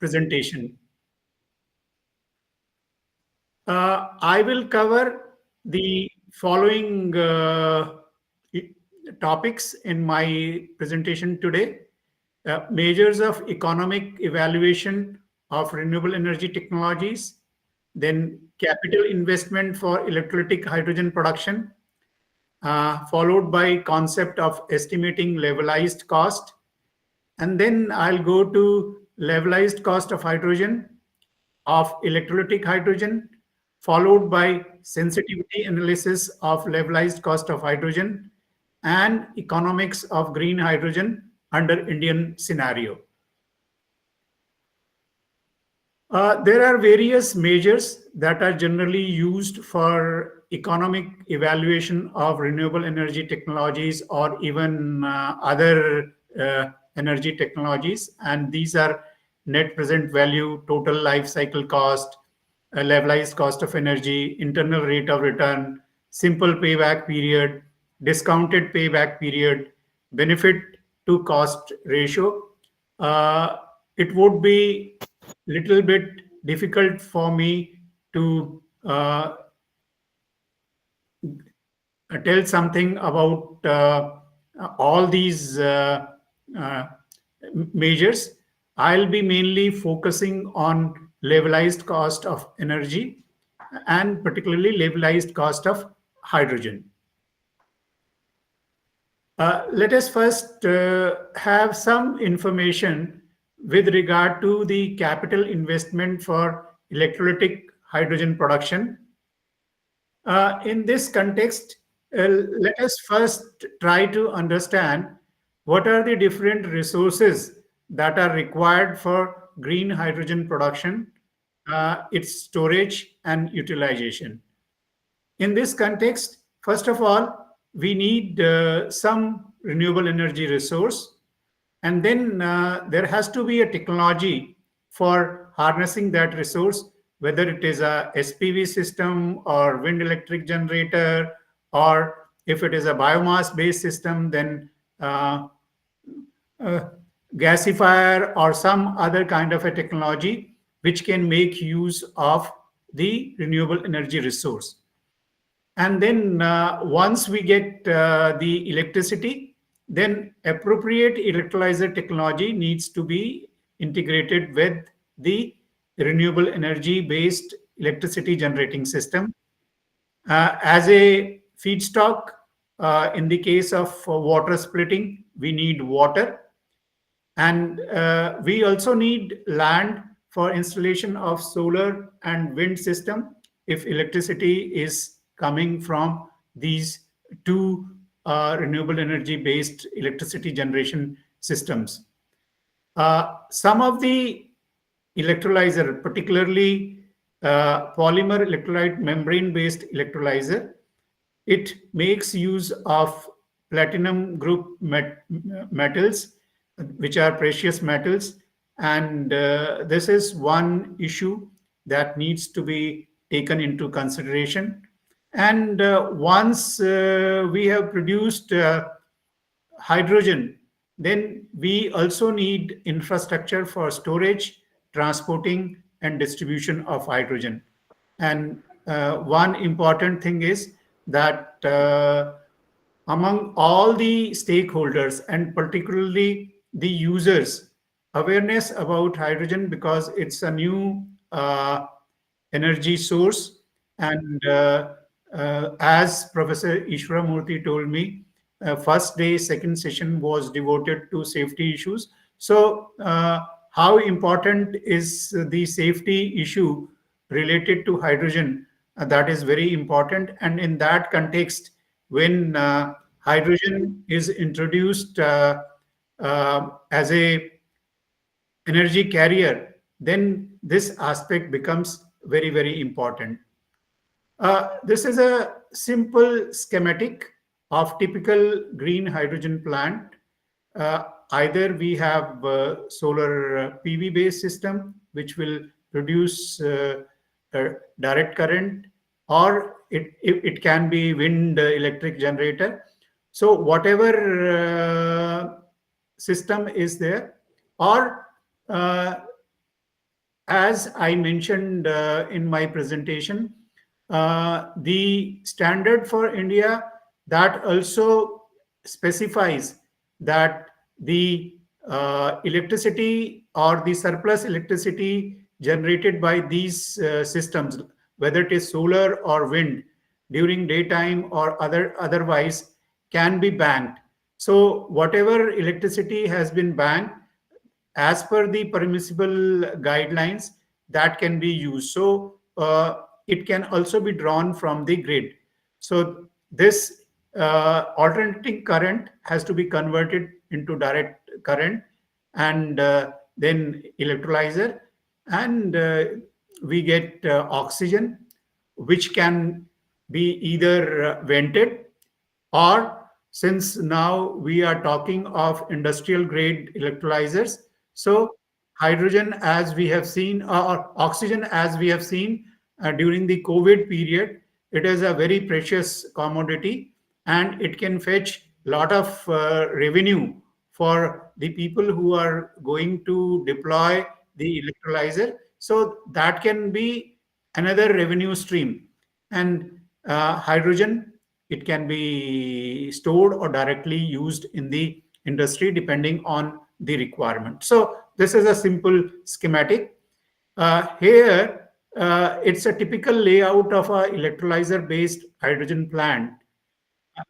presentation. I will cover the following topics in my presentation today. Measures of economic evaluation of renewable energy technologies, then capital investment for electrolytic hydrogen production, followed by concept of estimating levelized cost. And then I'll go to levelized cost of hydrogen, of electrolytic hydrogen, followed by sensitivity analysis of levelized cost of hydrogen and economics of green hydrogen under Indian scenario. There are various measures that are generally used for economic evaluation of renewable energy technologies or even other energy technologies. And these are net present value, total life cycle cost, levelized cost of energy, internal rate of return, simple payback period, discounted payback period, benefit to cost ratio. It would be little bit difficult for me to tell something about all these measures. I'll be mainly focusing on levelized cost of energy and particularly levelized cost of hydrogen. Let us first have some information with regard to the capital investment for electrolytic hydrogen production. In this context, let us first try to understand what are the different resources that are required for green hydrogen production, its storage and utilization. In this context, first of all, we need some renewable energy resource, and then there has to be a technology for harnessing that resource, whether it is a SPV system or wind electric generator, or if it is a biomass based system, then gasifier or some other kind of a technology which can make use of the renewable energy resource. And then once we get the electricity, then appropriate electrolyzer technology needs to be integrated with the renewable energy based electricity generating system. As a feedstock, in the case of water splitting, we need water. And we also need land for installation of solar and wind system if electricity is coming from these two renewable energy based electricity generation systems. Some of the electrolyzer, particularly polymer electrolyte membrane based electrolyzer, it makes use of platinum group metals, which are precious metals. And this is one issue that needs to be taken into consideration. And once we have produced hydrogen, then we also need infrastructure for storage, transporting, and distribution of hydrogen. And one important thing is that among all the stakeholders and particularly the users, awareness about hydrogen, because it's a new energy source. And as Professor Ishwaramurthy told me, first day, second session was devoted to safety issues. So how important is the safety issue related to hydrogen? That is very important. And in that context, when hydrogen is introduced as a energy carrier, then this aspect becomes very, very important. This is a simple schematic of typical green hydrogen plant. Either we have solar PV based system, which will produce direct current, or it can be wind electric generator. So whatever system is there, or as I mentioned in my presentation, the standard for India that also specifies that the electricity or the surplus electricity generated by these systems, whether it is solar or wind, during daytime or otherwise, can be banked. So whatever electricity has been banked as per the permissible guidelines, that can be used. So it can also be drawn from the grid. So this alternating current has to be converted into direct current, and then electrolyzer, and we get oxygen, which can be either vented, or since now we are talking of industrial grade electrolyzers, so hydrogen, as we have seen, or oxygen, as we have seen during the COVID period, it is a very precious commodity, and it can fetch a lot of revenue for the people who are going to deploy the electrolyzer. So that can be another revenue stream. And hydrogen, it can be stored or directly used in the industry depending on the requirement. So this is a simple schematic. Here, it's a typical layout of a electrolyzer based hydrogen plant.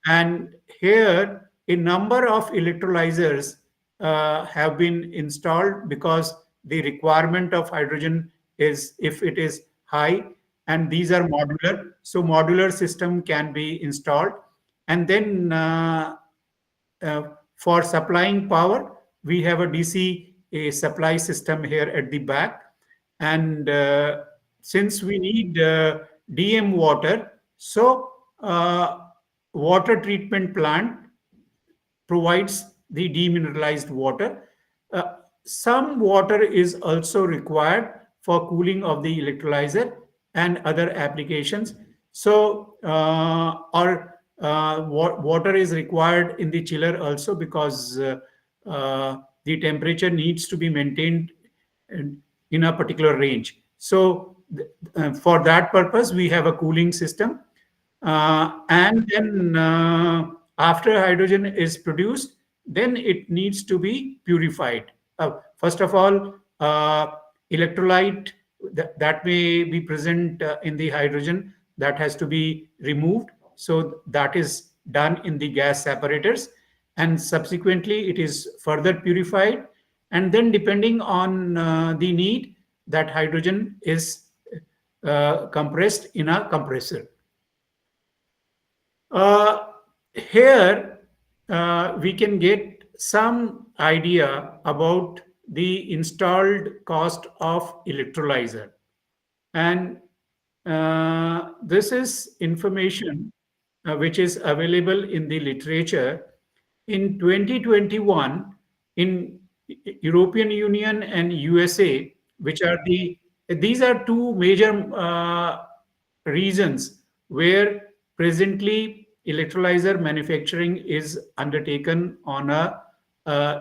And here, a number of electrolyzers have been installed, because the requirement of hydrogen is, if it is high, and these are modular. So modular system can be installed. And then for supplying power, we have a DC supply system here at the back. And since we need DM water, so water treatment plant provides the demineralized water. Uh, some water is also required for cooling of the electrolyzer and other applications. So, water is required in the chiller also, because the temperature needs to be maintained in a particular range. So, for that purpose, we have a cooling system. And then after hydrogen is produced, then it needs to be purified. First of all, electrolyte that may be present in the hydrogen, that has to be removed. So that is done in the gas separators, and subsequently it is further purified. And then depending on the need, that hydrogen is compressed in a compressor. Here, we can get some idea about the installed cost of electrolyzer. And this is information which is available in the literature. In 2021, in European Union and USA, which are these are two major regions where presently electrolyzer manufacturing is undertaken on a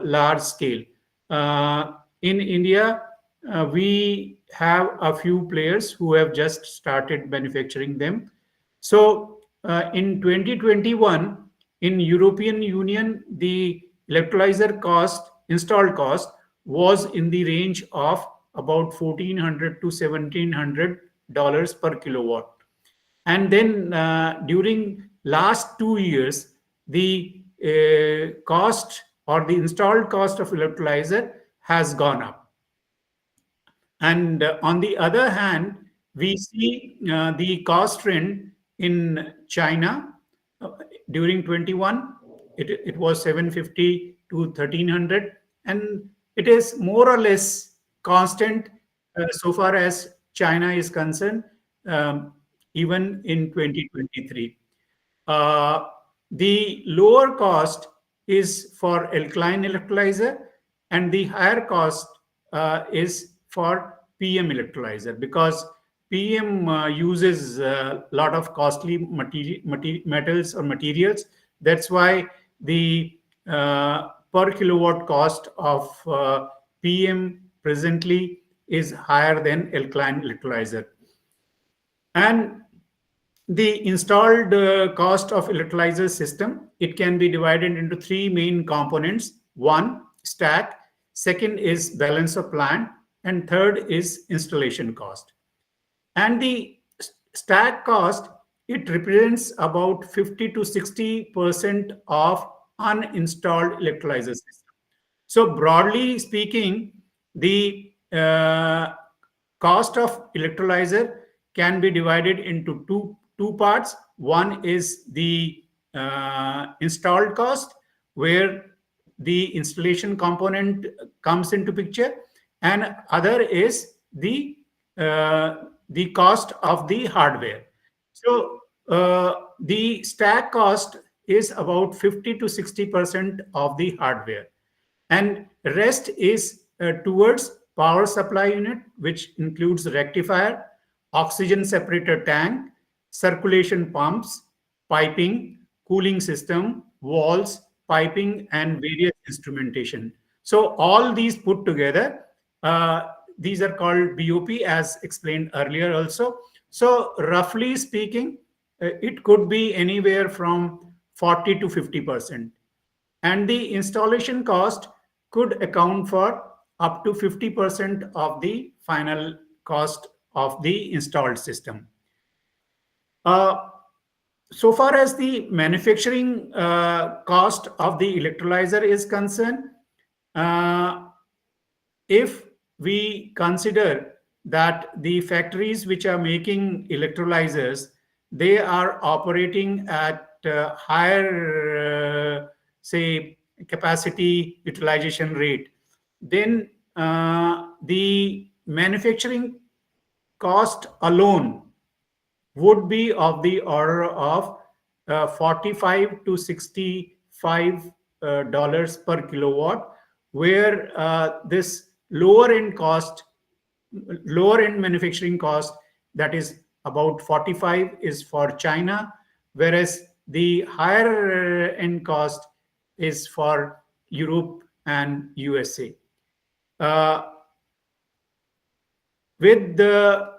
large scale. In India, we have a few players who have just started manufacturing them. So in 2021, in European Union, the electrolyzer cost, installed cost, was in the range of about $1,400 to $1,700 per kilowatt. And then during last 2 years, the cost, or the installed cost of electrolyzer, has gone up. And on the other hand, we see the cost trend in China. During 21, it was 750 to 1300, and it is more or less constant so far as China is concerned, even in 2023. The lower cost is for alkaline electrolyzer, and the higher cost is for PM electrolyzer, because PM uses a lot of costly metals or materials. That's why the per kilowatt cost of PM presently is higher than alkaline electrolyzer. And the installed cost of electrolyzer system, it can be divided into three main components. One, stack. Second is balance of plant. And third is installation cost. And the stack cost, it represents about 50 to 60% of uninstalled electrolyzer system. So broadly speaking, the cost of electrolyzer can be divided into two parts. One is the installed cost, where the installation component comes into picture, and other is the cost of the hardware. So the stack cost is about 50 to 60% of the hardware, and rest is towards power supply unit, which includes rectifier, oxygen separator tank, circulation pumps, piping, cooling system, walls, piping, and various instrumentation. So all these put together, these are called BOP, as explained earlier also. So roughly speaking, it could be anywhere from 40 to 50%. And the installation cost could account for up to 50% of the final cost of the installed system. Uh, so far as the manufacturing cost of the electrolyzer is concerned, uh, if we consider that the factories which are making electrolyzers, they are operating at higher, say, capacity utilization rate, then the manufacturing cost alone would be of the order of 45 to 65 dollars per kilowatt, where this lower end manufacturing cost, that is about 45, is for China, whereas the higher end cost is for Europe and USA. With the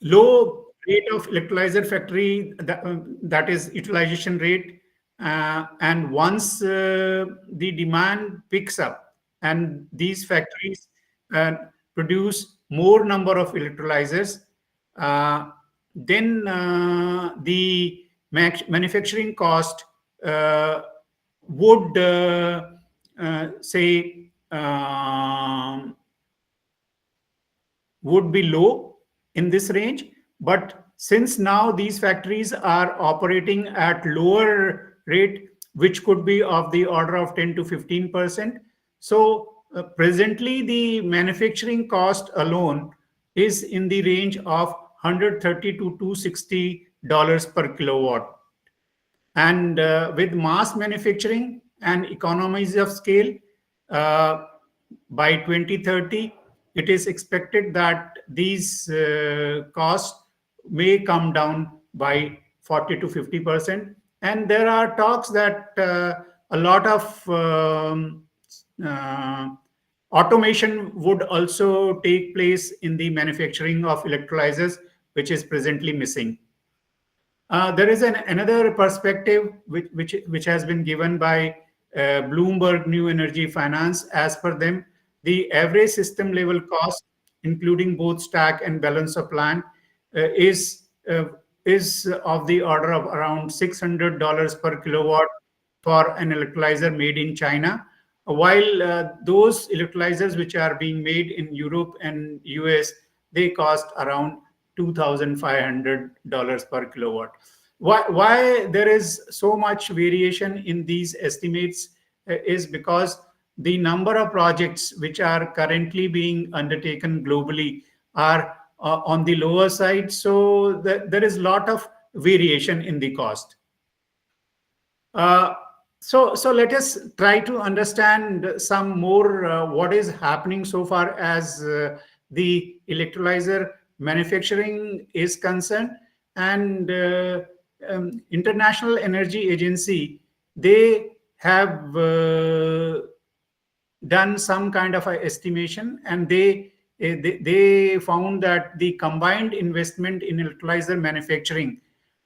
low rate of electrolyzer factory, that is utilization rate, and once the demand picks up and these factories produce more number of electrolyzers, then the manufacturing cost would say would be low in this range. But since now these factories are operating at lower rate, which could be of the order of 10 to 15%, so presently the manufacturing cost alone is in the range of 130 to 260 dollars per kilowatt. And with mass manufacturing and economies of scale, by 2030, it is expected that these costs may come down by 40 to 50%. And there are talks that a lot of automation would also take place in the manufacturing of electrolyzers, which is presently missing. There is another perspective which has been given by Bloomberg New Energy Finance. As per them, the average system level cost, including both stack and balance of plant, is of the order of around $600 per kilowatt for an electrolyzer made in China, while those electrolyzers which are being made in Europe and US, they cost around $2,500 per kilowatt. Why there is so much variation in these estimates is because the number of projects which are currently being undertaken globally are on the lower side. So there is a lot of variation in the cost. So let us try to understand some more what is happening so far as the electrolyzer manufacturing is concerned. And International Energy Agency, they have done some kind of a estimation, and they they found that the combined investment in electrolyzer manufacturing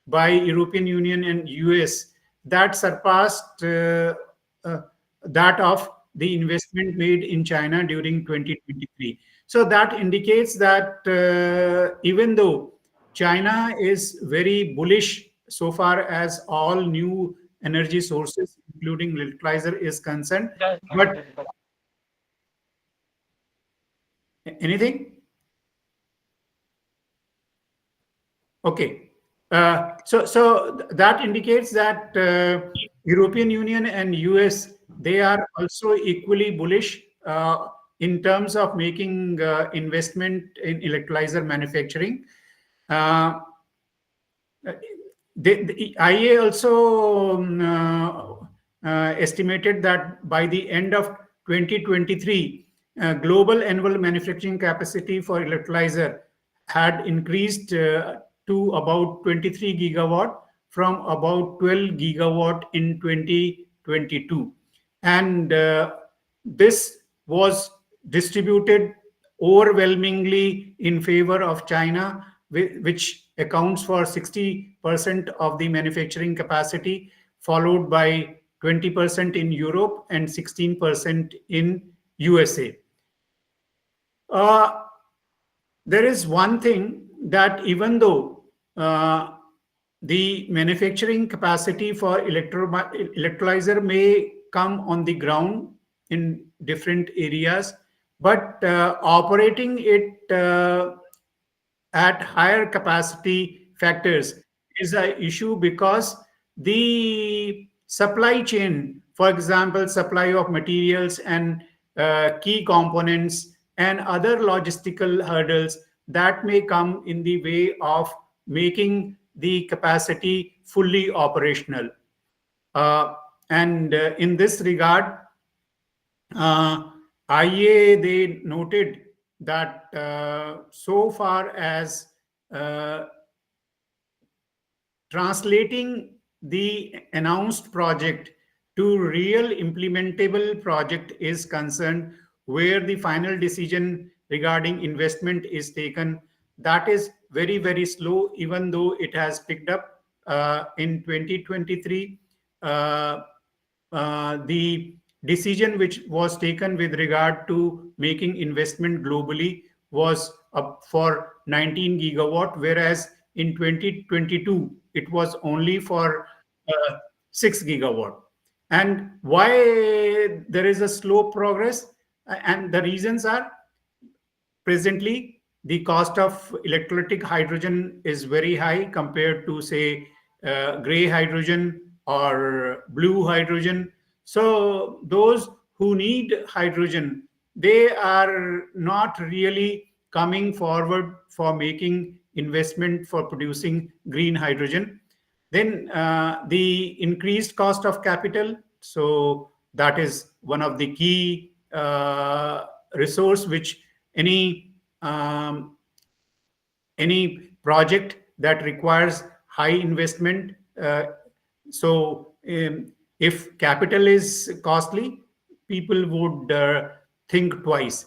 by European Union and US that surpassed uh, that of the investment made in China during 2023. So that indicates that even though China is very bullish so far as all new energy sources, including electrolyzer, is concerned, but anything? Okay. So that indicates that European Union and US, they are also equally bullish in terms of making investment in electrolyzer manufacturing. Uh, the IA also estimated that by the end of 2023, global annual manufacturing capacity for electrolyzer had increased to about 23 gigawatt from about 12 gigawatt in 2022. And this was distributed overwhelmingly in favor of China, which accounts for 60% of the manufacturing capacity, followed by 20% in Europe and 16% in USA. There is one thing that even though the manufacturing capacity for electrolyzer may come on the ground in different areas, but operating it at higher capacity factors is an issue because the supply chain, for example, supply of materials and key components and other logistical hurdles that may come in the way of making the capacity fully operational. And in this regard, IA, they noted that so far as uh, translating the announced project to real implementable project is concerned, where the final decision regarding investment is taken, that is very, very slow, even though it has picked up in 2023. Uh, the decision which was taken with regard to making investment globally was up for 19 gigawatt, whereas in 2022 it was only for 6 gigawatt. And why there is a slow progress? And the reasons are: presently, the cost of electrolytic hydrogen is very high compared to, say, gray hydrogen or blue hydrogen. So those who need hydrogen, they are not really coming forward for making investment for producing green hydrogen. Then the increased cost of capital. So that is one of the key resource which any any project that requires high investment. So if capital is costly, people would think twice.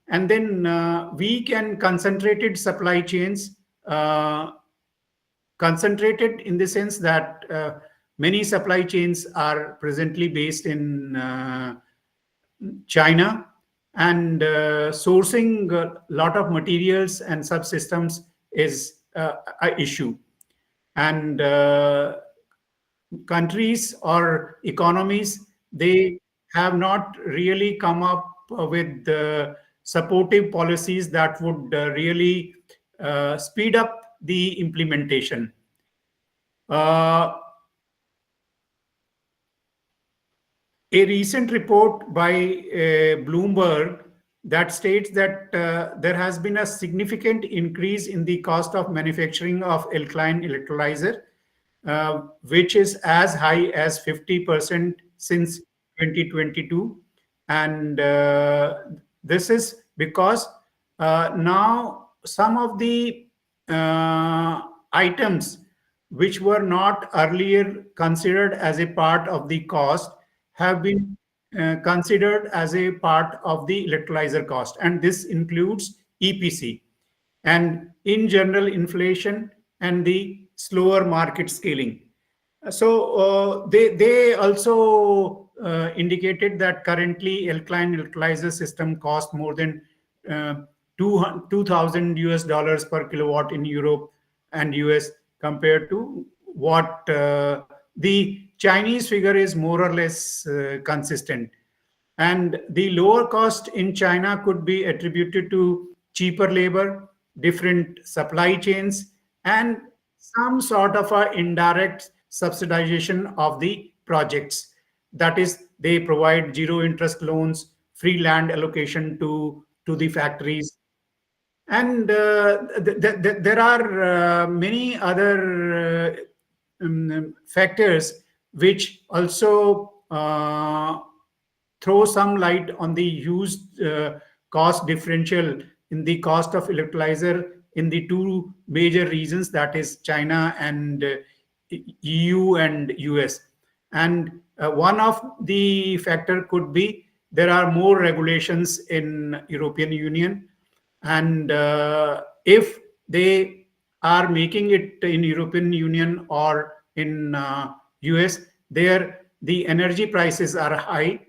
And then weak and concentrated supply chains, concentrated in the sense that many supply chains are presently based in China, and sourcing a lot of materials and subsystems is a issue. And countries or economies, they have not really come up with supportive policies that would really speed up the implementation. A recent report by Bloomberg that states that there has been a significant increase in the cost of manufacturing of alkaline electrolyzer, which is as high as 50% since 2022. And this is because now some of the items which were not earlier considered as a part of the cost have been considered as a part of the electrolyzer cost. And this includes EPC, and in general inflation and the slower market scaling. They also indicated that currently alkaline electrolyzer system cost more than uh, 2,000 US dollars per kilowatt in Europe and US, compared to what the Chinese figure is more or less consistent. And the lower cost in China could be attributed to cheaper labor, different supply chains, and some sort of a indirect subsidization of the projects. That is, they provide zero interest loans, free land allocation to the factories, and there are many other factors which also throw some light on the used cost differential in the cost of electrolyzer in the two major regions, that is China and EU and US. And one of the factor could be there are more regulations in European Union, and if they are making it in European Union or in US, there the energy prices are high,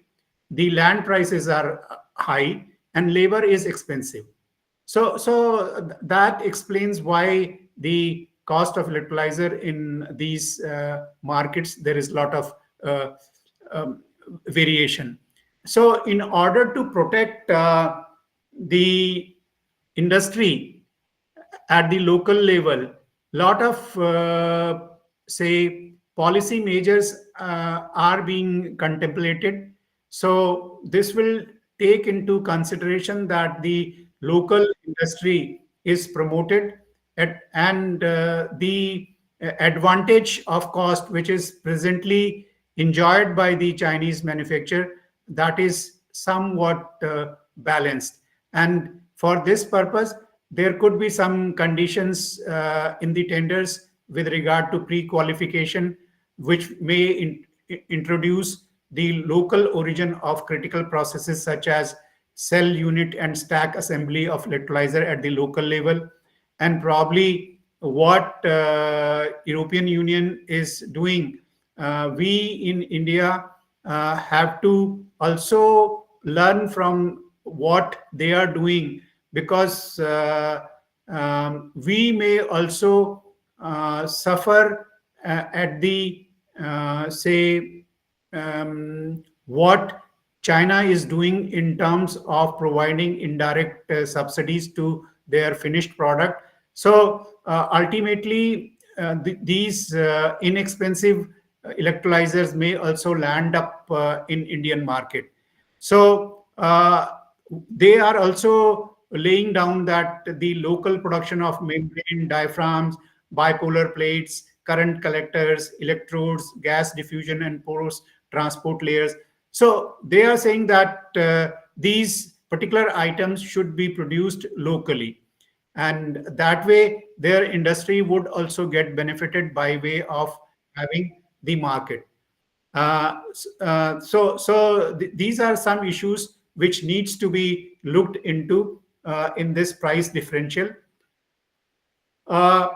the land prices are high, and labor is expensive. So that explains why the cost of electrolyzer in these markets, there is a lot of uh, um, variation. So in order to protect the industry at the local level, lot of say policy measures are being contemplated. So this will take into consideration that the local industry is promoted and the advantage of cost which is presently enjoyed by the Chinese manufacturer, that is somewhat balanced. And for this purpose, there could be some conditions in the tenders with regard to pre-qualification, which may introduce the local origin of critical processes such as cell unit and stack assembly of electrolyzer at the local level. And probably what European Union is doing, we in India have to also learn from what they are doing, because we may also suffer at the say what China is doing in terms of providing indirect subsidies to their finished product. So ultimately, these inexpensive electrolyzers may also land up in Indian market. So they are also laying down that the local production of membrane diaphragms, bipolar plates, current collectors, electrodes, gas diffusion, and porous transport layers. So they are saying that these particular items should be produced locally, and that way their industry would also get benefited by way of having the market. These are some issues which needs to be looked into in this price differential. Uh,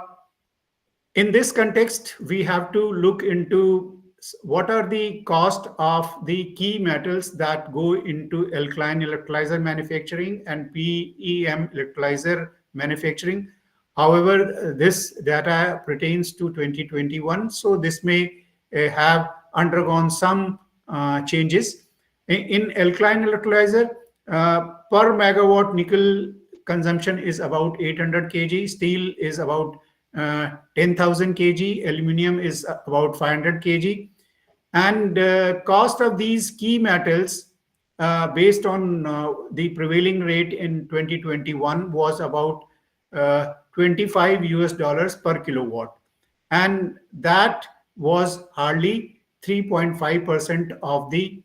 in this context, we have to look into what are the cost of the key metals that go into alkaline electrolyzer manufacturing and PEM electrolyzer manufacturing. However, this data pertains to 2021, so this may have undergone some changes. In alkaline electrolyzer, per megawatt nickel consumption is about 800 kg, steel is about 10,000 kg, aluminum is about 500 kg, and cost of these key metals based on the prevailing rate in 2021 was about 25 US dollars per kilowatt, and that was hardly 3.5% of the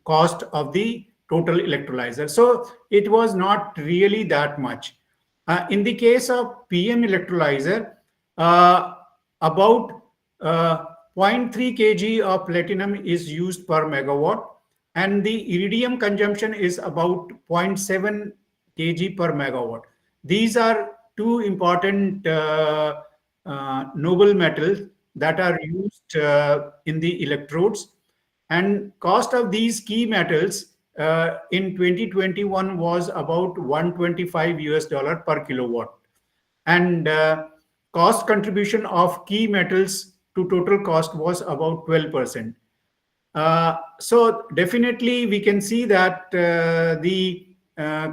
cost of the total electrolyzer. So it was not really that much. In the case of PM electrolyzer, about zero point 0.3 kg of platinum is used per megawatt, and the iridium consumption is about 0.7 kg per megawatt. These are two important noble metals that are used in the electrodes, and cost of these key metals in 2021 was about 125 US dollar per kilowatt, and cost contribution of key metals to total cost was about 12%. So definitely we can see that the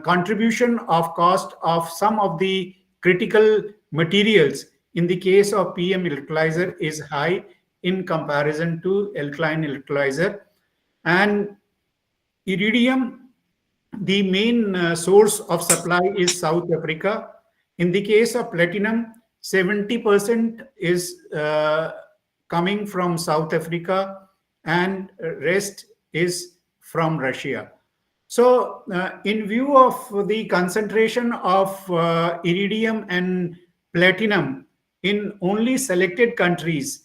contribution of cost of some of the critical materials in the case of PM electrolyzer is high in comparison to alkaline electrolyzer. And iridium, the main source of supply is South Africa. In the case of platinum, 70% is coming from South Africa, and rest is from Russia. So, in view of the concentration of iridium and platinum in only selected countries,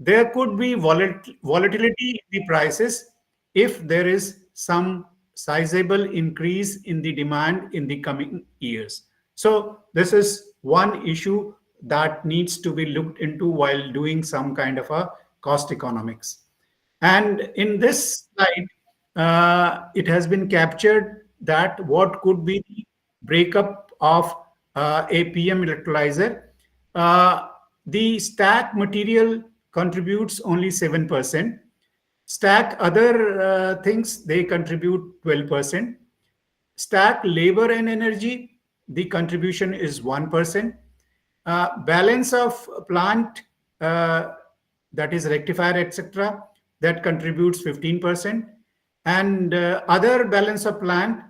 there could be volatility in the prices if there is some sizable increase in the demand in the coming years. So this is one issue that needs to be looked into while doing some kind of a cost economics. And in this slide, it has been captured that what could be the breakup of a PM electrolyzer. Uh, the stack material contributes only 7%. Stack other things, they contribute 12%. Stack labor and energy, the contribution is 1%. Balance of plant, that is rectifier, etc., that contributes 15%. And other balance of plant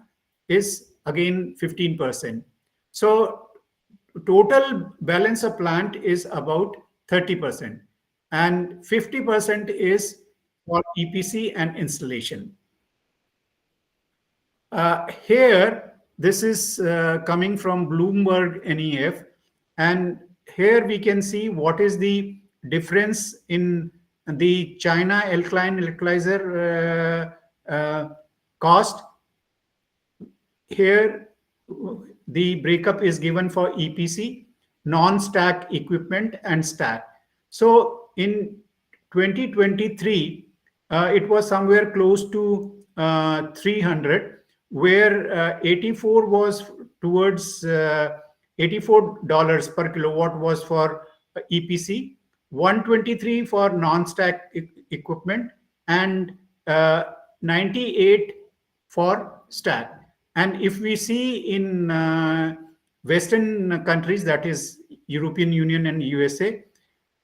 is again 15%. So total balance of plant is about 30%, and 50% is for EPC and installation. Here, this is coming from Bloomberg NEF, and here we can see what is the difference in the China alkaline electrolyzer cost. Here, the breakup is given for EPC, non-stack equipment, and stack. So in 2023, it was somewhere close to 300, where 84 was towards $84 per kilowatt was for EPC, 123 for non-stack equipment, and 98 for stack. And if we see in Western countries, that is European Union and USA,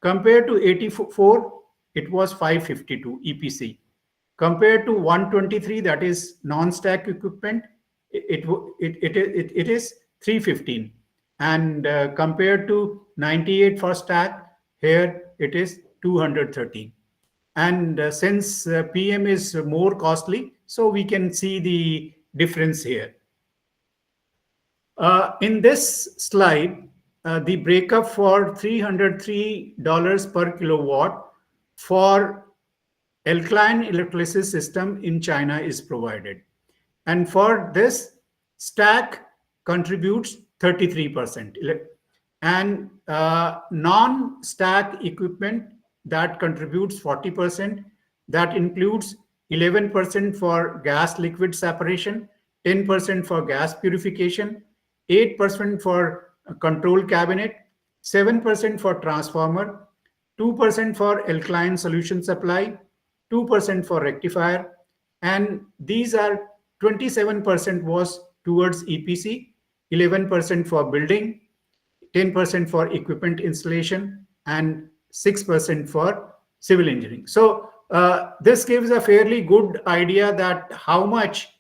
compared to 84, it was 552 EPC. Compared to 123, that is non-stack equipment, it is 315. And compared to 98 for stack, here it is 213. And since PM is more costly, so we can see the difference here. In this slide, the breakup for $303 per kilowatt for alkaline electrolysis system in China is provided. And for this, stack contributes 33%. And non-stack equipment, that contributes 40%. That includes 11% for gas liquid separation, 10% for gas purification, 8% for control cabinet, 7% for transformer, 2% for alkaline solution supply, 2% for rectifier, and these are 27% was towards EPC, 11% for building, 10% for equipment installation, and 6% for civil engineering. So this gives a fairly good idea that how much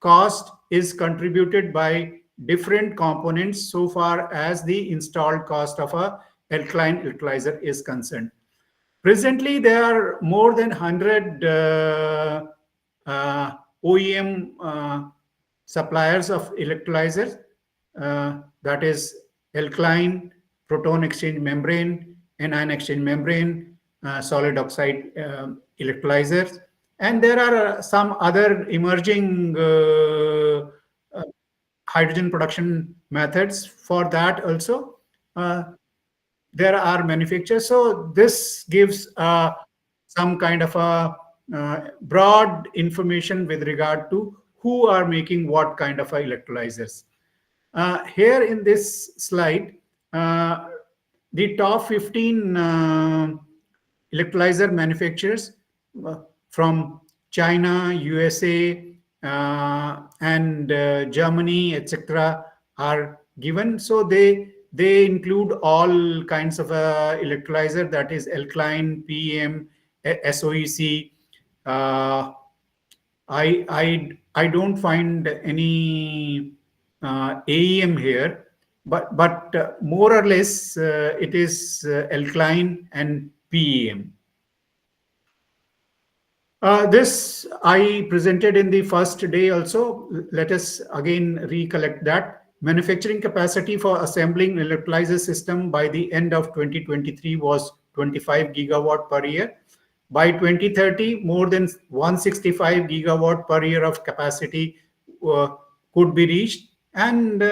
cost is contributed by different components so far as the installed cost of a alkaline electrolyzer is concerned. Presently, there are more than 100 OEM suppliers of electrolyzers, that is alkaline, proton exchange membrane, anion exchange membrane, solid oxide electrolyzers. And there are some other emerging hydrogen production methods. For that also, there are manufacturers. So this gives some kind of a broad information with regard to who are making what kind of electrolyzers. Here in this slide, the top 15 electrolyzer manufacturers uh, from China, USA, and Germany, etc., are given. So they include all kinds of electrolyzer, that is alkaline, PM, SOEC. Uh, I don't find any AEM here, but more or less it is alkaline and PEM. This I presented in the first day also. Let us again recollect that. Manufacturing capacity for assembling electrolyzer system by the end of 2023 was 25 gigawatt per year. By 2030, more than 165 gigawatt per year of capacity could be reached, and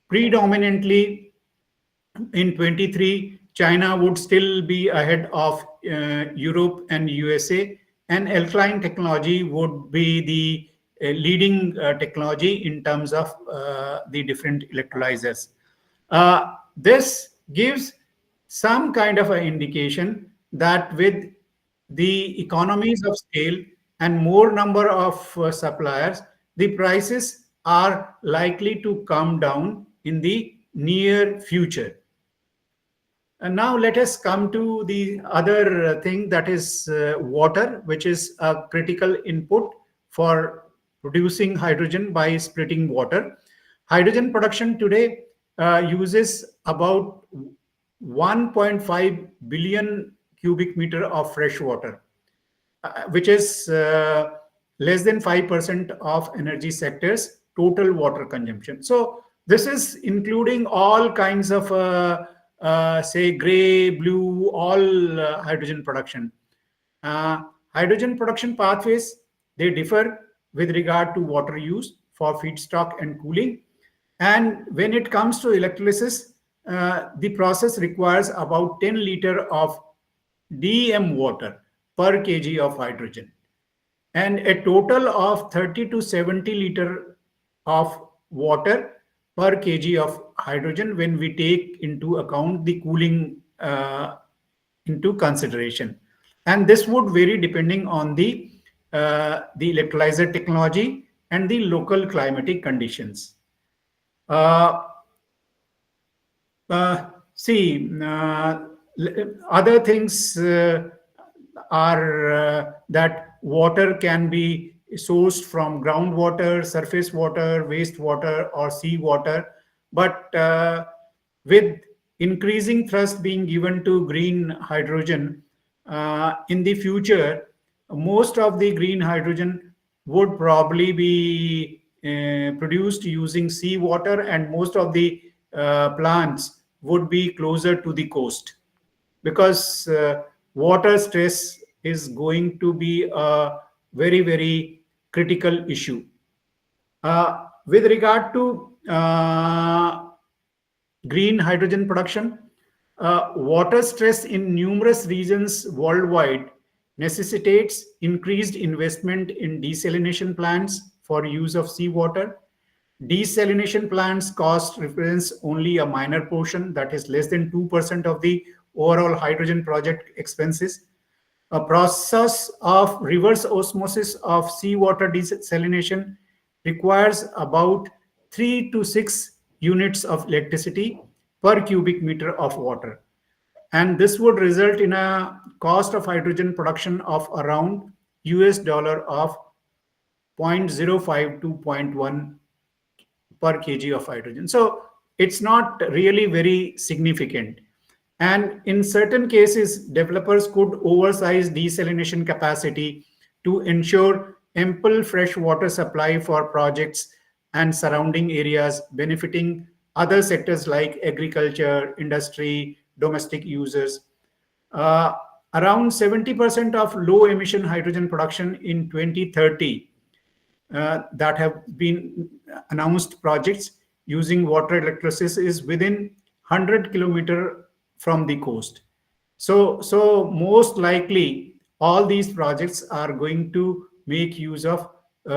predominantly in 23, China would still be ahead of Europe and USA, and alkaline technology would be the leading technology in terms of the different electrolyzers. This gives some kind of an indication that with the economies of scale and more number of suppliers, the prices are likely to come down in the near future. And now let us come to the other thing, that is water, which is a critical input for producing hydrogen by splitting water. Hydrogen production today uses about 1.5 billion cubic meter of fresh water, which is less than 5% of energy sector's total water consumption. So this is including all kinds of say gray, blue, all hydrogen production. Hydrogen production pathways, they differ with regard to water use for feedstock and cooling. And when it comes to electrolysis, the process requires about 10 liter of DM water per kg of hydrogen, and a total of 30 to 70 liter of water per kg of hydrogen when we take into account the cooling into consideration. And this would vary depending on the electrolyzer technology and the local climatic conditions. Uh, See, other things are that water can be sourced from groundwater, surface water, wastewater, or seawater. But with increasing thrust being given to green hydrogen, in the future, most of the green hydrogen would probably be produced using seawater, and most of the plants would be closer to the coast, because water stress is going to be a very, very critical issue. With regard to green hydrogen production, water stress in numerous regions worldwide necessitates increased investment in desalination plants for use of seawater. Desalination plants cost represents only a minor portion, that is less than 2% of the overall hydrogen project expenses. A process of reverse osmosis of seawater desalination requires about 3 to 6 units of electricity per cubic meter of water. And this would result in a cost of hydrogen production of around $0 of 0.05 to 0.1 per kg of hydrogen. So it's not really very significant. And in certain cases, developers could oversize desalination capacity to ensure ample fresh water supply for projects and surrounding areas, benefiting other sectors like agriculture, industry, domestic users. Uh, Around 70% of low emission hydrogen production in 2030 that have been announced projects using water electrolysis is within 100 kilometer from the coast. So most likely all these projects are going to make use of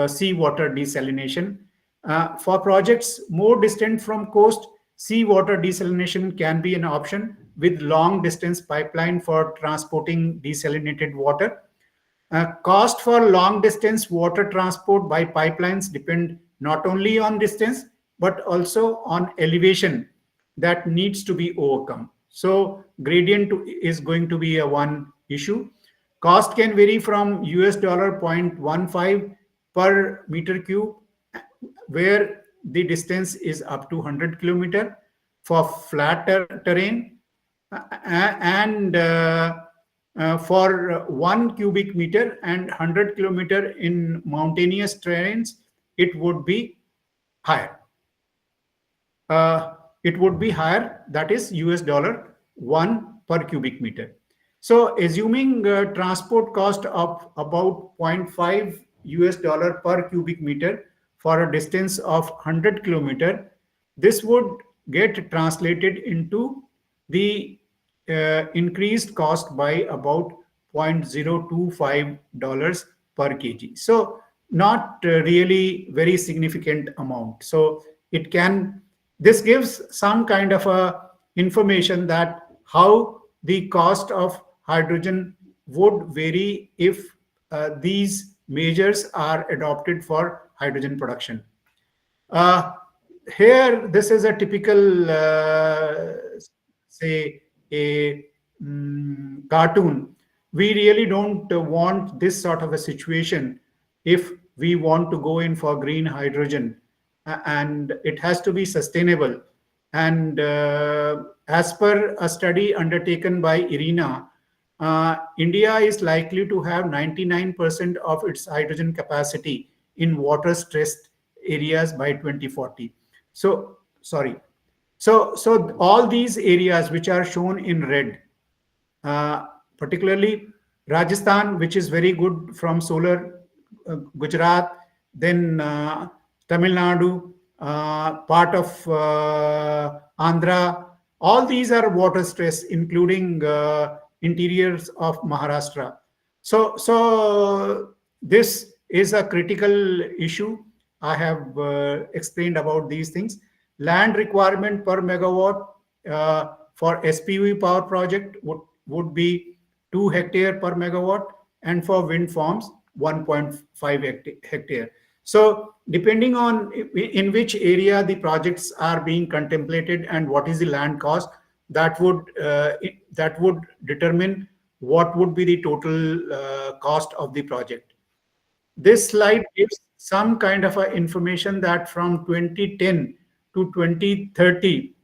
seawater desalination. For projects more distant from coast, seawater desalination can be an option with long distance pipeline for transporting desalinated water. Cost for long distance water transport by pipelines depend not only on distance but also on elevation that needs to be overcome. So gradient is going to be a one issue. Cost can vary from US dollar 0.15 per meter cube, where the distance is up to 100 kilometer for flatter terrain, and for 1 cubic meter and 100 kilometer in mountainous terrains, it would be higher. It would be higher, that is US dollar 1 per cubic meter. So assuming transport cost of about 0.5 US dollar per cubic meter for a distance of 100 kilometer, this would get translated into the increased cost by about $0.025 per kg. So not really very significant amount. So it can, this gives some kind of a information that how the cost of hydrogen would vary if these measures are adopted for hydrogen production. Uh, Here, this is a typical, say, a cartoon. We really don't want this sort of a situation if we want to go in for green hydrogen, and it has to be sustainable. And as per a study undertaken by IRENA, India is likely to have 99% of its hydrogen capacity in water stressed areas by 2040. So, sorry. So all these areas which are shown in red, particularly Rajasthan, which is very good from solar, Gujarat, then Tamil Nadu, part of Andhra, all these are water stress, including interiors of Maharashtra. So this is a critical issue. I have explained about these things. Land requirement per megawatt for SPV power project would be 2 hectare per megawatt, and for wind farms 1.5 hectare. So depending on in which area the projects are being contemplated and what is the land cost, that would determine what would be the total cost of the project. This slide gives some kind of a information that from 2010 to 2030,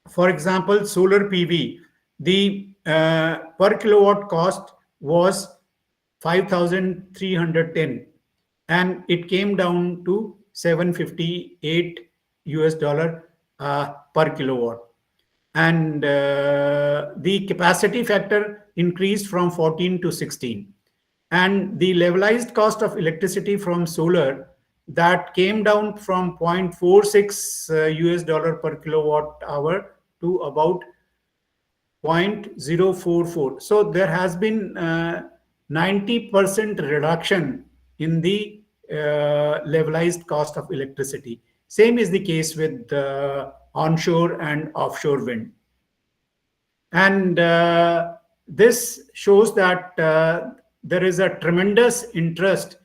for example, solar PV, the per kilowatt cost was 5,310, and it came down to 758 US dollar per kilowatt. And the capacity factor increased from 14 to 16. And the levelized cost of electricity from solar, that came down from 0.46 US dollar per kilowatt hour to about 0.044. So there has been 90% reduction in the levelized cost of electricity. Same is the case with onshore and offshore wind. And this shows that there is a tremendous interest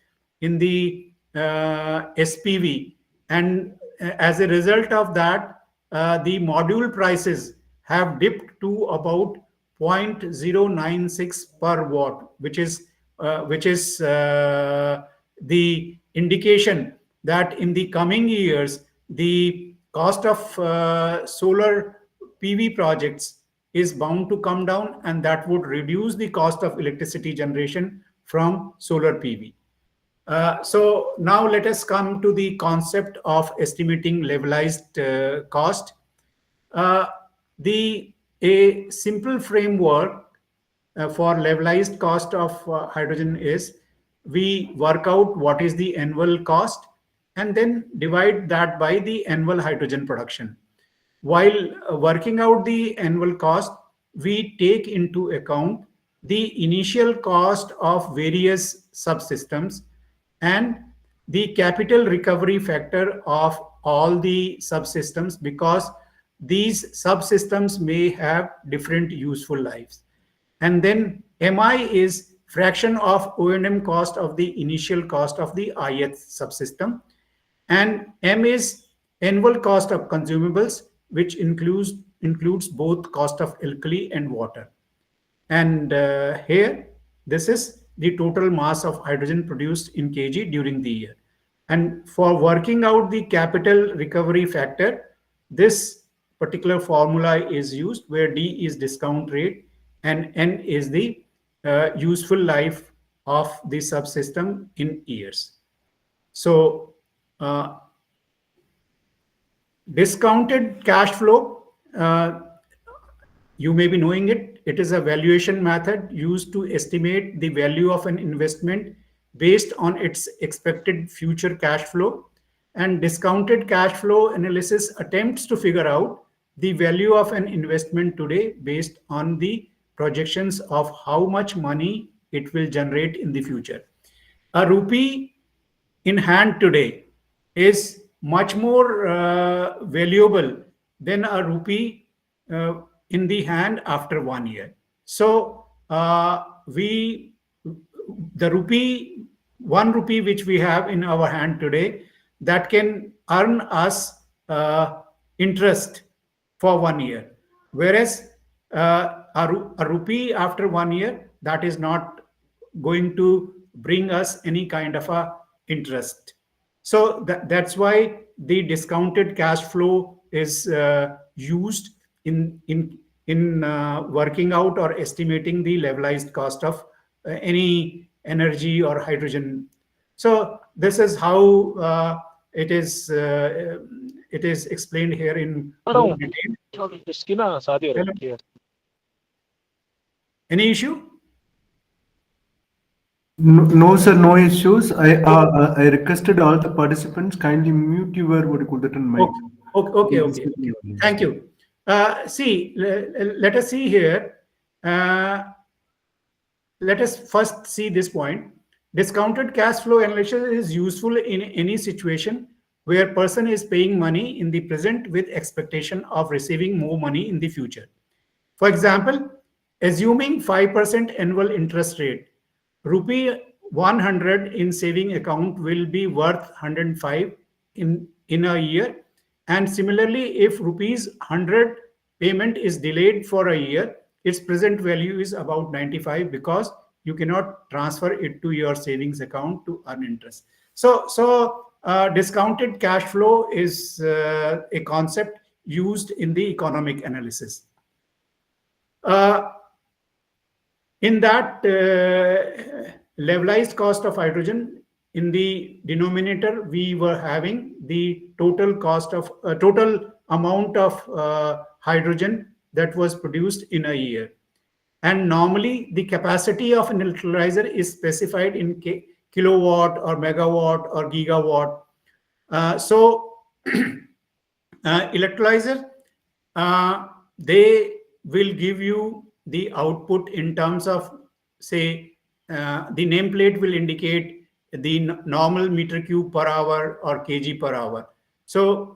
in the SPV. And as a result of that, the module prices have dipped to about 0.096 per watt, which is the indication that in the coming years, the cost of solar PV projects is bound to come down, and that would reduce the cost of electricity generation from solar PV. So now let us come to the concept of estimating levelized cost. A simple framework for levelized cost of hydrogen is we work out what is the annual cost and then divide that by the annual hydrogen production. While working out the annual cost, we take into account the initial cost of various subsystems and the capital recovery factor of all the subsystems, because these subsystems may have different useful lives. And then MI is fraction of O&M cost of the initial cost of the ith subsystem. And M is annual cost of consumables, which includes both cost of alkali and water. And here, this is the total mass of hydrogen produced in kg during the year. And for working out the capital recovery factor, this particular formula is used, where D is discount rate and N is the useful life of the subsystem in years. So discounted cash flow, you may be knowing it. It is a valuation method used to estimate the value of an investment based on its expected future cash flow. And discounted cash flow analysis attempts to figure out the value of an investment today based on the projections of how much money it will generate in the future. A rupee in hand today is much more valuable than a rupee in the hand after 1 year. So the rupee, 1 rupee which we have in our hand today, that can earn us interest for 1 year, whereas a rupee after 1 year, that is not going to bring us any kind of a interest. So that's why the discounted cash flow is used in working out or estimating the levelized cost of any energy or hydrogen. So this is how it is explained here in more detail. Any issue? No, sir, no issues. I requested all the participants kindly mute your mic. Okay. Thank you. See, let us see here. Let us first see this point. Discounted cash flow analysis is useful in any situation where person is paying money in the present with expectation of receiving more money in the future. For example, assuming 5% annual interest rate, rupee 100 in saving account will be worth 105 in a year. And similarly, if rupees 100 payment is delayed for a year, its present value is about 95, because you cannot transfer it to your savings account to earn interest. So discounted cash flow is a concept used in the economic analysis. In that levelized cost of hydrogen, in the denominator, we were having the total cost of total amount of hydrogen that was produced in a year. And normally the capacity of an electrolyzer is specified in kilowatt or megawatt or gigawatt. So electrolyzer, they will give you the output in terms of, say, the nameplate will indicate the normal meter cube per hour or kg per hour. So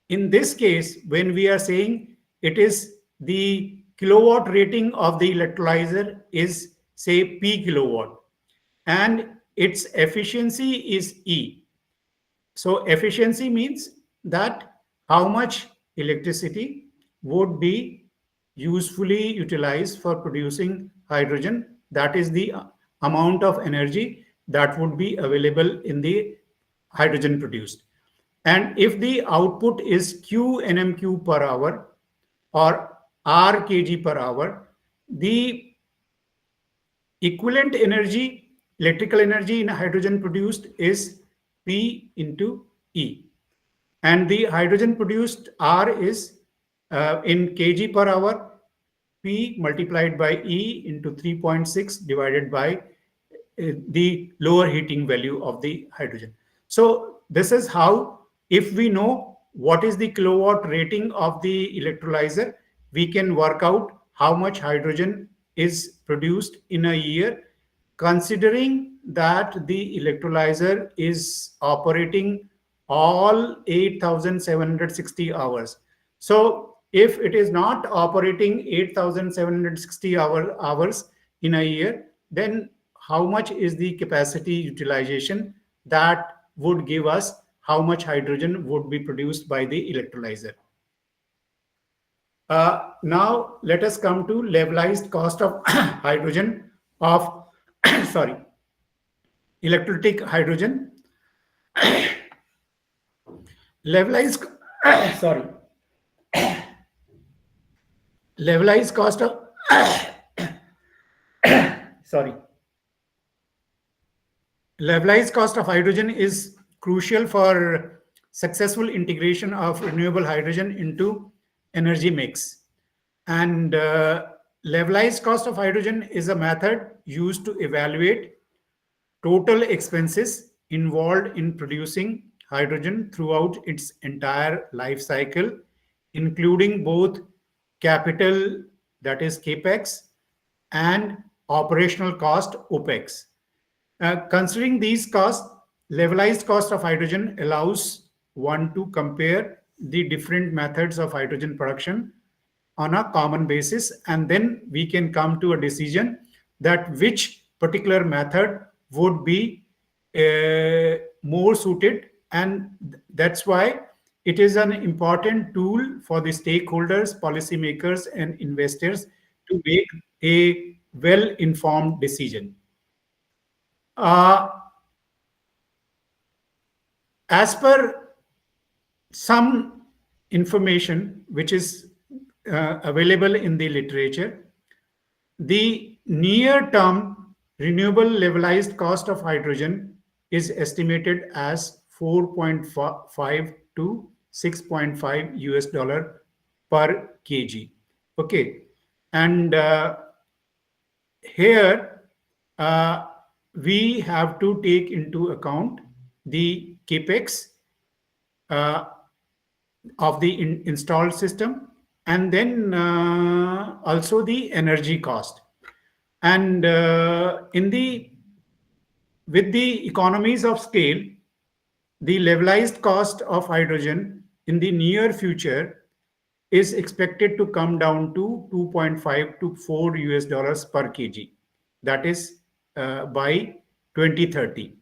in this case, when we are saying it is the kilowatt rating of the electrolyzer is, say, P kilowatt, and its efficiency is E. So efficiency means that how much electricity would be usefully utilized for producing hydrogen. That is the amount of energy that would be available in the hydrogen produced. And if the output is Q NMQ per hour or R kg per hour, the equivalent energy, electrical energy in hydrogen produced is P into E. And the hydrogen produced R is in kg per hour, P multiplied by E into 3.6 divided by the lower heating value of the hydrogen. So this is how, if we know what is the kilowatt rating of the electrolyzer, we can work out how much hydrogen is produced in a year, considering that the electrolyzer is operating all 8,760 hours. So if it is not operating 8,760 hours in a year, then how much is the capacity utilization that would give us how much hydrogen would be produced by the electrolyzer? Now let us come to levelized cost of hydrogen of sorry, electrolytic hydrogen. Levelized sorry, levelized cost of sorry, levelized cost of hydrogen is crucial for successful integration of renewable hydrogen into energy mix. And levelized cost of hydrogen is a method used to evaluate total expenses involved in producing hydrogen throughout its entire life cycle, including both capital, that is capex, and operational cost, opex. Considering these costs, levelized cost of hydrogen allows one to compare the different methods of hydrogen production on a common basis, and then we can come to a decision that which particular method would be more suited. And that's why it is an important tool for the stakeholders, policymakers, and investors to make a well-informed decision. As per some information which is available in the literature, the near-term renewable levelized cost of hydrogen is estimated as 4.5 to 6.5 US dollar per kg. Okay, and here we have to take into account the capex of the installed system, and then also the energy cost. And with the economies of scale, the levelized cost of hydrogen in the near future is expected to come down to 2.5 to 4 US dollars per kg. That is by 2030.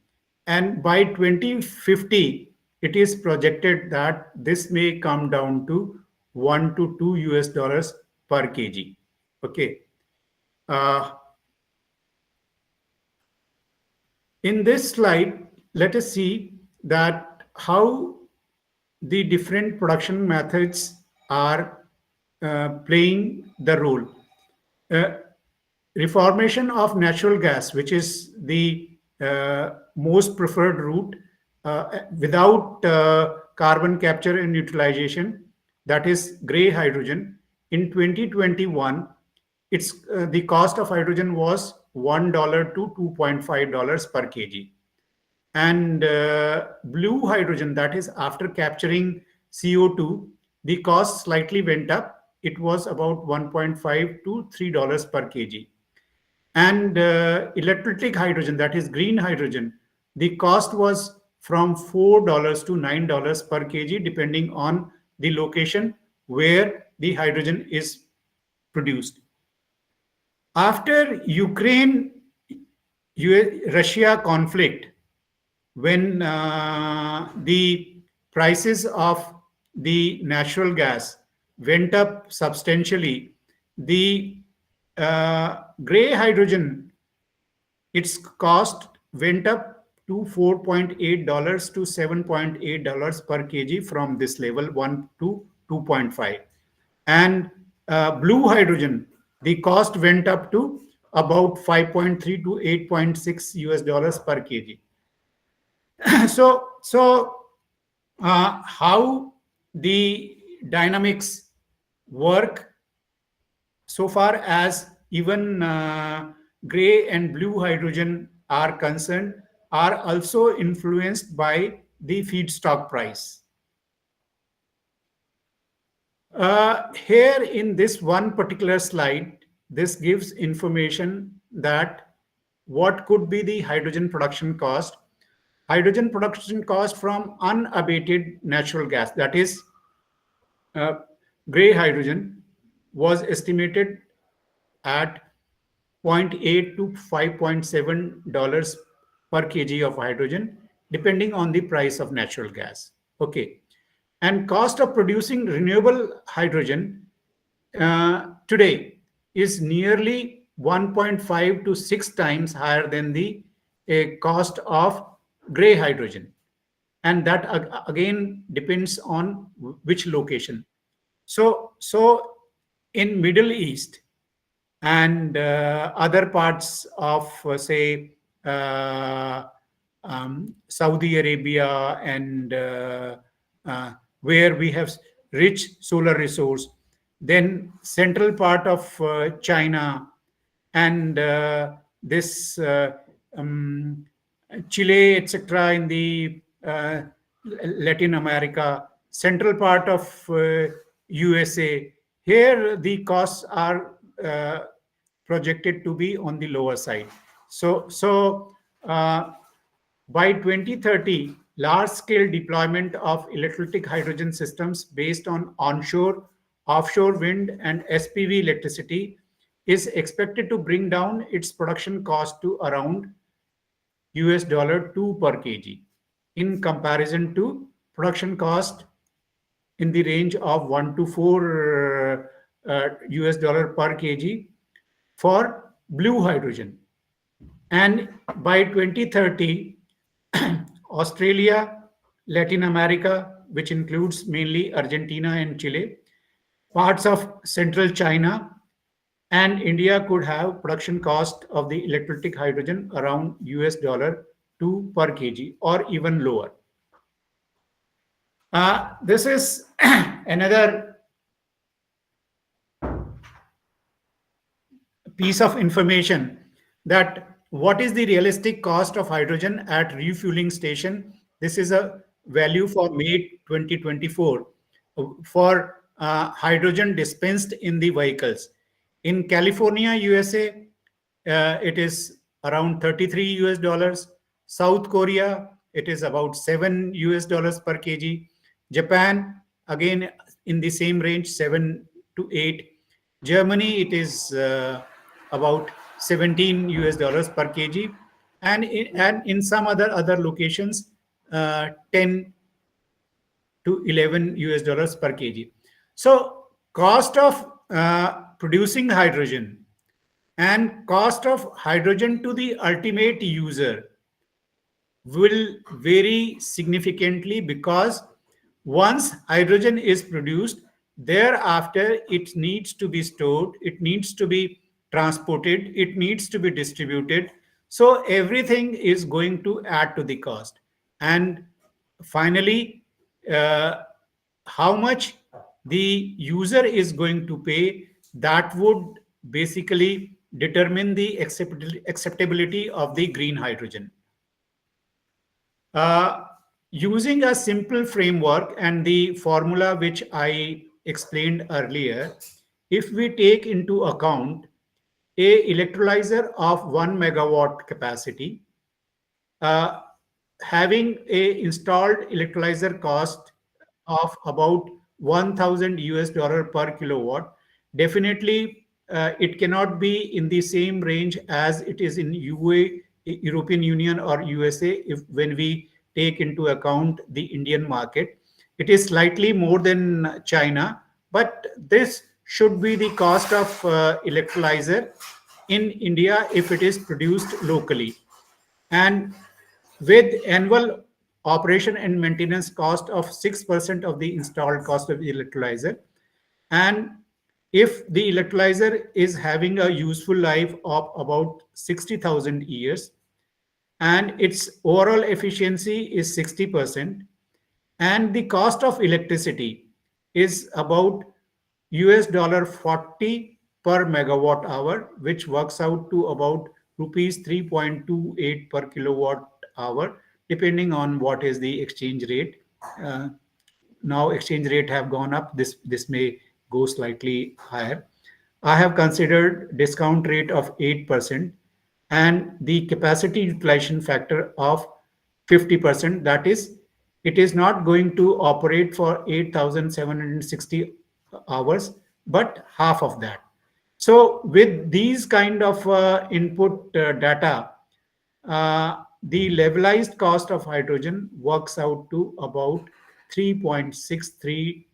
And by 2050, it is projected that this may come down to 1 to 2 US dollars per kg. Okay. In this slide, let us see that how the different production methods are playing the role. Reformation of natural gas, which is the most preferred route without carbon capture and utilization, that is gray hydrogen. In 2021, it's the cost of hydrogen was $1 to $2.5 per kg. And blue hydrogen, that is after capturing CO2, the cost slightly went up. It was about $1.5 to $3 per kg. And electrolytic hydrogen, that is green hydrogen, the cost was from $4 to $9 per kg, depending on the location where the hydrogen is produced. After Ukraine-Russia conflict, when the prices of the natural gas went up substantially, the gray hydrogen, its cost went up to $4.8 to $7.8 per kg from this level 1 to 2.5. And blue hydrogen, the cost went up to about 5.3 to 8.6 US dollars per kg. So how the dynamics work so far as even gray and blue hydrogen are concerned, are also influenced by the feedstock price. Here in this one particular slide, this gives information that what could be the hydrogen production cost. Hydrogen production cost from unabated natural gas, that is uh, gray hydrogen, was estimated at zero point 0.8 to $5.7 per kg of hydrogen, depending on the price of natural gas. Okay. And cost of producing renewable hydrogen today is nearly 1.5 to 6 times higher than the cost of gray hydrogen. And that again depends on which location. So in Middle East and other parts of, say, uh, Saudi Arabia and where we have rich solar resource, then central part of China and this um, Chile, etc., in the Latin America, central part of USA. Here, the costs are projected to be on the lower side. So by 2030, large-scale deployment of electrolytic hydrogen systems based on onshore, offshore wind, and SPV electricity is expected to bring down its production cost to around $2 per kg in comparison to production cost in the range of 1 to 4 US dollar per kg for blue hydrogen. And by 2030, Australia, Latin America, which includes mainly Argentina and Chile, parts of central China, and India could have production cost of the electrolytic hydrogen around $2 per kg or even lower. This is another piece of information that what is the realistic cost of hydrogen at refueling station. This is a value for May 2024 for hydrogen dispensed in the vehicles. In California, USA, it is around 33 US dollars. South Korea, it is about 7 US dollars per kg. Japan, again in the same range, 7 to 8. Germany, it is about 17 US dollars per kg. And in some other locations, 10 to 11 US dollars per kg. So cost of producing hydrogen and cost of hydrogen to the ultimate user will vary significantly, because once hydrogen is produced, thereafter it needs to be stored, it needs to be transported, it needs to be distributed. So everything is going to add to the cost. And finally, uh, how much the user is going to pay, that would basically determine the acceptability of the green hydrogen. Uh, Using a simple framework and the formula which I explained earlier, if we take into account a electrolyzer of 1 megawatt capacity, uh, having a installed electrolyzer cost of about 1000 US dollar per kilowatt, definitely it cannot be in the same range as it is in European Union or USA. If when we take into account the Indian market, it is slightly more than China, but this should be the cost of electrolyzer in India if it is produced locally. And with annual operation and maintenance cost of 6% of the installed cost of the electrolyzer, and if the electrolyzer is having a useful life of about 60,000 years and its overall efficiency is 60%, and the cost of electricity is about US dollar 40 per megawatt hour, which works out to about rupees 3.28 per kilowatt hour, depending on what is the exchange rate. Now exchange rate have gone up. This may go slightly higher. I have considered discount rate of 8% and the capacity utilization factor of 50%. That is, it is not going to operate for 8,760 hours, but half of that. So with these kind of input data, the levelized cost of hydrogen works out to about $3.63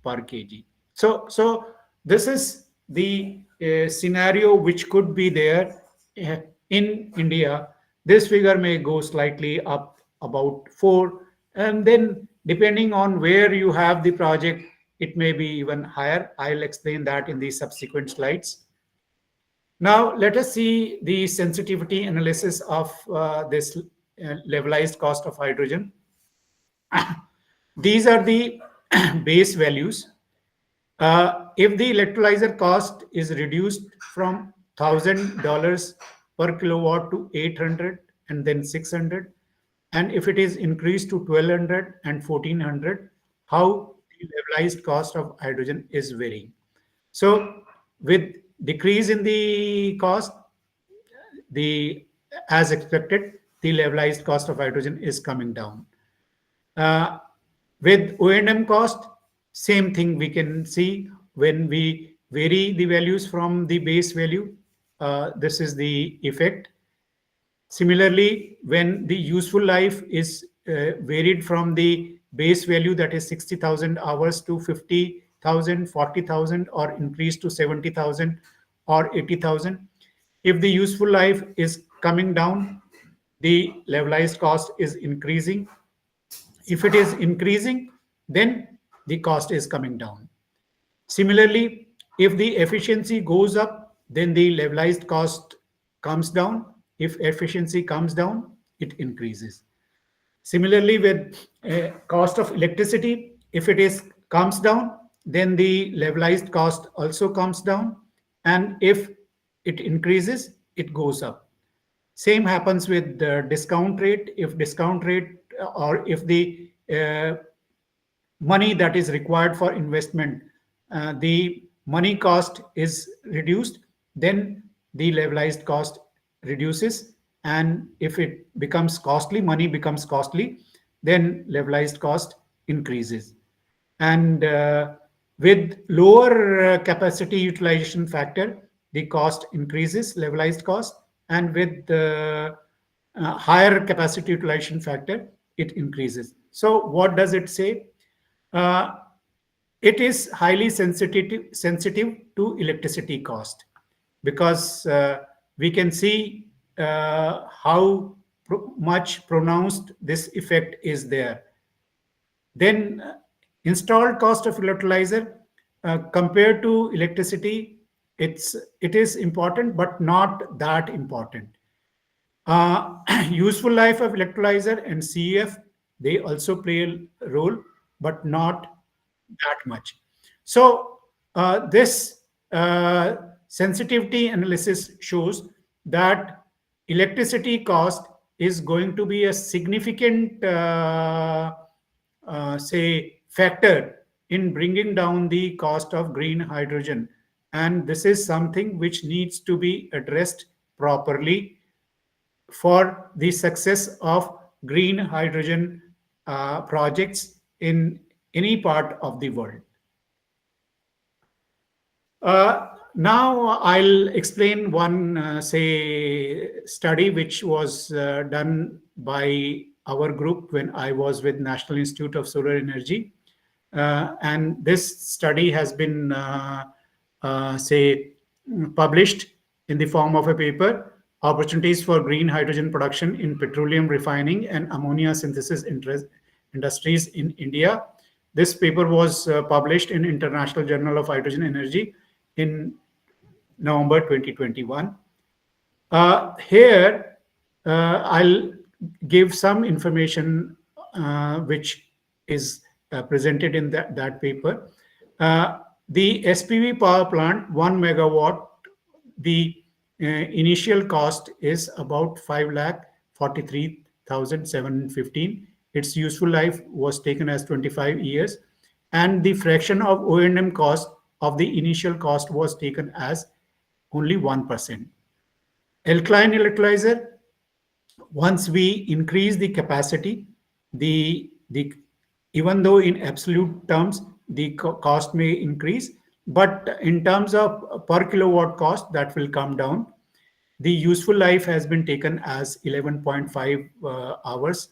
per kg. So this is the scenario which could be there in India. This figure may go slightly up about 4, and then depending on where you have the project, it may be even higher. I'll explain that in the subsequent slides. Now, let us see the sensitivity analysis of this levelized cost of hydrogen. These are the base values. If the electrolyzer cost is reduced from $1,000 per kilowatt to 800 and then 600, and if it is increased to 1200 and 1400, how the levelized cost of hydrogen is varying. So with decrease in the cost, as expected, the levelized cost of hydrogen is coming down. With O&M cost, same thing we can see when we vary the values from the base value. This is the effect. Similarly, when the useful life is varied from the base value, that is 60,000 hours, to 50,000, 40,000, or increased to 70,000 or 80,000. If the useful life is coming down, the levelized cost is increasing. If it is increasing, then the cost is coming down. Similarly, if the efficiency goes up, then the levelized cost comes down. If efficiency comes down, it increases. Similarly, with cost of electricity, if it comes down, then the levelized cost also comes down. And if it increases, it goes up. Same happens with the discount rate. If discount rate or if the money that is required for investment, the money cost is reduced, then the levelized cost reduces. And if it becomes costly, money becomes costly, then levelized cost increases. And with lower capacity utilization factor, the cost increases, levelized cost. And with the higher capacity utilization factor, it increases. So what does it say? It is highly sensitive to electricity cost, because we can see how much pronounced this effect is there. Then installed cost of electrolyzer compared to electricity, it is important, but not that important. Useful life of electrolyzer and CEF, they also play a role, but not that much. So this sensitivity analysis shows that electricity cost is going to be a significant say factor in bringing down the cost of green hydrogen, and this is something which needs to be addressed properly for the success of green hydrogen projects in any part of the world. Now I'll explain one, say, study which was done by our group when I was with National Institute of Solar Energy. And this study has been, say, published in the form of a paper, Opportunities for Green Hydrogen Production in Petroleum Refining and Ammonia Synthesis Industries in India. This paper was published in International Journal of Hydrogen Energy in November 2021. Here, I'll give some information which is presented in that paper. The SPV power plant, 1 megawatt, the initial cost is about 5,43,715. Its useful life was taken as 25 years, and the fraction of O&M cost of the initial cost was taken as only 1%. Alkaline electrolyzer, once we increase the capacity, the even though in absolute terms the cost may increase, but in terms of per kilowatt cost, that will come down. The useful life has been taken as 11.5 hours,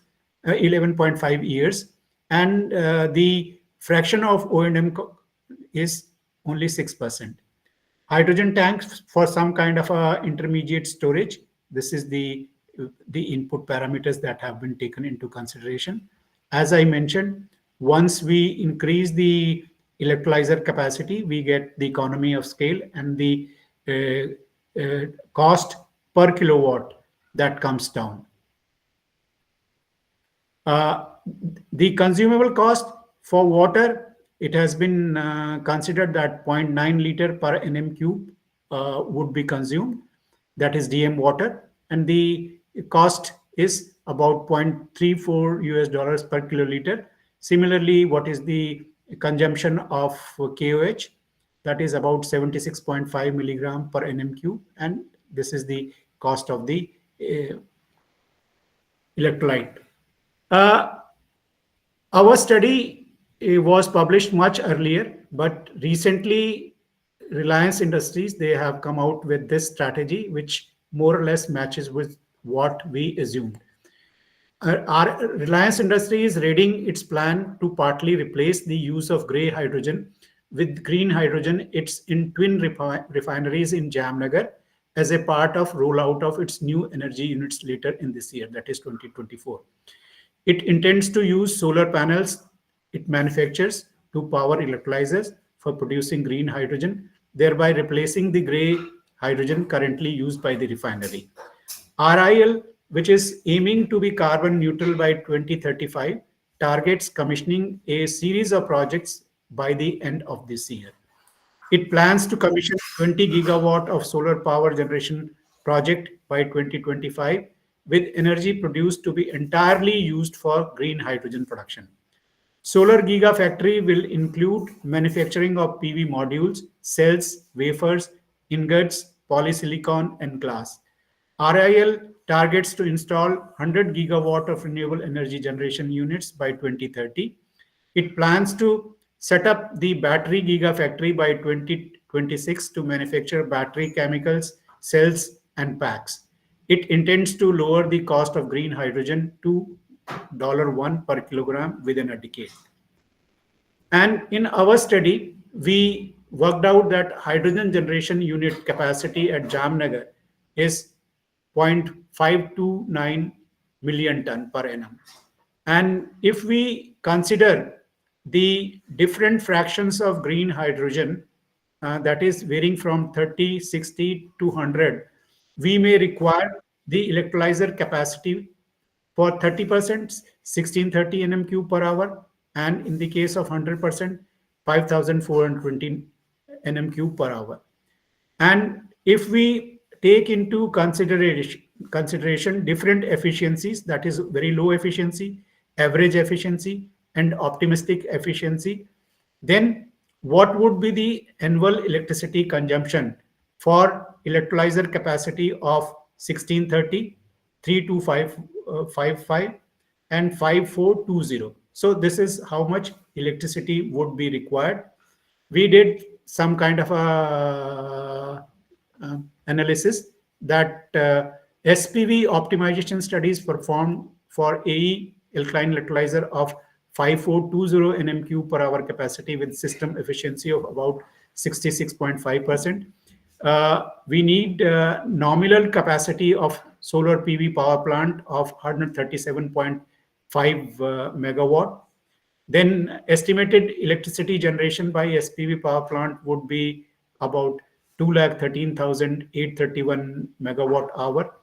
11.5 years, and the fraction of O&M is only 6%. Hydrogen tanks for some kind of a intermediate storage. This is the input parameters that have been taken into consideration. As I mentioned, once we increase the electrolyzer capacity, we get the economy of scale, and the cost per kilowatt that comes down. The consumable cost for water, it has been considered that 0.9 liter per nm cube would be consumed. That is DM water, and the cost is about 0.34 US dollars per kiloliter. Similarly, what is the consumption of KOH? That is about 76.5 milligram per nm cube, and this is the cost of the electrolyte. Our study was published much earlier, but recently Reliance Industries, they have come out with this strategy, which more or less matches with what we assumed. Our Reliance Industries is readying its plan to partly replace the use of gray hydrogen with green hydrogen. It's in twin refineries in Jamnagar as a part of rollout of its new energy units later in this year, that is 2024. It intends to use solar panels it manufactures to power electrolyzers for producing green hydrogen, thereby replacing the gray hydrogen currently used by the refinery. RIL, which is aiming to be carbon neutral by 2035, targets commissioning a series of projects by the end of this year. It plans to commission 20 gigawatt of solar power generation project by 2025, with energy produced to be entirely used for green hydrogen production. Solar Gigafactory will include manufacturing of PV modules, cells, wafers, ingots, polysilicon, and glass. RIL targets to install 100 gigawatt of renewable energy generation units by 2030. It plans to set up the battery gigafactory by 2026 to manufacture battery chemicals, cells, and packs. It intends to lower the cost of green hydrogen to $1 per kilogram within a decade. And in our study, we worked out that hydrogen generation unit capacity at Jamnagar is 0.529 million ton per annum. And if we consider the different fractions of green hydrogen, that is varying from 30, 60 to 100, we may require the electrolyzer capacity for 30%, 1630 nm cube per hour, and in the case of 100%, 5420 nm cube per hour. And if we take into consideration different efficiencies, that is very low efficiency, average efficiency, and optimistic efficiency, then what would be the annual electricity consumption for electrolyzer capacity of 1630, 32555, and 5420? So this is how much electricity would be required. We did some kind of a analysis that SPV optimization studies performed for AE alkaline electrolyzer of 5420 nm cube per hour capacity with system efficiency of about 66.5%. We need nominal capacity of solar PV power plant of 137.5 megawatt. Then estimated electricity generation by SPV power plant would be about 213,831 megawatt hour.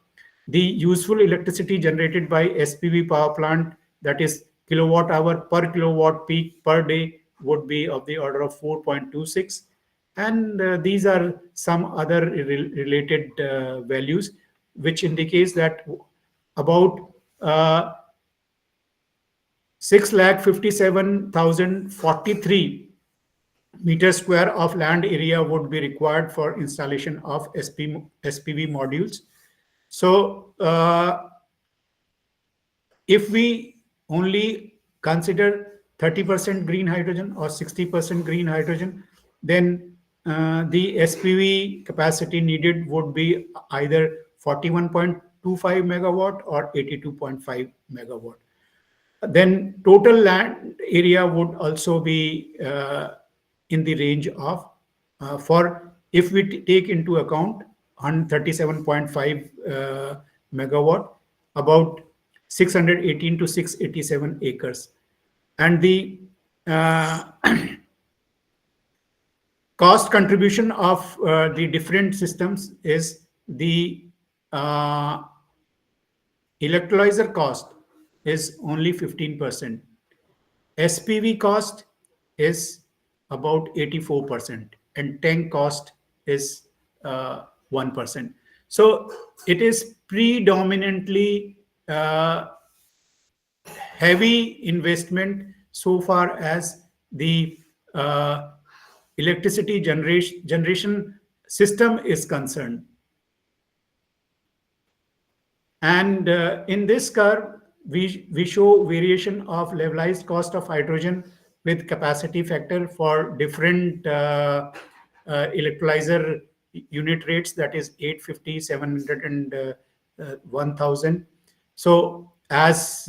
The useful electricity generated by SPV power plant, that is kilowatt hour per kilowatt peak per day, would be of the order of 4.26. And these are some other related values, which indicates that about 6,57,043 meters square of land area would be required for installation of SPV modules. So if we only consider 30% green hydrogen or 60% green hydrogen, then the SPV capacity needed would be either 41.25 megawatt or 82.5 megawatt. Then total land area would also be in the range of, for if we take into account 137.5 megawatt, about 618 to 687 acres. And the cost contribution of the different systems is the electrolyzer cost is only 15%. SPV cost is about 84%, and tank cost is 1%. So it is predominantly heavy investment so far as the electricity generation system is concerned. And in this curve, we show variation of levelized cost of hydrogen with capacity factor for different electrolyzer unit rates, that is 850, 700, and 1000. So as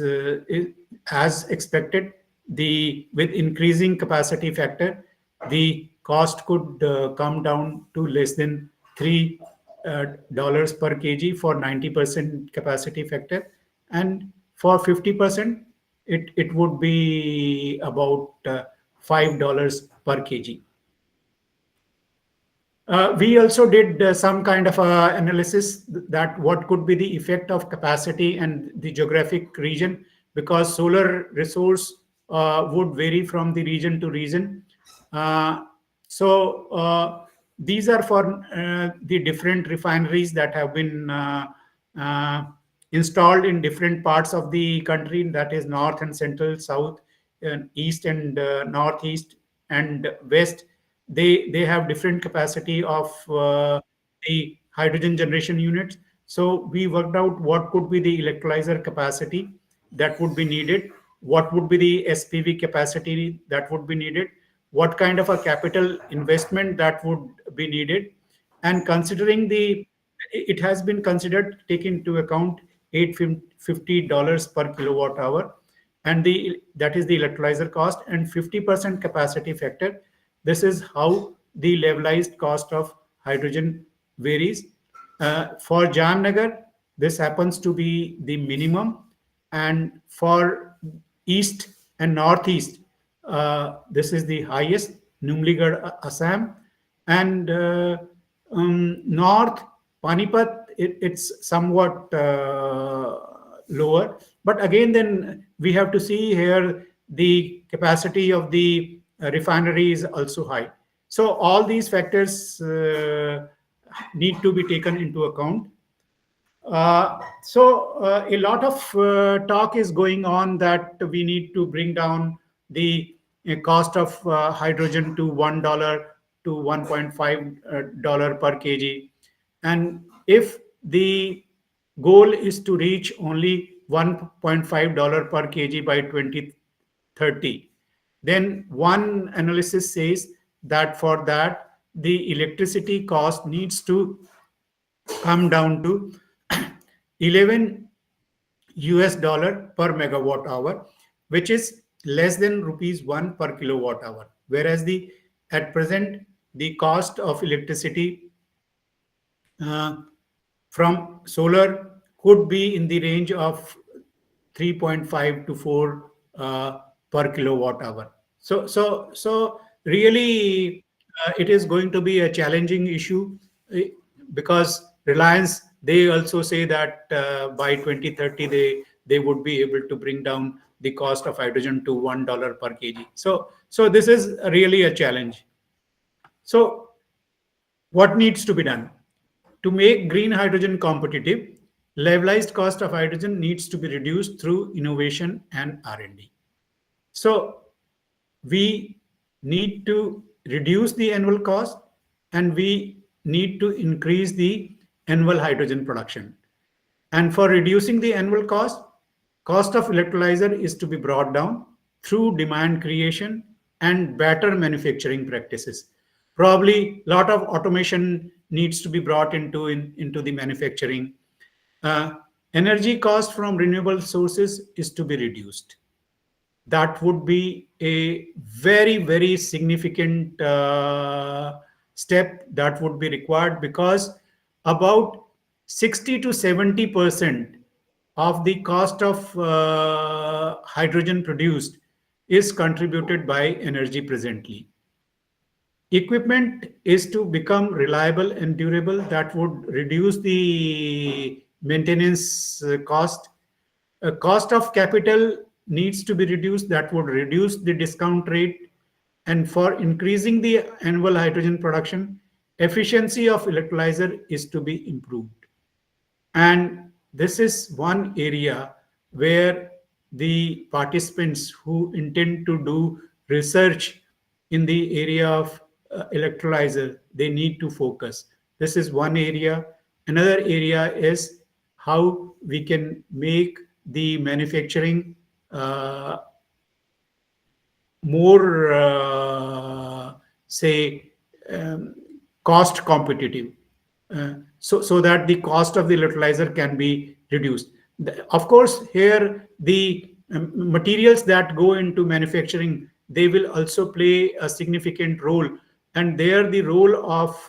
expected, with increasing capacity factor, the cost could come down to less than $3 per kg for 90% capacity factor, and for 50% it would be about $5 per kg. We also did some kind of analysis that what could be the effect of capacity and the geographic region, because solar resource would vary from the region to region. So these are for the different refineries that have been installed in different parts of the country, that is north and central, south and east and northeast and west. They have different capacity of the hydrogen generation units. So we worked out what could be the electrolyzer capacity that would be needed, what would be the SPV capacity that would be needed, what kind of a capital investment that would be needed, and considering it has been considered, take into account $850 per kilowatt hour, and that is the electrolyzer cost, and 50% capacity factor. This is how the levelized cost of hydrogen varies. For Jamnagar, this happens to be the minimum, and for east and northeast, this is the highest, Numligarh, Assam, and north, Panipat, it's somewhat lower. But again, then we have to see here the capacity of the refinery is also high. So all these factors need to be taken into account. So a lot of talk is going on that we need to bring down the cost of hydrogen to $1 to $1.5 per kg. And if the goal is to reach only $1.5 per kg by 2030, then one analysis says that for that, the electricity cost needs to come down to 11 US dollar per megawatt hour, which is less than ₹1 per kilowatt hour. Whereas at present, the cost of electricity from solar could be in the range of 3.5 to 4 per kilowatt hour. So really, it is going to be a challenging issue, because Reliance, they also say that by 2030 they would be able to bring down the cost of hydrogen to $1 per kg. So this is really a challenge. So what needs to be done? To make green hydrogen competitive, levelized cost of hydrogen needs to be reduced through innovation and R&D. So we need to reduce the annual cost, and we need to increase the annual hydrogen production. And for reducing the annual cost of electrolyzer is to be brought down through demand creation and better manufacturing practices. Probably a lot of automation needs to be brought into the manufacturing. Energy cost from renewable sources is to be reduced. That would be a very, very significant step that would be required, because about 60 to 70% of the cost of hydrogen produced is contributed by energy presently. Equipment is to become reliable and durable. That would reduce the maintenance cost. Cost of capital needs to be reduced. That would reduce the discount rate. And for increasing the annual hydrogen production, efficiency of electrolyzer is to be improved. And this is one area where the participants who intend to do research in the area of electrolyzer, they need to focus. This is one area. Another area is how we can make the manufacturing more, say, cost competitive, so that the cost of the electrolyzer can be reduced. Of course, here the materials that go into manufacturing, they will also play a significant role, and there the role of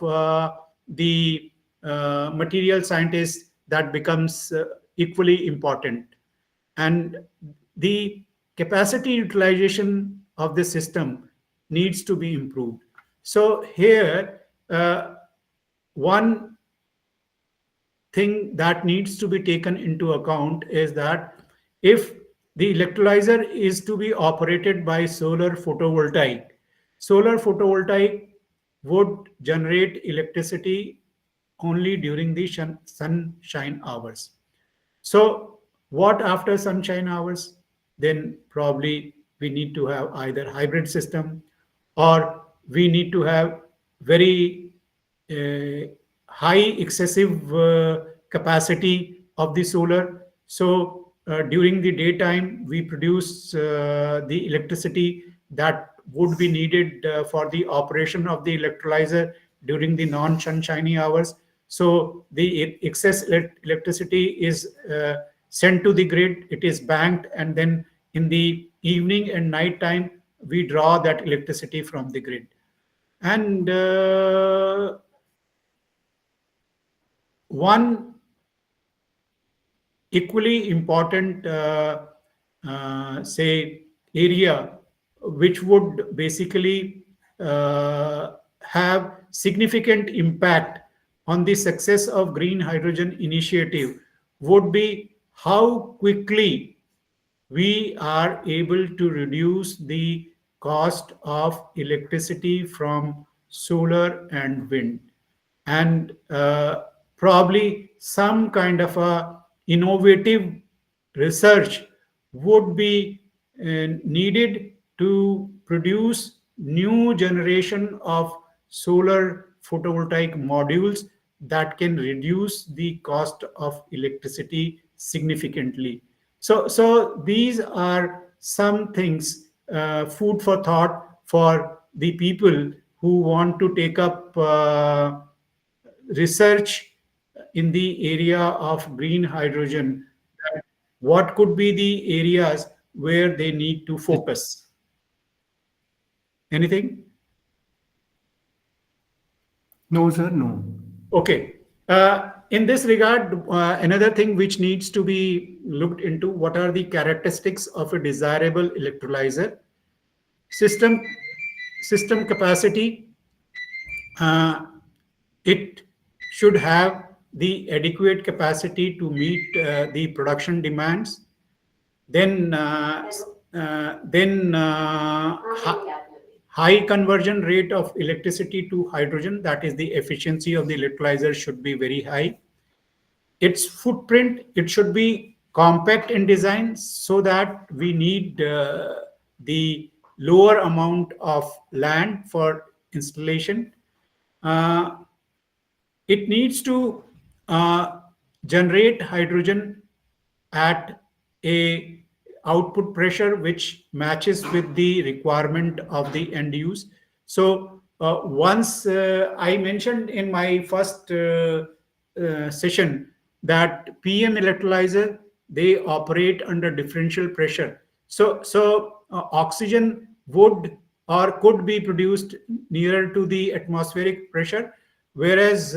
the material scientist, that becomes equally important. And the capacity utilization of the system needs to be improved. So here, one thing that needs to be taken into account is that if the electrolyzer is to be operated by solar photovoltaic would generate electricity only during the sunshine hours. So what after sunshine hours? Then probably we need to have either hybrid system, or we need to have very high excessive capacity of the solar. So during the daytime, we produce the electricity that would be needed for the operation of the electrolyzer during the non-sunshiny hours. So the excess electricity is sent to the grid, it is banked, and then in the evening and night time, we draw that electricity from the grid. And one equally important, say, area which would basically have significant impact on the success of green hydrogen initiative would be how quickly we are able to reduce the cost of electricity from solar and wind. And probably some kind of a innovative research would be needed to produce new generation of solar photovoltaic modules that can reduce the cost of electricity significantly. So these are some things, food for thought for the people who want to take up research in the area of green hydrogen. What could be the areas where they need to focus? Anything? No, sir, no. Okay. In this regard, another thing which needs to be looked into, what are the characteristics of a desirable electrolyzer? System capacity. It should have the adequate capacity to meet the production demands. Then high conversion rate of electricity to hydrogen, that is the efficiency of the electrolyzer should be very high. Its footprint, it should be compact in design so that we need the lower amount of land for installation. Uh, it needs to generate hydrogen at a output pressure which matches with the requirement of the end use. So once I mentioned in my first session that PM electrolyzer, they operate under differential pressure. So oxygen would or could be produced nearer to the atmospheric pressure, whereas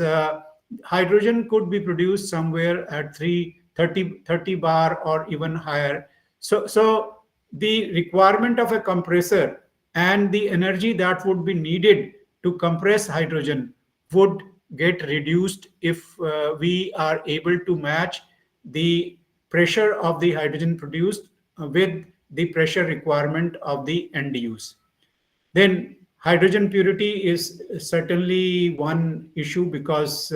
hydrogen could be produced somewhere at 30 bar or even higher. So the requirement of a compressor and the energy that would be needed to compress hydrogen would get reduced if we are able to match the pressure of the hydrogen produced with the pressure requirement of the end use. Then hydrogen purity is certainly one issue, because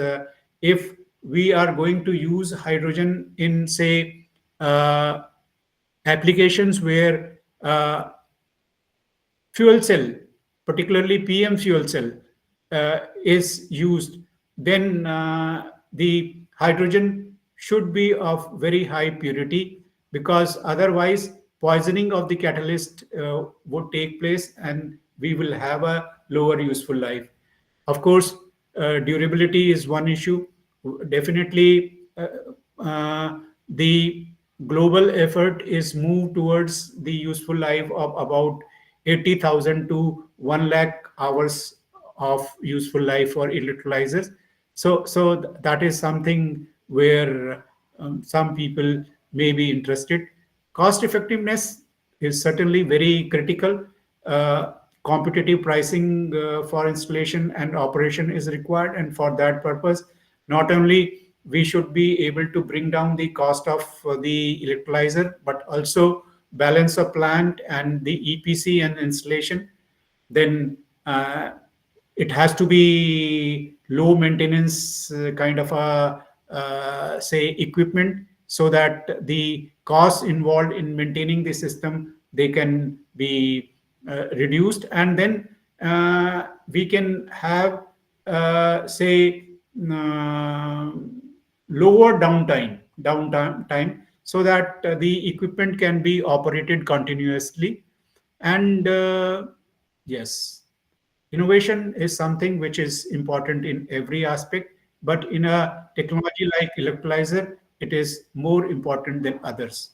if we are going to use hydrogen in, say, applications where fuel cell, particularly PM fuel cell, is used, then the hydrogen should be of very high purity, because otherwise poisoning of the catalyst would take place and we will have a lower useful life. Of course, durability is one issue. Definitely, the global effort is moved towards the useful life of about 80,000 to 1 lakh hours of useful life for electrolyzers. So that is something where some people may be interested. Cost effectiveness is certainly very critical. Competitive pricing for installation and operation is required, and for that purpose, not only we should be able to bring down the cost of the electrolyzer, but also balance of plant and the EPC and installation. Then it has to be low maintenance kind of a say equipment, so that the costs involved in maintaining the system, they can be reduced, and then we can have say uh, lower downtime, so that the equipment can be operated continuously. And yes, innovation is something which is important in every aspect, but in a technology like electrolyzer, it is more important than others.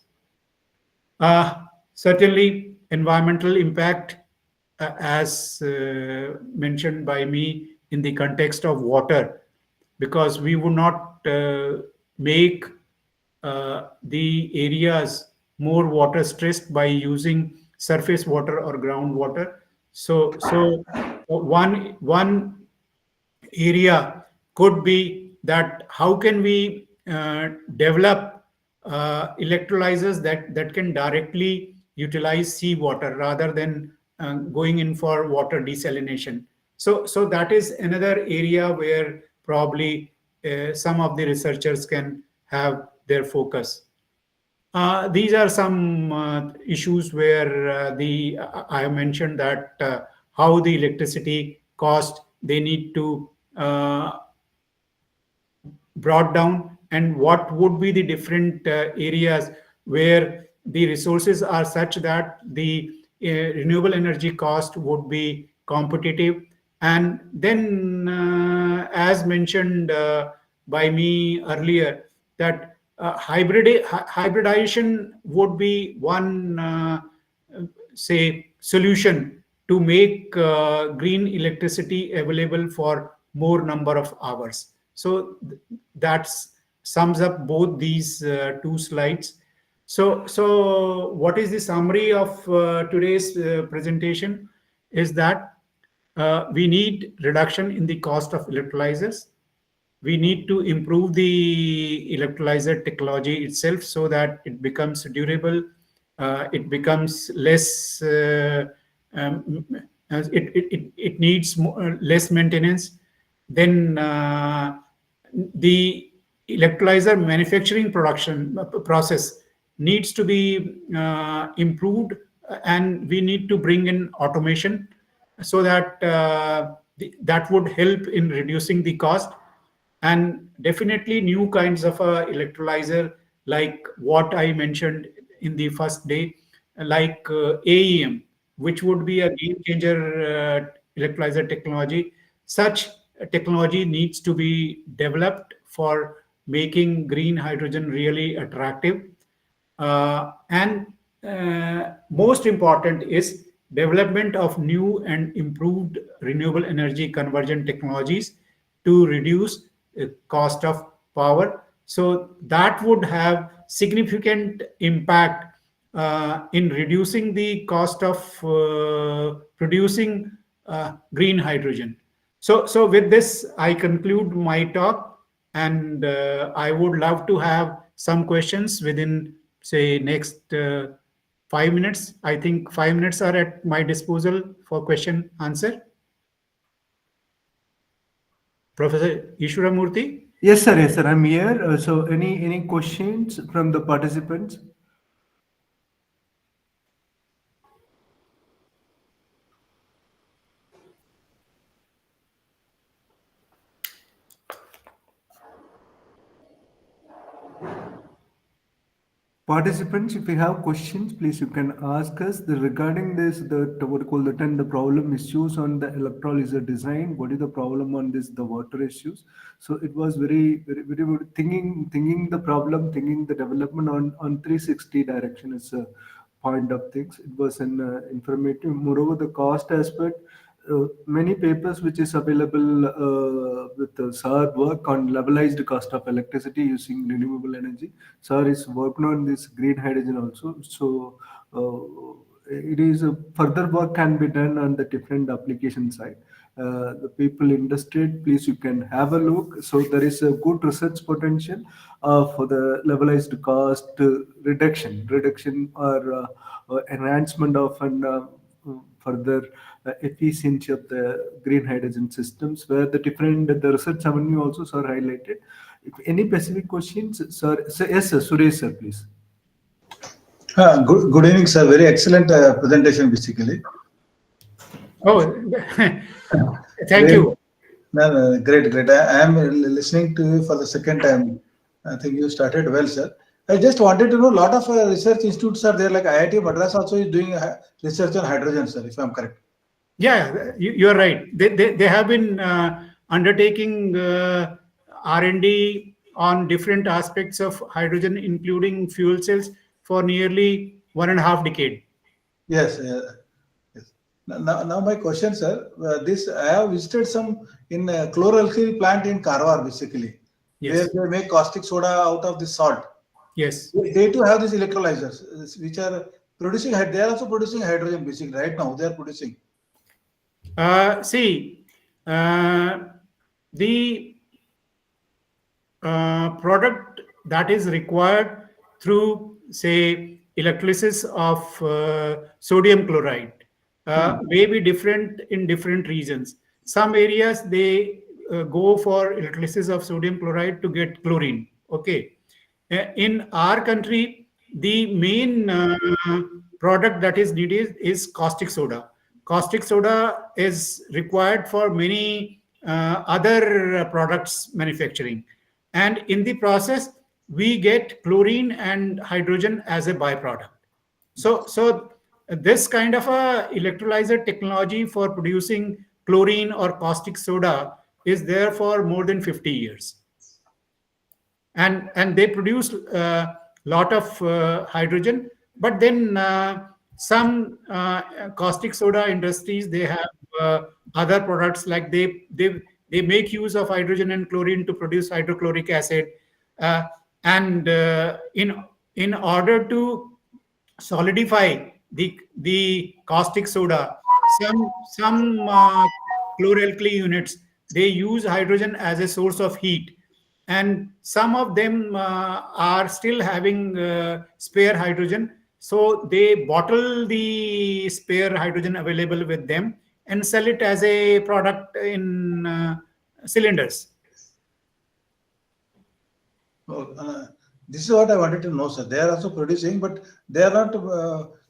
Certainly, environmental impact, as mentioned by me in the context of water, because we would not make the areas more water stressed by using surface water or groundwater. So one area could be that how can we develop electrolyzers that can directly utilize seawater rather than going in for water desalination. So that is another area where probably some of the researchers can have their focus. These are some issues where I have mentioned that how the electricity cost, they need to brought down, and what would be the different areas where the resources are such that the renewable energy cost would be competitive. And then as mentioned by me earlier, that hybridization would be one say solution to make green electricity available for more number of hours. So that sums up both these two slides. So what is the summary of today's presentation is that we need reduction in the cost of electrolyzers. We need to improve the electrolyzer technology itself so that it becomes durable, it becomes less, it needs less maintenance. Then the electrolyzer manufacturing production process needs to be improved, and we need to bring in automation so that that would help in reducing the cost. And definitely new kinds of electrolyzer, like what I mentioned in the first day, like AEM, which would be a game changer electrolyzer technology. Such technology needs to be developed for making green hydrogen really attractive. And most important is development of new and improved renewable energy conversion technologies to reduce cost of power. So that would have significant impact in reducing the cost of producing green hydrogen. So with this, I conclude my talk, and I would love to have some questions within, say, next 5 minutes. I think 5 minutes are at my disposal for question answer. Professor Ishwaramurthy? Yes, sir. Yes, sir. I'm here. So, any questions from the participants? Participants, if you have questions, please you can ask us. Regarding this, the what you call the problem issues on the electrolyzer design. What is the problem on this? The water issues. So it was very good thinking the problem, thinking the development on 360 direction is a point of things. It was an informative. Moreover, the cost aspect. Many papers which is available with SAR work on levelized cost of electricity using renewable energy. SAR is working on this green hydrogen also. So it is further work can be done on the different application side. The people interested, please you can have a look. So there is a good research potential for the levelized cost reduction or enhancement of an further efficiency of the green hydrogen systems, where the research avenue also are highlighted. If any specific questions, sir, yes, sir, Suresh, sir, please. Good evening, sir. Very excellent presentation, basically. Oh, thank you. No, great. I am listening to you for the second time. I think you started well, sir. I just wanted to know, a lot of research institutes are there, like IIT Madras also is doing research on hydrogen, sir, if I'm correct. Yeah, you're right. They have been undertaking R&D on different aspects of hydrogen, including fuel cells, for nearly 1.5 decades. Yes. Now my question, sir. I have visited some in chloralkali plant in Karwar, basically, Yes. where they make caustic soda out of the salt. Yes. They too have these electrolyzers, which are producing. They are also producing hydrogen, basically. Right now, they are producing. See, the product that is required through, say, electrolysis of sodium chloride may be different in different regions. Some areas they go for electrolysis of sodium chloride to get chlorine. Okay. In our country, the main product that is needed is caustic soda. Caustic soda is required for many other products manufacturing. And in the process, we get chlorine and hydrogen as a byproduct. So this kind of a electrolyzer technology for producing chlorine or caustic soda is there for more than 50 years. And they produce a lot of hydrogen, but then some caustic soda industries, they have other products, like they make use of hydrogen and chlorine to produce hydrochloric acid, and in order to solidify the caustic soda, some chloralkali units, they use hydrogen as a source of heat, and some of them are still having spare hydrogen. So they bottle the spare hydrogen available with them and sell it as a product in cylinders. Oh, this is what I wanted to know, sir. They are also producing, but they are not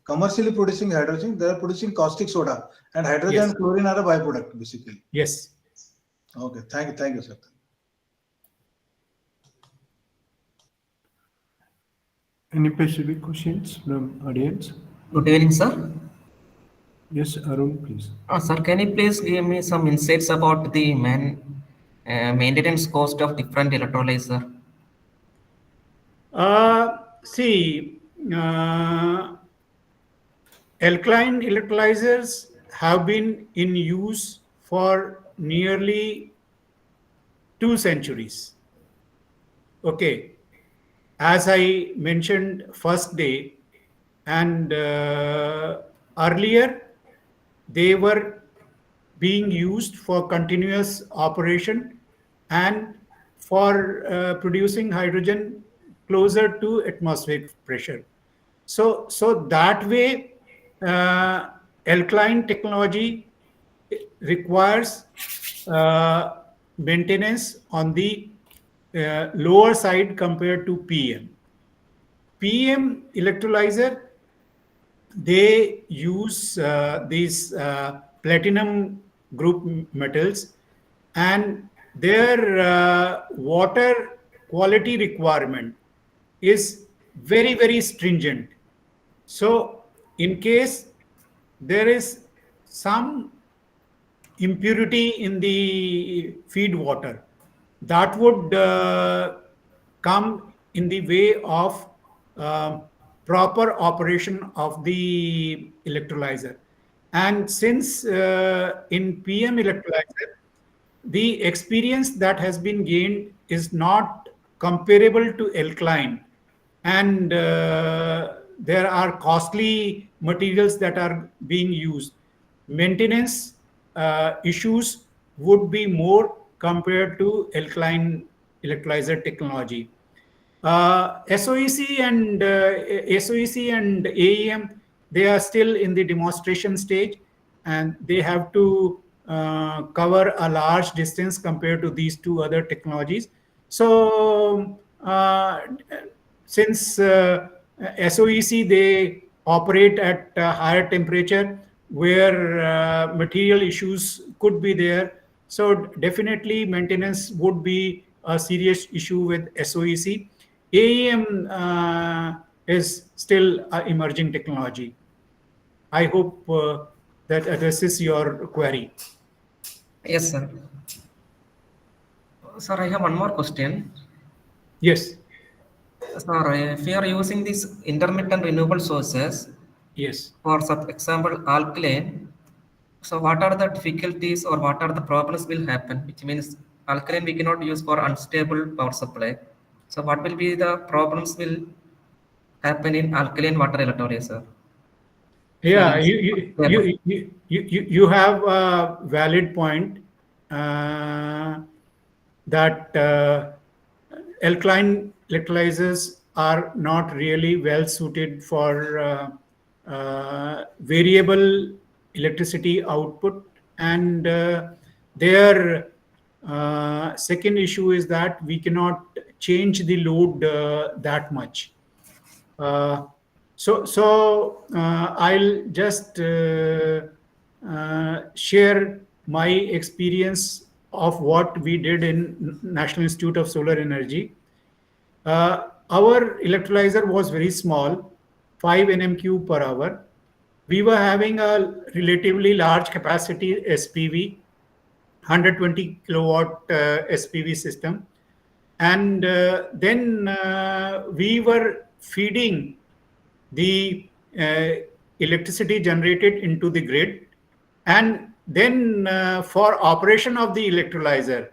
commercially producing hydrogen. They are producing caustic soda, and hydrogen Yes. and chlorine are a byproduct, basically. Yes. Okay, thank you, sir. Any specific questions from audience? Good evening, sir. Yes, Arun, please. Sir, can you please give me some insights about the maintenance cost of different electrolyzer? See, alkaline electrolyzers have been in use for nearly 2 centuries. Okay. As I mentioned first day, and earlier they were being used for continuous operation and for producing hydrogen closer to atmospheric pressure. So that way, alkaline technology requires maintenance on the lower side compared to PM. PM electrolyzer, they use these platinum group metals, and their water quality requirement is very, very stringent. So in case there is some impurity in the feed water, that would come in the way of proper operation of the electrolyzer. And since in PM electrolyzer, the experience that has been gained is not comparable to alkaline, and there are costly materials that are being used. Maintenance issues would be more compared to alkaline electrolyzer technology. SOEC and AEM, they are still in the demonstration stage, and they have to cover a large distance compared to these two other technologies. So since SOEC, they operate at a higher temperature where material issues could be there. So definitely maintenance would be a serious issue with SOEC. AEM is still an emerging technology. I hope that addresses your query. Yes, sir. Sir, I have one more question. Yes. Sir, if we are using these intermittent renewable sources, Yes. for example, alkaline, so what are the difficulties or what are the problems will happen? Which means alkaline we cannot use for unstable power supply. So what will be the problems will happen in alkaline water electrolyzer? Yeah, you have a valid point that alkaline electrolyzers are not really well suited for variable electricity output, and their second issue is that we cannot change the load that much. I'll just share my experience of what we did in National Institute of Solar Energy. Our electrolyzer was very small, 5 nm³ per hour. We were having a relatively large capacity SPV, 120 kilowatt SPV system. And then we were feeding the electricity generated into the grid. And then for operation of the electrolyzer,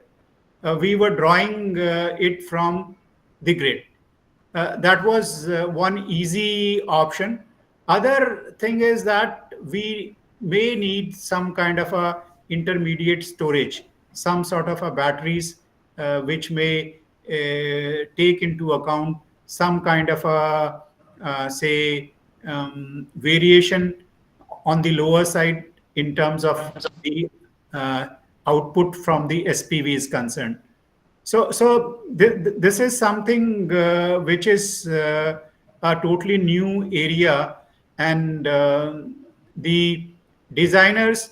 we were drawing it from the grid. That was one easy option. Other thing is that we may need some kind of a intermediate storage, some sort of a batteries which may take into account some kind of a say variation on the lower side in terms of the output from the SPV is concerned. So this is something which is a totally new area, and the designers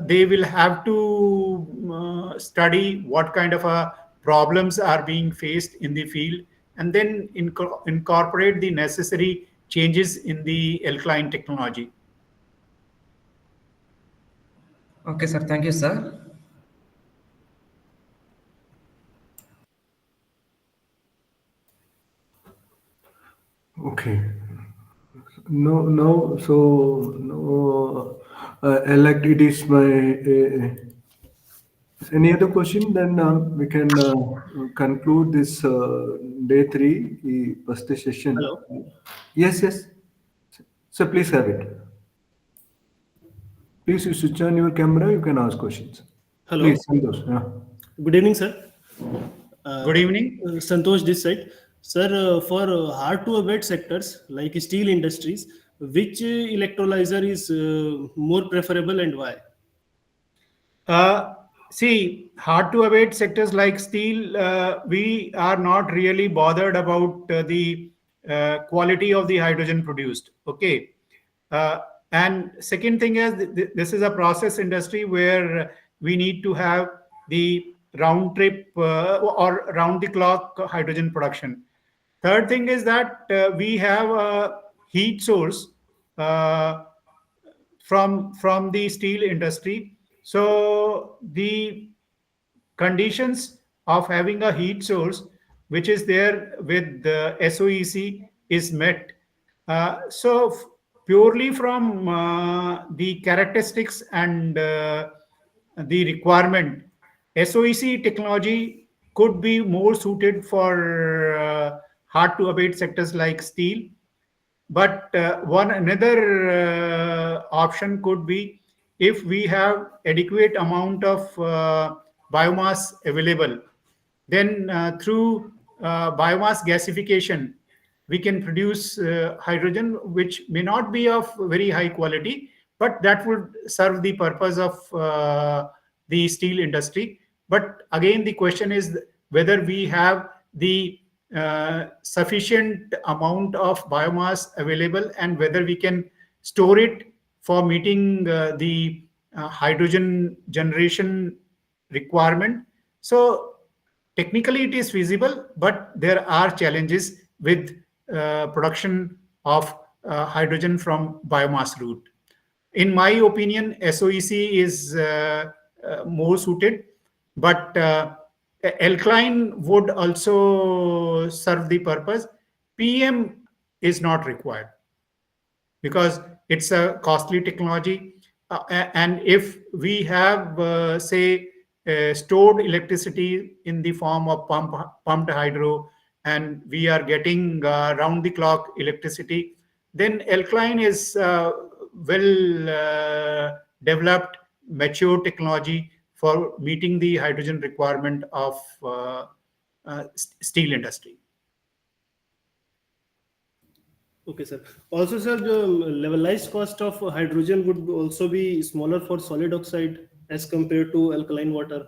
they will have to study what kind of problems are being faced in the field, and then incorporate the necessary changes in the alkaline technology. Okay, sir. Thank you, sir. Okay. No. So no. Elect. It is my. Any other question? Then we can conclude this day 3 first session. Hello. Yes. So please have it. Please, you switch on your camera. You can ask questions. Hello. Please, Santosh. Yeah. Good evening, sir. Good evening. Santosh this side. Sir, for hard to abate sectors like steel industries, which electrolyzer is more preferable and why? See, hard to abate sectors like steel, we are not really bothered about the quality of the hydrogen produced. Okay. And second thing is, this is a process industry where we need to have the round trip or round the clock hydrogen production. Third thing is that we have a heat source from the steel industry. So the conditions of having a heat source which is there with the SOEC is met. So purely from the characteristics and the requirement, SOEC technology could be more suited for hard to abate sectors like steel. But one another option could be, if we have adequate amount of biomass available, then through biomass gasification, we can produce hydrogen, which may not be of very high quality, but that would serve the purpose of the steel industry. But again, the question is whether we have the sufficient amount of biomass available, and whether we can store it for meeting the hydrogen generation requirement. So technically it is feasible, but there are challenges with production of hydrogen from biomass route. In my opinion, SOEC is more suited, but alkaline would also serve the purpose. PM is not required because it's a costly technology. And if we have, say, stored electricity in the form of pumped hydro, and we are getting round the clock electricity, then alkaline is well developed, mature technology for meeting the hydrogen requirement of steel industry. Okay, sir. Also, sir, the levelized cost of hydrogen would also be smaller for solid oxide as compared to alkaline water.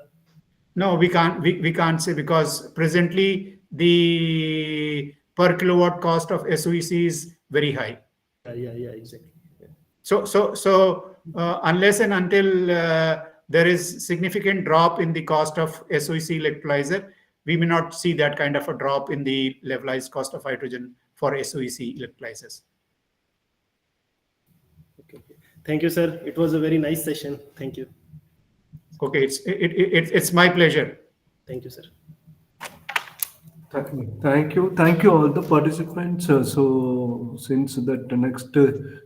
No, we can't say, because presently the per kilowatt cost of SOEC is very high. Yeah, exactly. Yeah. So unless and until there is significant drop in the cost of SOEC electrolyzer, we may not see that kind of a drop in the levelized cost of hydrogen for SOEC electrolyzers. Okay. Thank you, sir. It was a very nice session. Thank you. Okay, it's my pleasure. Thank you, sir. Thank you all the participants. So since that the next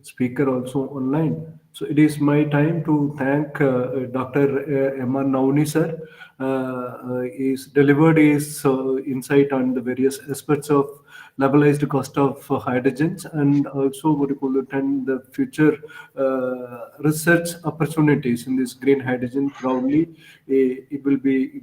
speaker also online, so it is my time to thank Dr. Nouni sir. He's delivered his insight on the various aspects of levelized cost of hydrogens, and also what you call it, and the future research opportunities in this green hydrogen. Probably it will be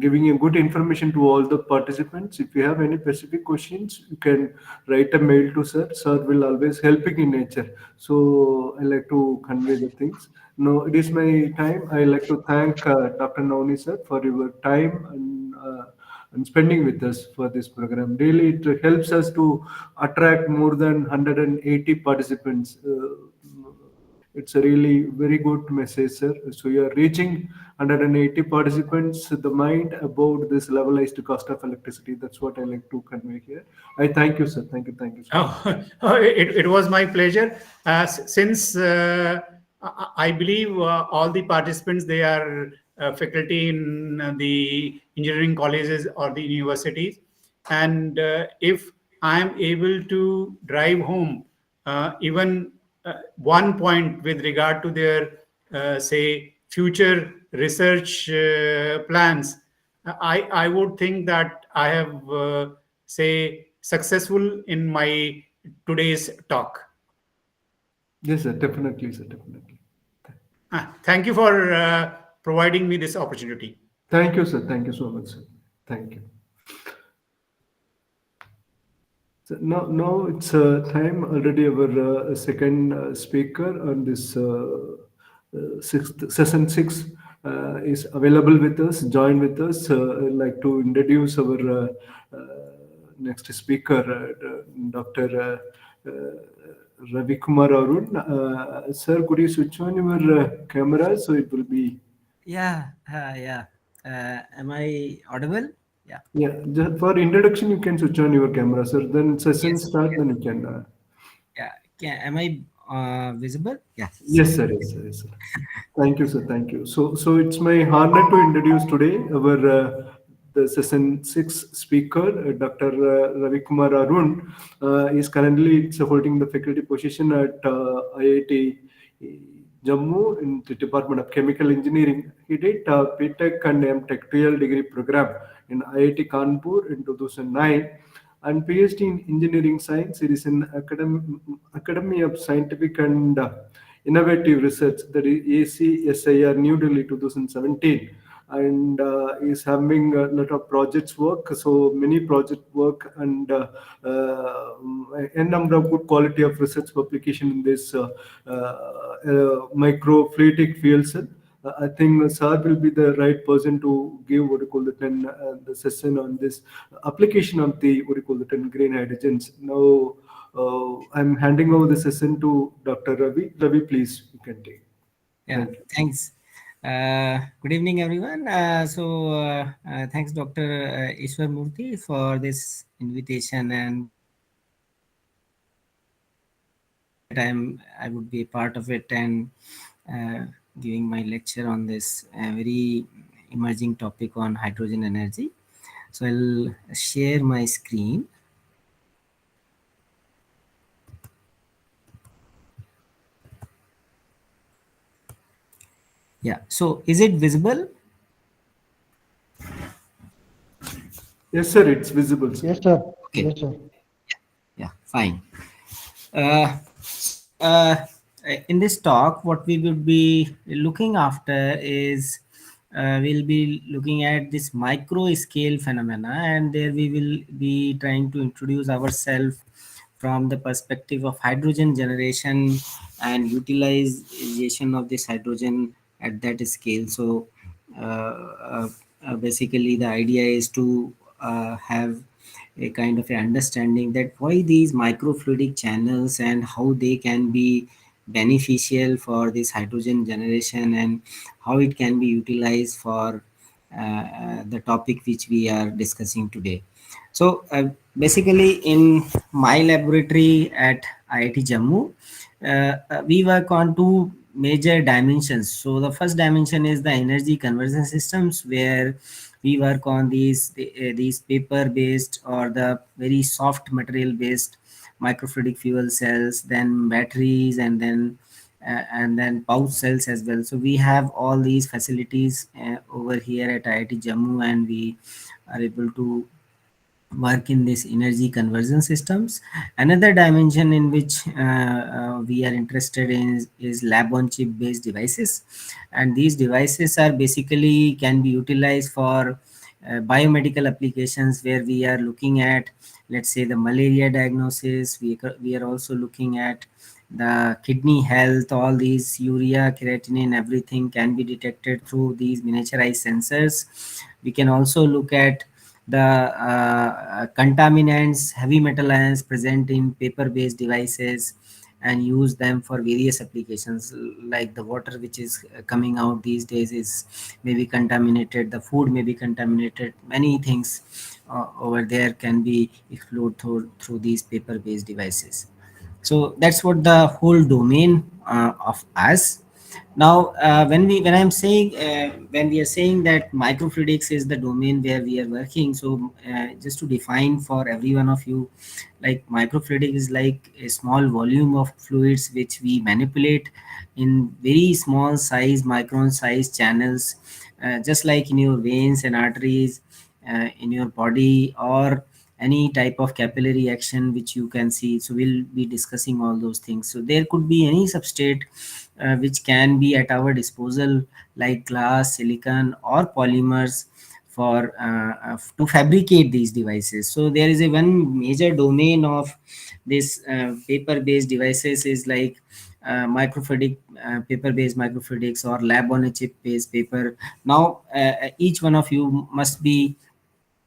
giving a good information to all the participants. If you have any specific questions, you can write a mail to sir. Sir will always helping in nature. So I like to convey the things. Now it is my time. I like to thank Dr. Nouni sir for your time and spending with us for this program. Really, it helps us to attract more than 180 participants. It's a really very good message, sir. So you are reaching 180 participants the mind about this levelized cost of electricity. That's what I like to convey here. I thank you, sir. Thank you. Thank you, sir. It was my pleasure. Since I believe all the participants, they are faculty in the engineering colleges or the universities. And if I am able to drive home even one point with regard to their, say, future research plans, I would think that I have, say, successful in my today's talk. Yes, sir. Definitely, sir. Definitely. Thank you for providing me this opportunity. Thank you, sir. Thank you so much, sir. Thank you. So now it's time already. Our second speaker on this session 6 is available with us, join with us. I'd like to introduce our next speaker, Dr. Ravi Kumar Arun. Sir, could you switch on your camera so it will be? Yeah. Am I audible? Yeah. Yeah, just for introduction, you can switch on your camera, sir. Then session Yes, start, yes. then you can. Yeah. Am I visible? Yeah. Yes, sir. Yes, sir. Yes, sir. Thank you, sir. Thank you. So it's my honor to introduce today our the session 6 speaker, Dr. Ravi Kumar Arun. Is currently holding the faculty position at IIT Jammu in the Department of Chemical Engineering. He did BTech and MTech dual degree program in IIT Kanpur in 2009. And PhD in Engineering Science. It is in Academy of Scientific and Innovative Research, that is ACSIR, New Delhi, 2017, and is having a lot of projects work. So many project work and a number of good quality of research publication in this microfluidic fuel cell. I think Sir will be the right person to give what you call the session on this application of the what you call green hydrogens. Now I'm handing over the session to Dr. Ravi. Ravi, please, you can take. Yeah. Thanks. Good evening, everyone. Thanks, Dr. Ishwar Murthy, for this invitation, and I would be a part of it and giving my lecture on this very emerging topic on hydrogen energy. So I'll share my screen. Yeah. So is it visible? Yes, sir. It's visible, sir. Yes, sir. Okay. Yes, sir. Yeah. Fine. In this talk, what we would be looking after is we'll be looking at this micro scale phenomena, and there we will be trying to introduce ourselves from the perspective of hydrogen generation and utilization of this hydrogen at that scale. So basically the idea is to have a kind of a understanding that why these microfluidic channels and how they can be beneficial for this hydrogen generation and how it can be utilized for the topic which we are discussing today. So basically in my laboratory at IIT Jammu, we work on two major dimensions. So the first dimension is the energy conversion systems, where we work on these paper based or the very soft material based microfluidic fuel cells, then batteries, and then pouch cells as well. So we have all these facilities over here at IIT Jammu, and we are able to work in this energy conversion systems. Another dimension in which we are interested in is lab on chip based devices, and these devices are basically can be utilized for biomedical applications, where we are looking at, let's say, the malaria diagnosis. We are also looking at the kidney health. All these urea, creatinine, everything can be detected through these miniaturized sensors. We can also look at the contaminants, heavy metal ions present in paper based devices, and use them for various applications, like the water which is coming out these days is maybe contaminated, the food may be contaminated, many things over there can be explored through these paper based devices. So that's what the whole domain of us. Now when I'm saying when we are saying that microfluidics is the domain where we are working, so just to define for every one of you, like microfluidic is like a small volume of fluids which we manipulate in very small size, micron size channels, just like in your veins and arteries, in your body, or any type of capillary action which you can see. So we'll be discussing all those things. So there could be any substrate which can be at our disposal, like glass, silicon, or polymers, for to fabricate these devices. So there is a one major domain of this paper based devices is like microfluidic, paper based microfluidics, or lab on a chip based paper. Now each one of you must be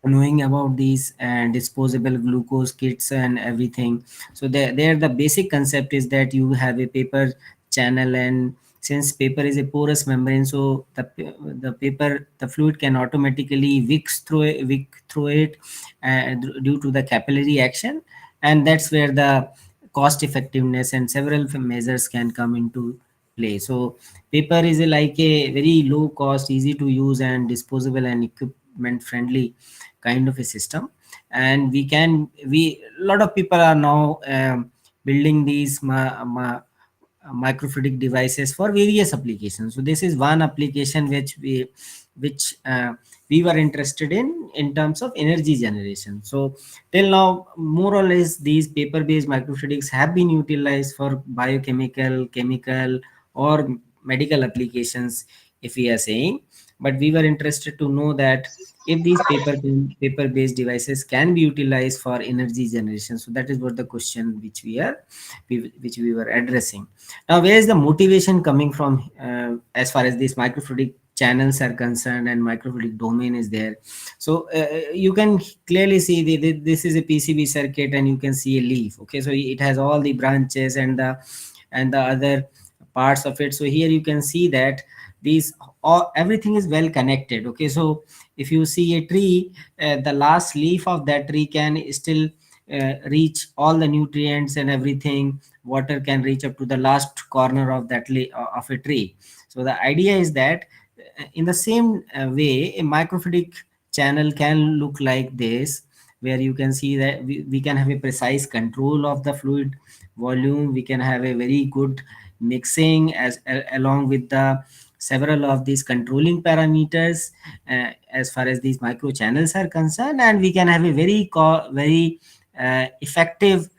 knowing about these disposable glucose kits and everything. So there the basic concept is that you have a paper channel, and since paper is a porous membrane, so the paper, the fluid can automatically wick through it due to the capillary action, and that's where the cost effectiveness and several measures can come into play. So paper is like a very low cost, easy to use, and disposable and equipment friendly kind of a system. And we a lot of people are now building these microfluidic devices for various applications. So this is one application which we were interested in terms of energy generation. So till now, more or less, these paper based microfluidics have been utilized for biochemical, chemical, or medical applications, if we are saying. But we were interested to know that if these paper based devices can be utilized for energy generation. So that is what the question which we were addressing. Now, where is the motivation coming from as far as these microfluidic channels are concerned and microfluidic domain is there? So you can clearly see this is a PCB circuit, and you can see a leaf. Okay, so it has all the branches and the other parts of it. So here you can see that these everything is well connected. Okay, so if you see a tree, the last leaf of that tree can still reach all the nutrients and everything. Water can reach up to the last corner of of a tree. So the idea is that in the same way, a microfluidic channel can look like this, where you can see that we can have a precise control of the fluid volume. We can have a very good mixing along with the several of these controlling parameters as far as these micro channels are concerned, and we can have a very effective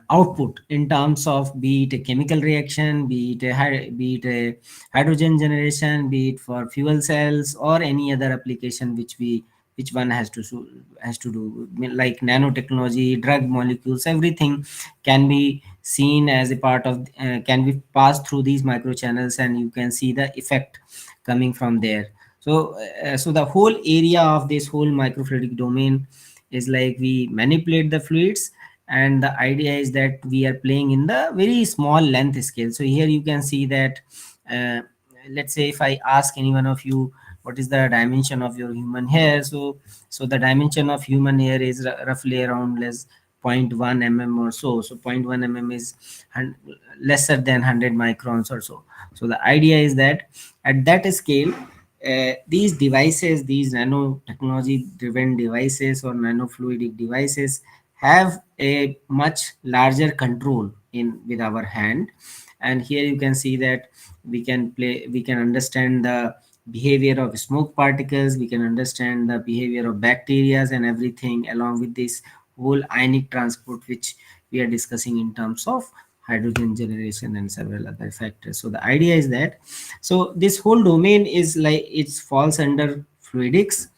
output in terms of, be it a chemical reaction, be it a hydrogen generation, be it for fuel cells, or any other application which one has to do, like nanotechnology, drug molecules. Everything can be seen as a part of can be passed through these micro channels, and you can see the effect coming from there. So so the whole area of this whole microfluidic domain is like we manipulate the fluids, and the idea is that we are playing in the very small length scale. So here you can see that uh, let's say if I ask any one of you what is the dimension of your human hair, so the dimension of human hair is roughly around less zero point 0.1 mm or so. So 0.1 mm is lesser than 100 microns or so. So the idea is that at that scale, these devices, these nanotechnology driven devices or nanofluidic devices, have a much larger control in with our hand. And here you can see that we can understand the behavior of smoke particles, we can understand the behavior of bacteria and everything, along with this whole ionic transport which we are discussing in terms of hydrogen generation and several other factors. So the idea is that, so this whole domain is like, it falls under fluidics.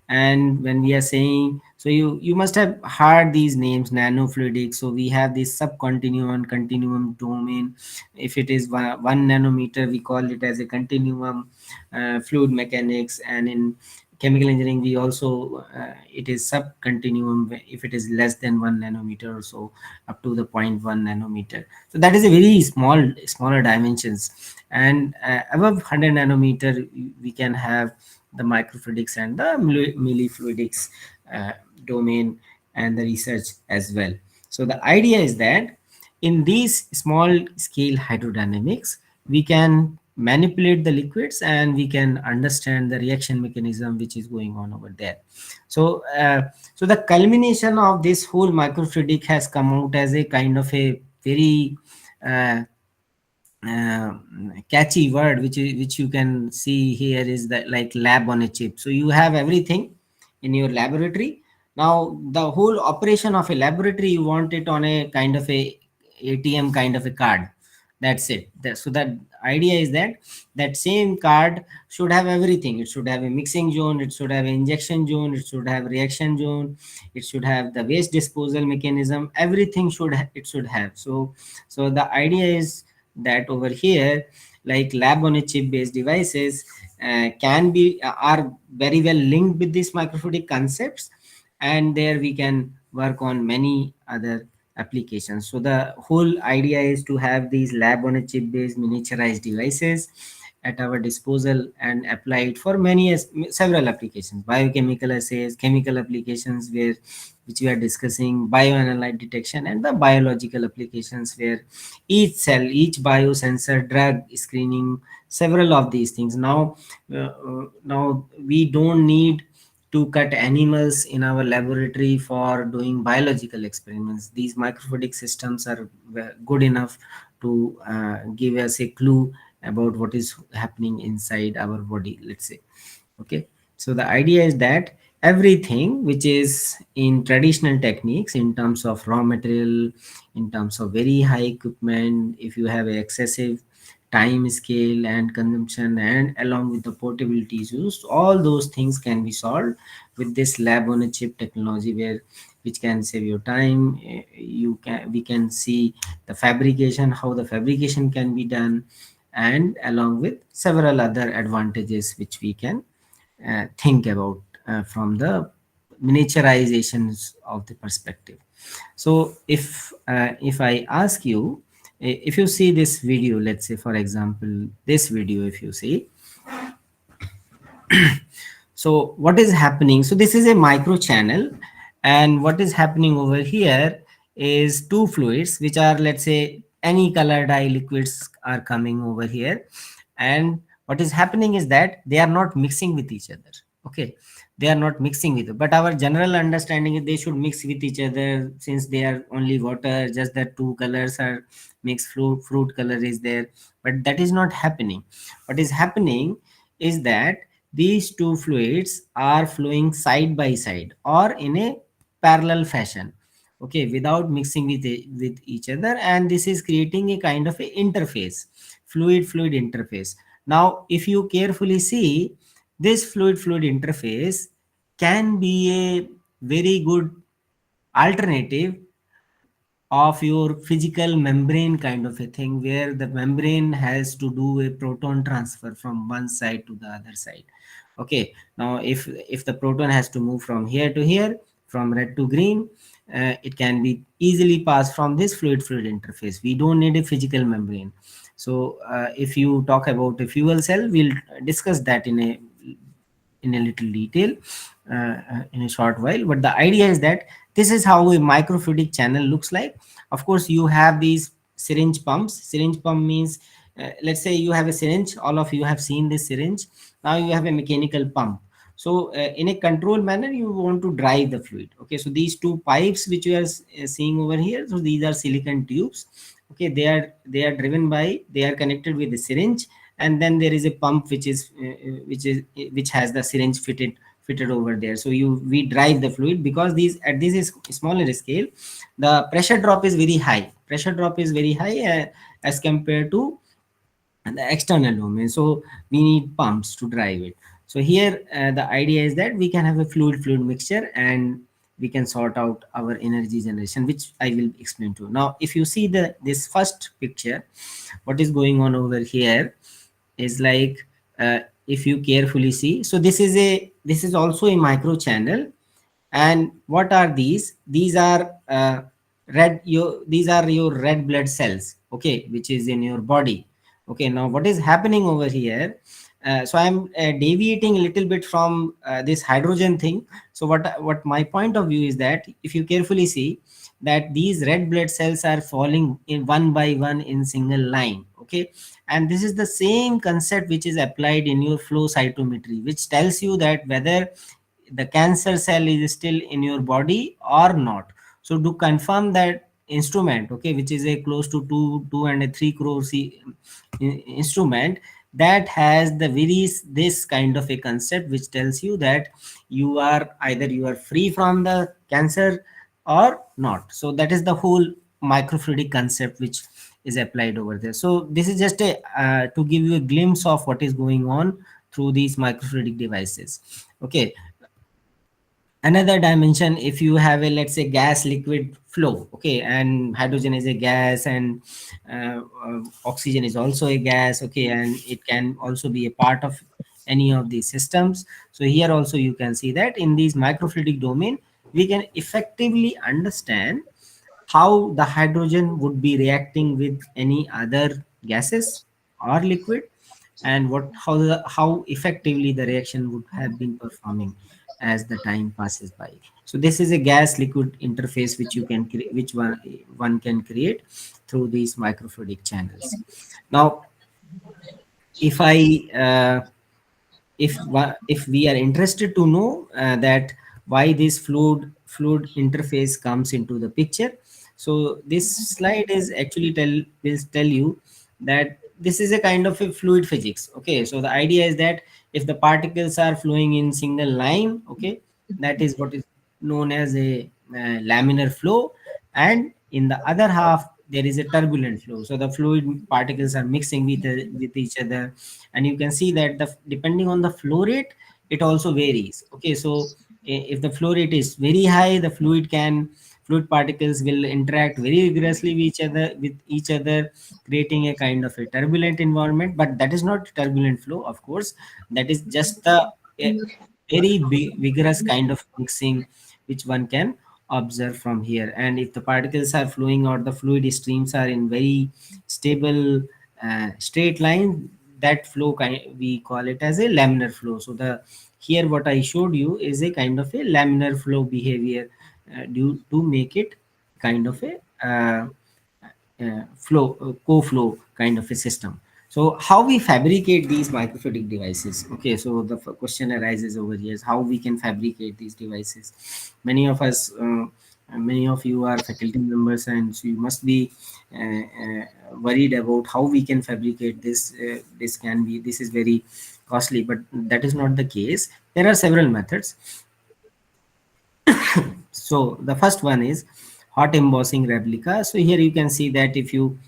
And when we are saying, so you must have heard these names, nanofluidics. So we have this subcontinuum and continuum domain. If it is 1 nanometer, we call it as a continuum. Fluid mechanics, and in chemical engineering we also, it is subcontinuum if it is less than 1 nanometer or so, up to the 0.1 nanometer. So that is a very smaller dimensions. And above 100 nanometer we can have the microfluidics and the millifluidics domain and the research as well. So the idea is that in these small scale hydrodynamics, we can manipulate the liquids and we can understand the reaction mechanism which is going on over there. So so the culmination of this whole microfluidic has come out as a kind of a very catchy word, which you can see here, is that like lab on a chip. So you have everything in your laboratory. Now the whole operation of a laboratory, you want it on a kind of a ATM kind of a card. That's it. So that idea is that that same card should have everything. It should have a mixing zone, it should have an injection zone, it should have reaction zone, it should have the waste disposal mechanism, everything it should have. So the idea is that over here, like lab on a chip based devices can be are very well linked with these microfluidic concepts, and there we can work on many other applications. So the whole idea is to have these lab on a chip based miniaturized devices at our disposal and apply it for several applications: biochemical assays, chemical applications where which we are discussing, bioanalyte detection, and the biological applications where each cell, each biosensor, drug screening, several of these things. Now we don't need to cut animals in our laboratory for doing biological experiments. These microfluidic systems are good enough to give us a clue about what is happening inside our body, let's say. Okay, so the idea is that everything which is in traditional techniques, in terms of raw material, in terms of very high equipment, if you have excessive time scale and consumption, and along with the portability issues, all those things can be solved with this lab on a chip technology, where which can save your time. We can see the fabrication, how the fabrication can be done, and along with several other advantages which we can think about from the miniaturizations of the perspective. So if I ask you, if you see this video, let's say for example this video, if you see, so what is happening? So this is a micro channel, and what is happening over here is two fluids which are, let's say, any color dye liquids are coming over here, and what is happening is that they are not mixing with each other. Okay, they are not mixing with it, but our general understanding is they should mix with each other, since they are only water, just that two colors are mixed, fruit color is there, but that is not happening. What is happening is that these two fluids are flowing side by side or in a parallel fashion, okay, without mixing with each other, and this is creating a kind of a interface, fluid interface. Now if you carefully see, this fluid interface can be a very good alternative of your physical membrane kind of a thing, where the membrane has to do a proton transfer from one side to the other side. Okay, now if the proton has to move from here to here, from red to green, it can be easily passed from this fluid interface. We don't need a physical membrane. So if you talk about a fuel cell, we'll discuss that in a little detail in a short while. But the idea is that this is how a microfluidic channel looks like. Of course, you have these syringe pumps. Syringe pump means, let's say you have a syringe. All of you have seen this syringe. Now you have a mechanical pump. So in a controlled manner, you want to drive the fluid. Okay, so these two pipes which you are seeing over here, so these are silicon tubes. Okay, they are driven by, they are connected with the syringe, and then there is a pump which has the syringe fitted over there. So we drive the fluid, because these at this is smaller scale, the pressure drop is very high. As compared to the external domain. So we need pumps to drive it. So here the idea is that we can have a fluid mixture, and we can sort out our energy generation, which I will explain to you. Now, if you see this first picture, what is going on over here is like, if you carefully see, so this is also a micro channel. And what are these are these are your red blood cells, okay, which is in your body. Okay, now what is happening over here, so I'm deviating a little bit from this hydrogen thing. So what my point of view is that, if you carefully see, that these red blood cells are falling in one by one in single line, okay, and this is the same concept which is applied in your flow cytometry, which tells you that whether the cancer cell is still in your body or not. So to confirm that instrument, okay, which is a close to 2 and 3 crore instrument, that has the this kind of a concept which tells you that you are free from the cancer or not. So that is the whole microfluidic concept which is applied over there. So this is just a to give you a glimpse of what is going on through these microfluidic devices. Okay, another dimension, if you have a, let's say, gas liquid flow, okay, and hydrogen is a gas, and oxygen is also a gas, okay, and it can also be a part of any of these systems. So here also you can see that in these microfluidic domain, we can effectively understand how the hydrogen would be reacting with any other gases or liquid, and how effectively the reaction would have been performing as the time passes by. So this is a gas liquid interface which you can create, which one can create through these microfluidic channels. Now, if if we are interested to know that why this fluid interface comes into the picture, so this slide is actually will tell you that this is a kind of a fluid physics. Okay, so the idea is that if the particles are flowing in single line, okay, that is what is known as a laminar flow, and in the other half there is a turbulent flow. So the fluid particles are mixing with each other, and you can see that depending on the flow rate, it also varies. Okay, so if the flow rate is very high, the fluid particles will interact very vigorously with each other, creating a kind of a turbulent environment. But that is not turbulent flow, of course. That is just the very vigorous kind of mixing which one can observe from here. And if the particles are flowing, or the fluid streams are in very stable straight line, that flow we call it as a laminar flow. So the here what I showed you is a kind of a laminar flow behavior due to make it kind of a co-flow kind of a system. So how we fabricate these microfluidic devices? Okay, so the question arises over here is how we can fabricate these devices. Many of us, many of you are faculty members, and so you must be worried about how we can fabricate this. This is very costly, but that is not the case. There are several methods. So the first one is hot embossing replica. So here you can see that if you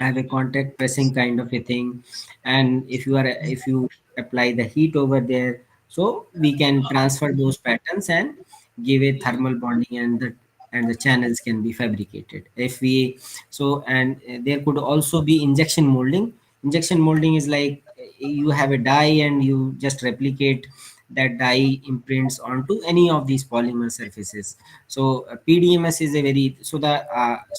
have a contact pressing kind of a thing, and if you apply the heat over there, so we can transfer those patterns and give a thermal bonding, and the channels can be fabricated. If we so and there could also be injection molding. Injection molding is like you have a die and you just replicate that die imprints onto any of these polymer surfaces. So PDMS is a very so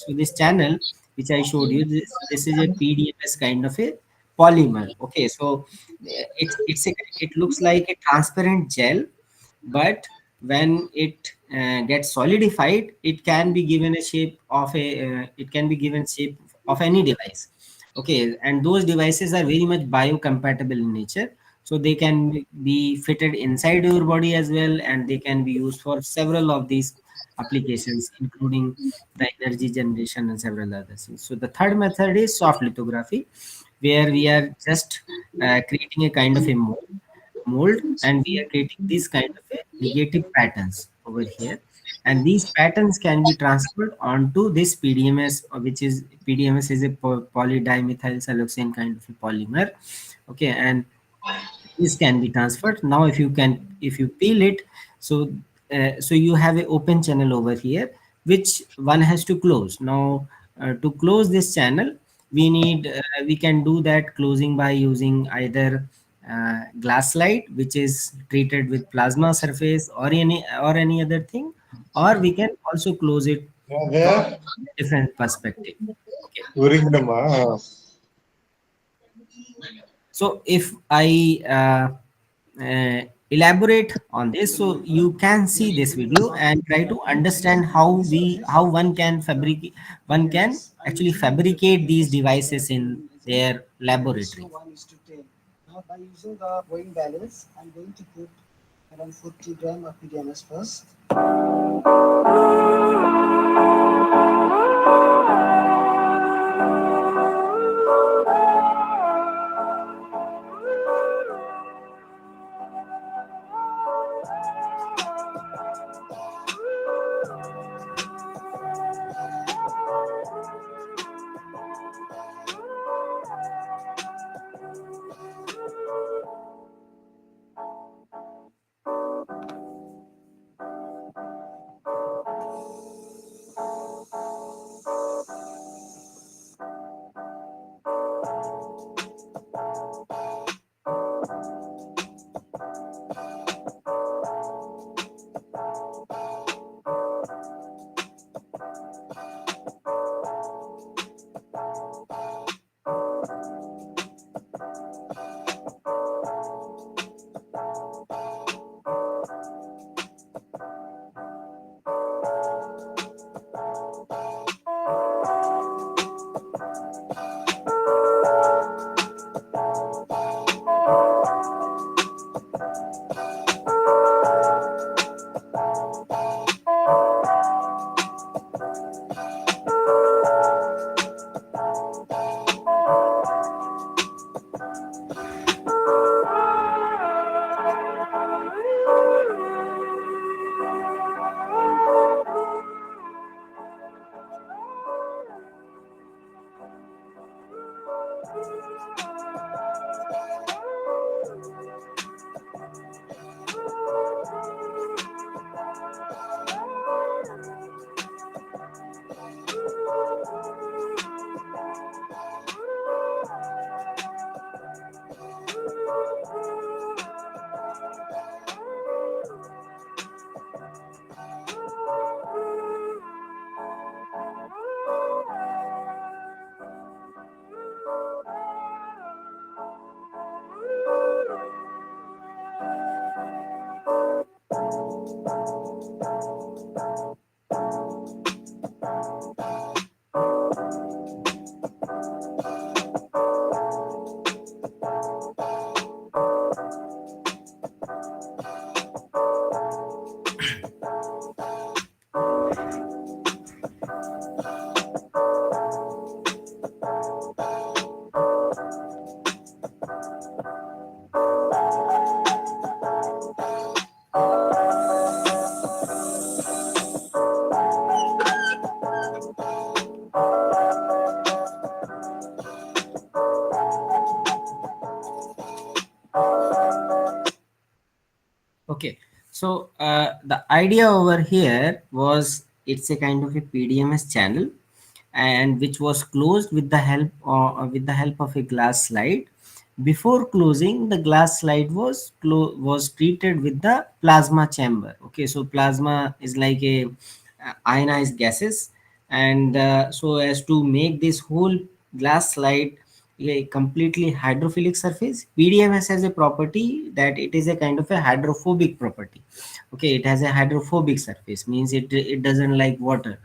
this channel which I showed you, this is a PDMS kind of a polymer. Okay, so it looks like a transparent gel, but when it gets solidified, it can be given a shape of shape of any device. Okay, and those devices are very much biocompatible in nature, so they can be fitted inside your body as well, and they can be used for several of these applications, including the energy generation and several other things. So the third method is soft lithography, where we are just creating a kind of a mold, and we are creating this kind of a negative patterns over here, and these patterns can be transferred onto this PDMS, which is PDMS is a polydimethyl siloxane kind of a polymer. Okay, and this can be transferred. Now if you peel it, so so you have an open channel over here which one has to close. Now to close this channel, we can do that closing by using either glass slide, which is treated with plasma surface, or any other thing, or we can also close it from Yeah, different perspective. Okay, there. so if I elaborate on this, so you can see this video and try to understand how one can actually fabricate these devices in their laboratory. Now by using the weighing balance, I'm going to put around 40 gram of PDMS first. Okay, so the idea over here was it's a kind of a PDMS channel, and which was closed with the help of a glass slide. Before closing, the glass slide was treated with the plasma chamber. Okay, so plasma is like a ionized gases, and so as to make this whole glass slide a completely hydrophilic surface. PDMS has a property that it is a kind of a hydrophobic property. Okay, it has a hydrophobic surface, means it doesn't like water.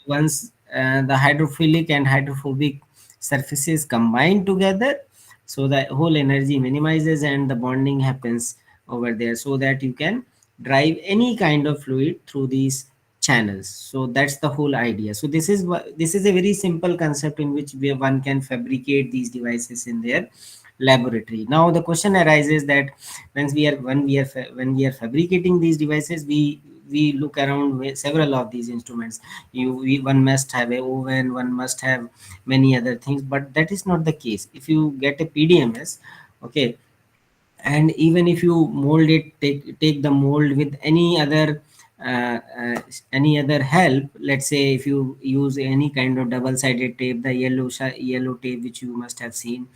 Once the hydrophilic and hydrophobic surfaces combine together, so the whole energy minimizes and the bonding happens over there, so that you can drive any kind of fluid through these channels. So that's the whole idea. So this is a very simple concept in which one can fabricate these devices in their laboratory. Now the question arises that when we are fabricating these devices, we look around several of these instruments. One must have a oven, one must have many other things, but that is not the case. If you get a PDMS, okay, and even if you mold it, take the mold with uh, uh, any other help. Let's say if you use any kind of double sided tape, the yellow tape which you must have seen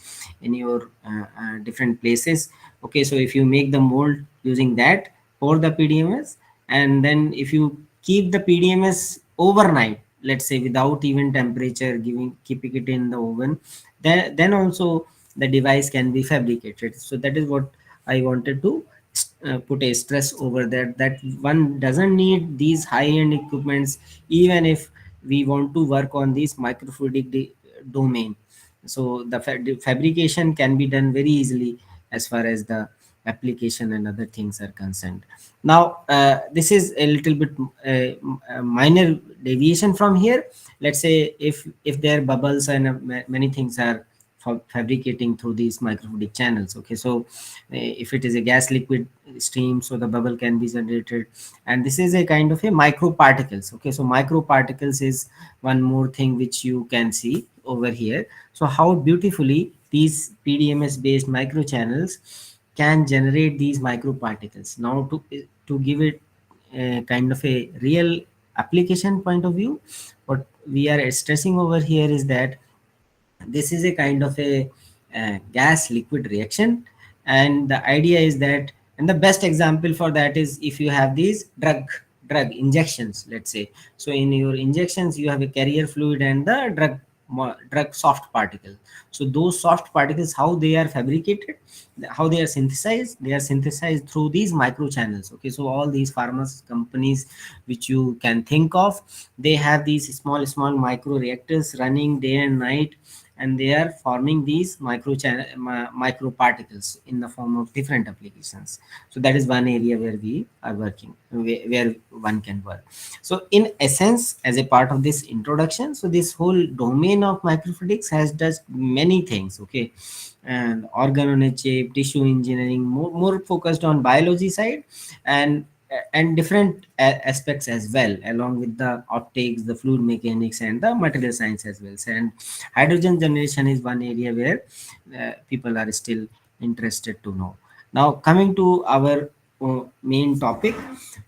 in your different places. Okay, so if you make the mold using that for the PDMS, and then if you keep the PDMS overnight, let's say without even temperature, keeping it in the oven, then also the device can be fabricated. So that is what I wanted to put a stress over that, that one doesn't need these high-end equipments even if we want to work on this microfluidic domain. So the fabrication can be done very easily as far as the application and other things are concerned. Now this is a little bit minor deviation from here. Let's say if there are bubbles and many things are fabricating through these microfluidic channels. Okay, so if it is a gas liquid stream, so the bubble can be generated, and this is a kind of a microparticles. Okay, so microparticles is one more thing which you can see over here. So how beautifully these PDMS based microchannels can generate these microparticles. Now to give it a kind of a real application point of view, what we are stressing over here is that this is a kind of a gas liquid reaction, and the idea is that, and the best example for that is if you have these drug injections, let's say. So in your injections you have a carrier fluid and the drug soft particle. So those soft particles, how they are fabricated, how they are synthesized through these micro channels. Okay, so all these pharma companies which you can think of, they have these small micro reactors running day and night, and they are forming these micro particles in the form of different applications. So that is one area where we are working, where one can work. So in essence, as a part of this introduction, so this whole domain of microfluidics has does many things. Okay, and organ on a chip, tissue engineering, more focused on biology side, and different aspects as well, along with the optics, the fluid mechanics, and the material science as well. And hydrogen generation is one area where people are still interested to know. Now coming to our main topic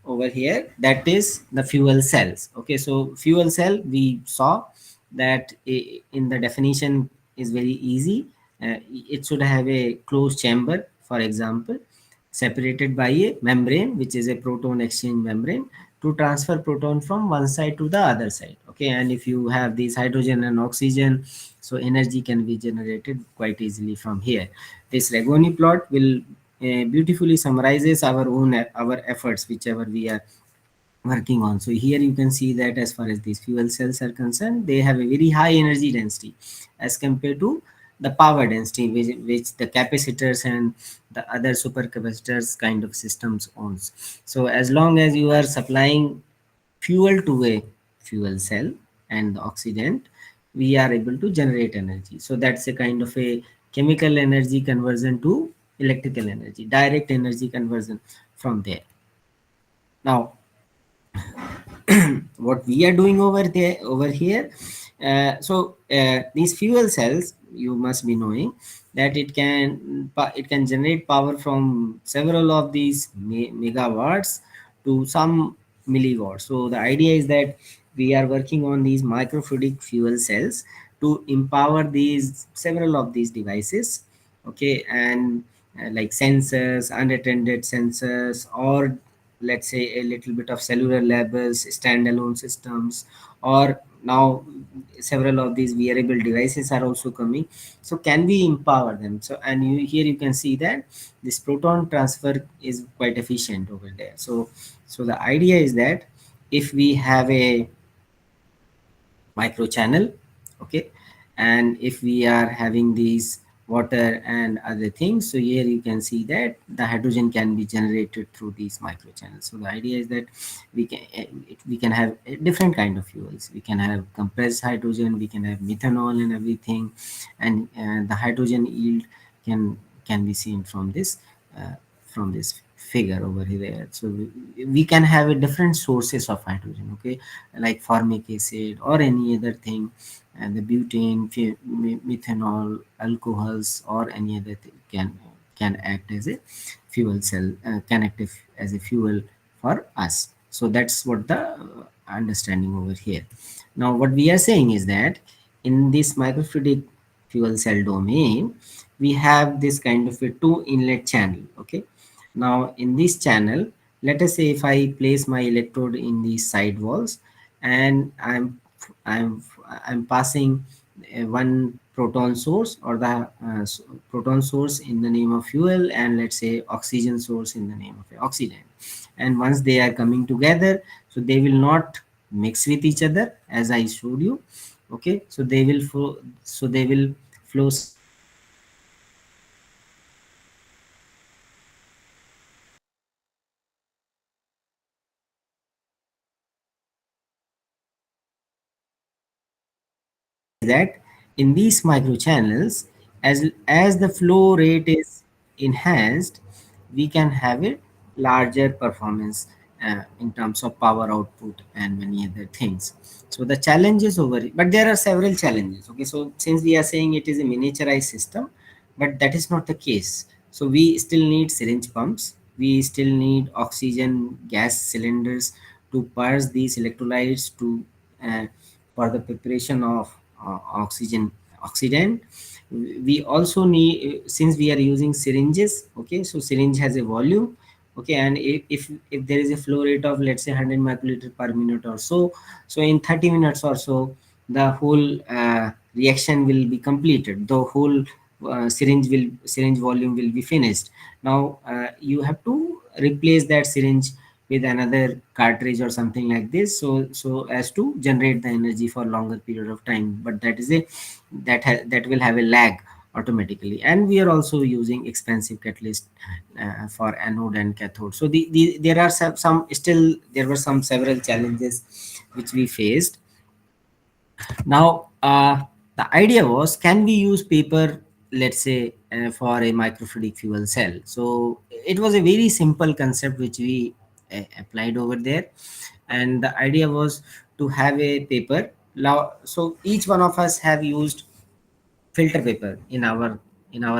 over here, that is the fuel cells. Okay, so fuel cell, we saw that in the definition is very easy. It should have a closed chamber, for example, separated by a membrane, which is a proton exchange membrane, to transfer proton from one side to the other side. Okay, and if you have these hydrogen and oxygen, so energy can be generated quite easily from here. This Regoni plot will beautifully summarizes our efforts whichever we are working on. So here you can see that as far as these fuel cells are concerned, they have a very high energy density as compared to the power density which the capacitors and the other supercapacitors kind of systems owns. So as long as you are supplying fuel to a fuel cell and the oxidant, we are able to generate energy. So that's a kind of a chemical energy conversion to electrical energy, direct energy conversion from there. Now what we are doing over here, these fuel cells, you must be knowing that it can generate power from several of these megawatts to some milliwatts. So the idea is that we are working on these microfluidic fuel cells to empower these several of these devices. Okay, and like sensors, unattended sensors, or let's say a little bit of cellular labels, standalone systems, or now several of these wearable devices are also coming. So can we empower them? So, and here you can see that this proton transfer is quite efficient over there. So the idea is that if we have a micro channel, okay, and if we are having these water and other things, so here you can see that the hydrogen can be generated through these micro channels. So the idea is that we can have a different kind of fuels. We can have compressed hydrogen, we can have methanol and everything, and the hydrogen yield can be seen uh, from this figure over here. So we can have a different sources of hydrogen, okay, like formic acid or any other thing, and the butane, methanol, alcohols, or any other thing can act as a fuel cell, can act as a fuel for us. So that's what the understanding over here. Now what we are saying is that in this microfluidic fuel cell domain, we have this kind of a two inlet channel, okay. Now in this channel, let us say if I place my electrode in the side walls, and I'm I'm passing one proton source, or the proton source in the name of fuel, and let's say oxygen source in the name of oxygen. And once they are coming together, so they will not mix with each other, as I showed you, okay. So they will flow, so they will flow that in these microchannels, as the flow rate is enhanced, we can have a larger performance in terms of power output and many other things. So the challenges over it, but there are several challenges, okay. So since we are saying it is a miniaturized system, but that is not the case. So we still need syringe pumps, we still need oxygen gas cylinders to purge these electrolytes to uh, for the preparation of oxygen oxidant. We also need, since we are using syringes, okay, so syringe has a volume, okay, and if there is a flow rate of, let's say, 100 microliter per minute or so, so in 30 minutes or so, the whole reaction will be completed, the whole syringe volume will be finished. Now you have to replace that syringe with another cartridge or something like this, so as to generate the energy for longer period of time. But that is a that will have a lag automatically, and we are also using expensive catalyst for anode and cathode. So there are some still, there were some several challenges which we faced. Now the idea was, can we use paper, let's say, for a microfluidic fuel cell? So it was a very simple concept which we applied over there, and the idea was to have a paper. Now, so each one of us have used filter paper in our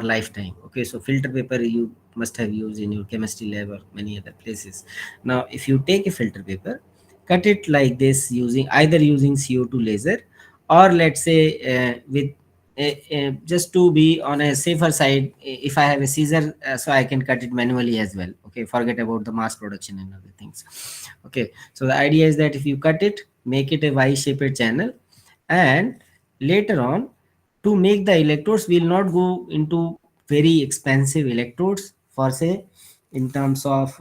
lifetime, okay. So filter paper you must have used in your chemistry lab or many other places. Now if you take a filter paper, cut it like this, using either using CO2 laser, or let's say with just to be on a safer side, if I have a scissor, so I can cut it manually as well, okay. Forget about the mass production and other things, okay. So the idea is that if you cut it, make it a y-shaped channel, and later on, to make the electrodes, we will not go into very expensive electrodes for, say, in terms of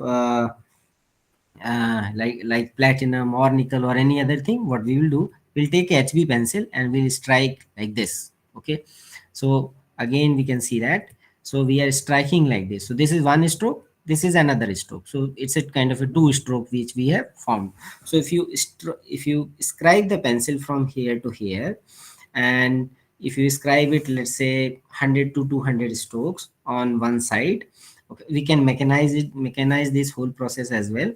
like platinum or nickel or any other thing. What we will do, we'll take a HB pencil and we'll strike like this, okay. So again we can see that, so we are striking like this. So this is one stroke, this is another stroke, so it's a kind of a two stroke which we have formed. So if you scribe the pencil from here to here, and if you scribe it, let's say 100 to 200 strokes on one side, okay, we can mechanize this whole process as well.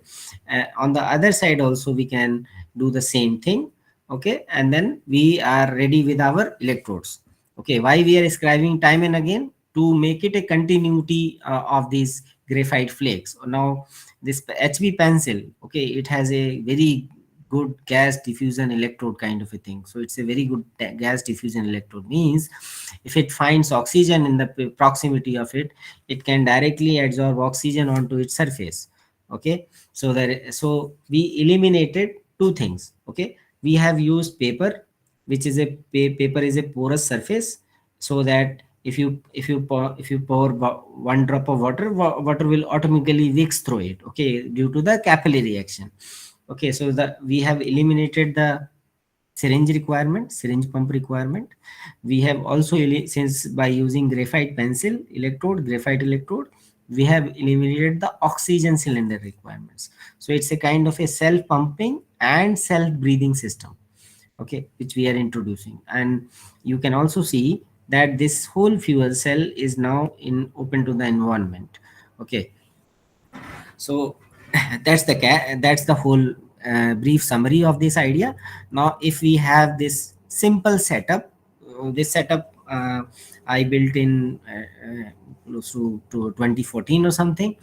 On the other side also we can do the same thing, okay, and then we are ready with our electrodes, okay. Why we are scribing time and again? To make it a continuity of these graphite flakes. Now this HB pencil, okay, it has a very good gas diffusion electrode kind of a thing. So it's a very good gas diffusion electrode, means if it finds oxygen in the proximity of it, it can directly absorb oxygen onto its surface, okay. So that, so we eliminated two things, okay. We have used paper, which is a paper is a porous surface, so that if you pour one drop of water, water will automatically mix through it, okay, due to the capillary reaction, okay. So that we have eliminated the syringe requirement, syringe pump requirement. We have also since by using graphite electrode, we have eliminated the oxygen cylinder requirements. So it's a kind of a self pumping and self breathing system, okay, which we are introducing. And you can also see that this whole fuel cell is now in open to the environment. Okay, so that's the whole brief summary of this idea. Now if we have this simple setup, this setup I built in close to 2014 or something.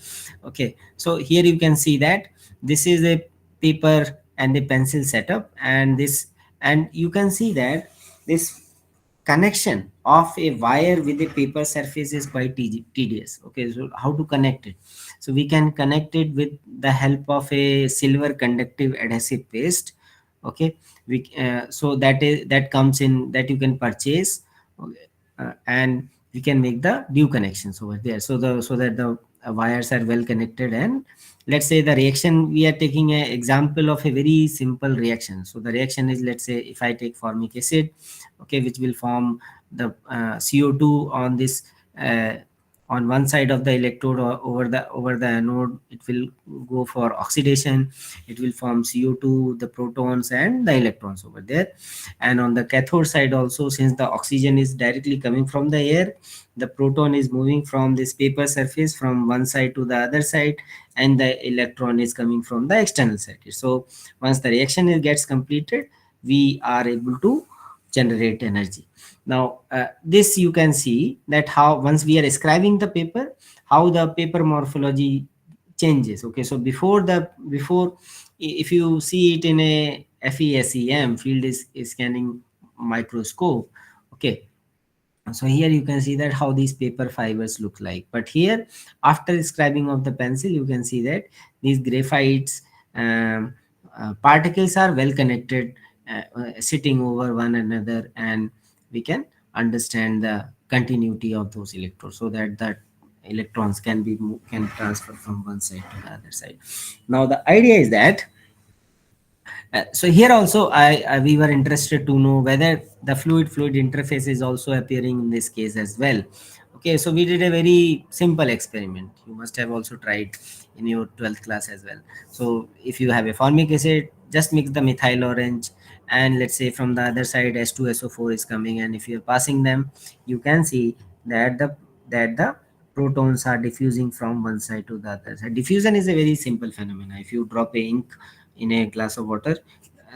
Okay, so here you can see that this is a paper and a pencil setup, and you can see that this connection of a wire with a paper surface is quite tedious. Okay, so how to connect it? So we can connect it with the help of a silver conductive adhesive paste. Okay, so that comes in, that you can purchase. Okay, and we can make the due connections over there, so that the wires are well connected. And let's say the reaction, we are taking an example of a very simple reaction. So the reaction is, let's say if I take formic acid, okay, which will form the CO2 on this on one side of the electrode, or over the anode, it will go for oxidation. It will form CO2, the protons and the electrons over there. And on the cathode side also, since the oxygen is directly coming from the air, the proton is moving from this paper surface from one side to the other side, and the electron is coming from the external circuit. So once the reaction gets completed, we are able to generate energy. Now this you can see that how, once we are scribing the paper, how the paper morphology changes. Okay, so before if you see it in a FESEM, field is scanning microscope. Okay, so here you can see that how these paper fibers look like. But here, after scribing of the pencil, you can see that these graphites particles are well connected, sitting over one another, and we can understand the continuity of those electrodes, so that electrons can transfer from one side to the other side. Now the idea is that so here also we were interested to know whether the fluid interface is also appearing in this case as well. Okay, so we did a very simple experiment. You must have also tried in your 12th class as well. So if you have a formic acid, just mix the methyl orange, and let's say from the other side H2SO4 is coming, and if you're passing them, you can see that the protons are diffusing from one side to the other side. Diffusion is a very simple phenomenon. If you drop a ink in a glass of water,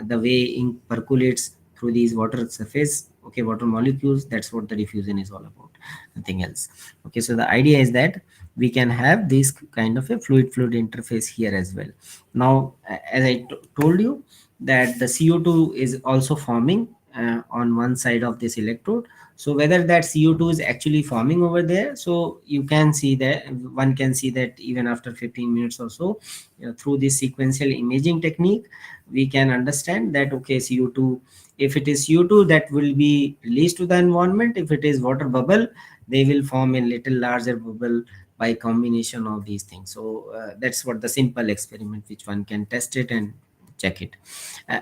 the way ink percolates through these water surface, okay, water molecules, that's what the diffusion is all about, nothing else. Okay, so the idea is that we can have this kind of a fluid interface here as well. Now as I told you that the CO2 is also forming on one side of this electrode. So whether that CO2 is actually forming over there, so you can see that, one can see that even after 15 minutes or so, through this sequential imaging technique, we can understand that, okay, CO2, if it is CO2, that will be released to the environment. If it is water bubble, they will form a little larger bubble by combination of these things. So that's what the simple experiment which one can test it and check it.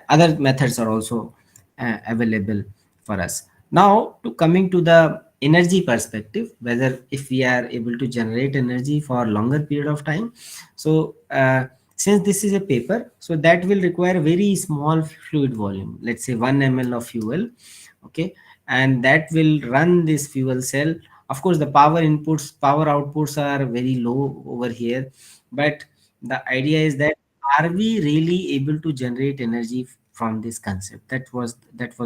Other methods are also available for us. Now coming to the energy perspective, whether if we are able to generate energy for longer period of time. So since this is a paper, so that will require very small fluid volume, let's say 1 ml of fuel. Okay, and that will run this fuel cell. Of course the power outputs are very low over here, but the idea is that, are we really able to generate energy from this concept? That was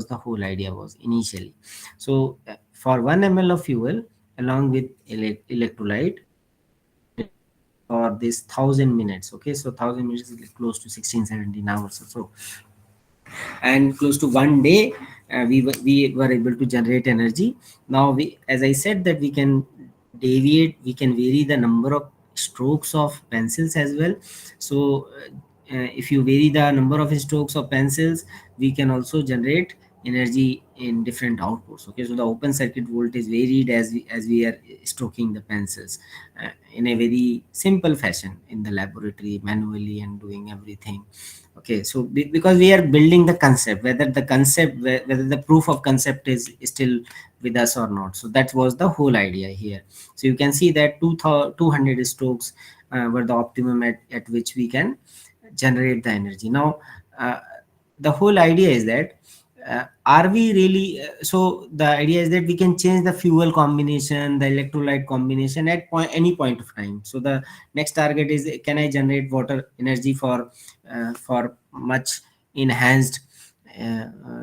the whole idea was initially. So for 1 ml of fuel along with electrolyte for this 1000 minutes. Okay, so 1000 minutes is close to 16-17 hours or so, and close to 1 day we were able to generate energy. Now as I said, that we can vary the number of strokes of pencils as well. So if you vary the number of strokes of pencils, we can also generate energy in different outputs. Okay, so the open circuit voltage varied as we are stroking the pencils in a very simple fashion in the laboratory, manually and doing everything. Okay, so because we are building the concept, whether the proof of concept is still with us or not. So that was the whole idea here. So you can see that 200 strokes were the optimum at which we can generate the energy. Now the whole idea is that are we really so the idea is that we can change the fuel combination, the electrolyte combination at any point of time. So the next target is, can I generate water energy for much enhanced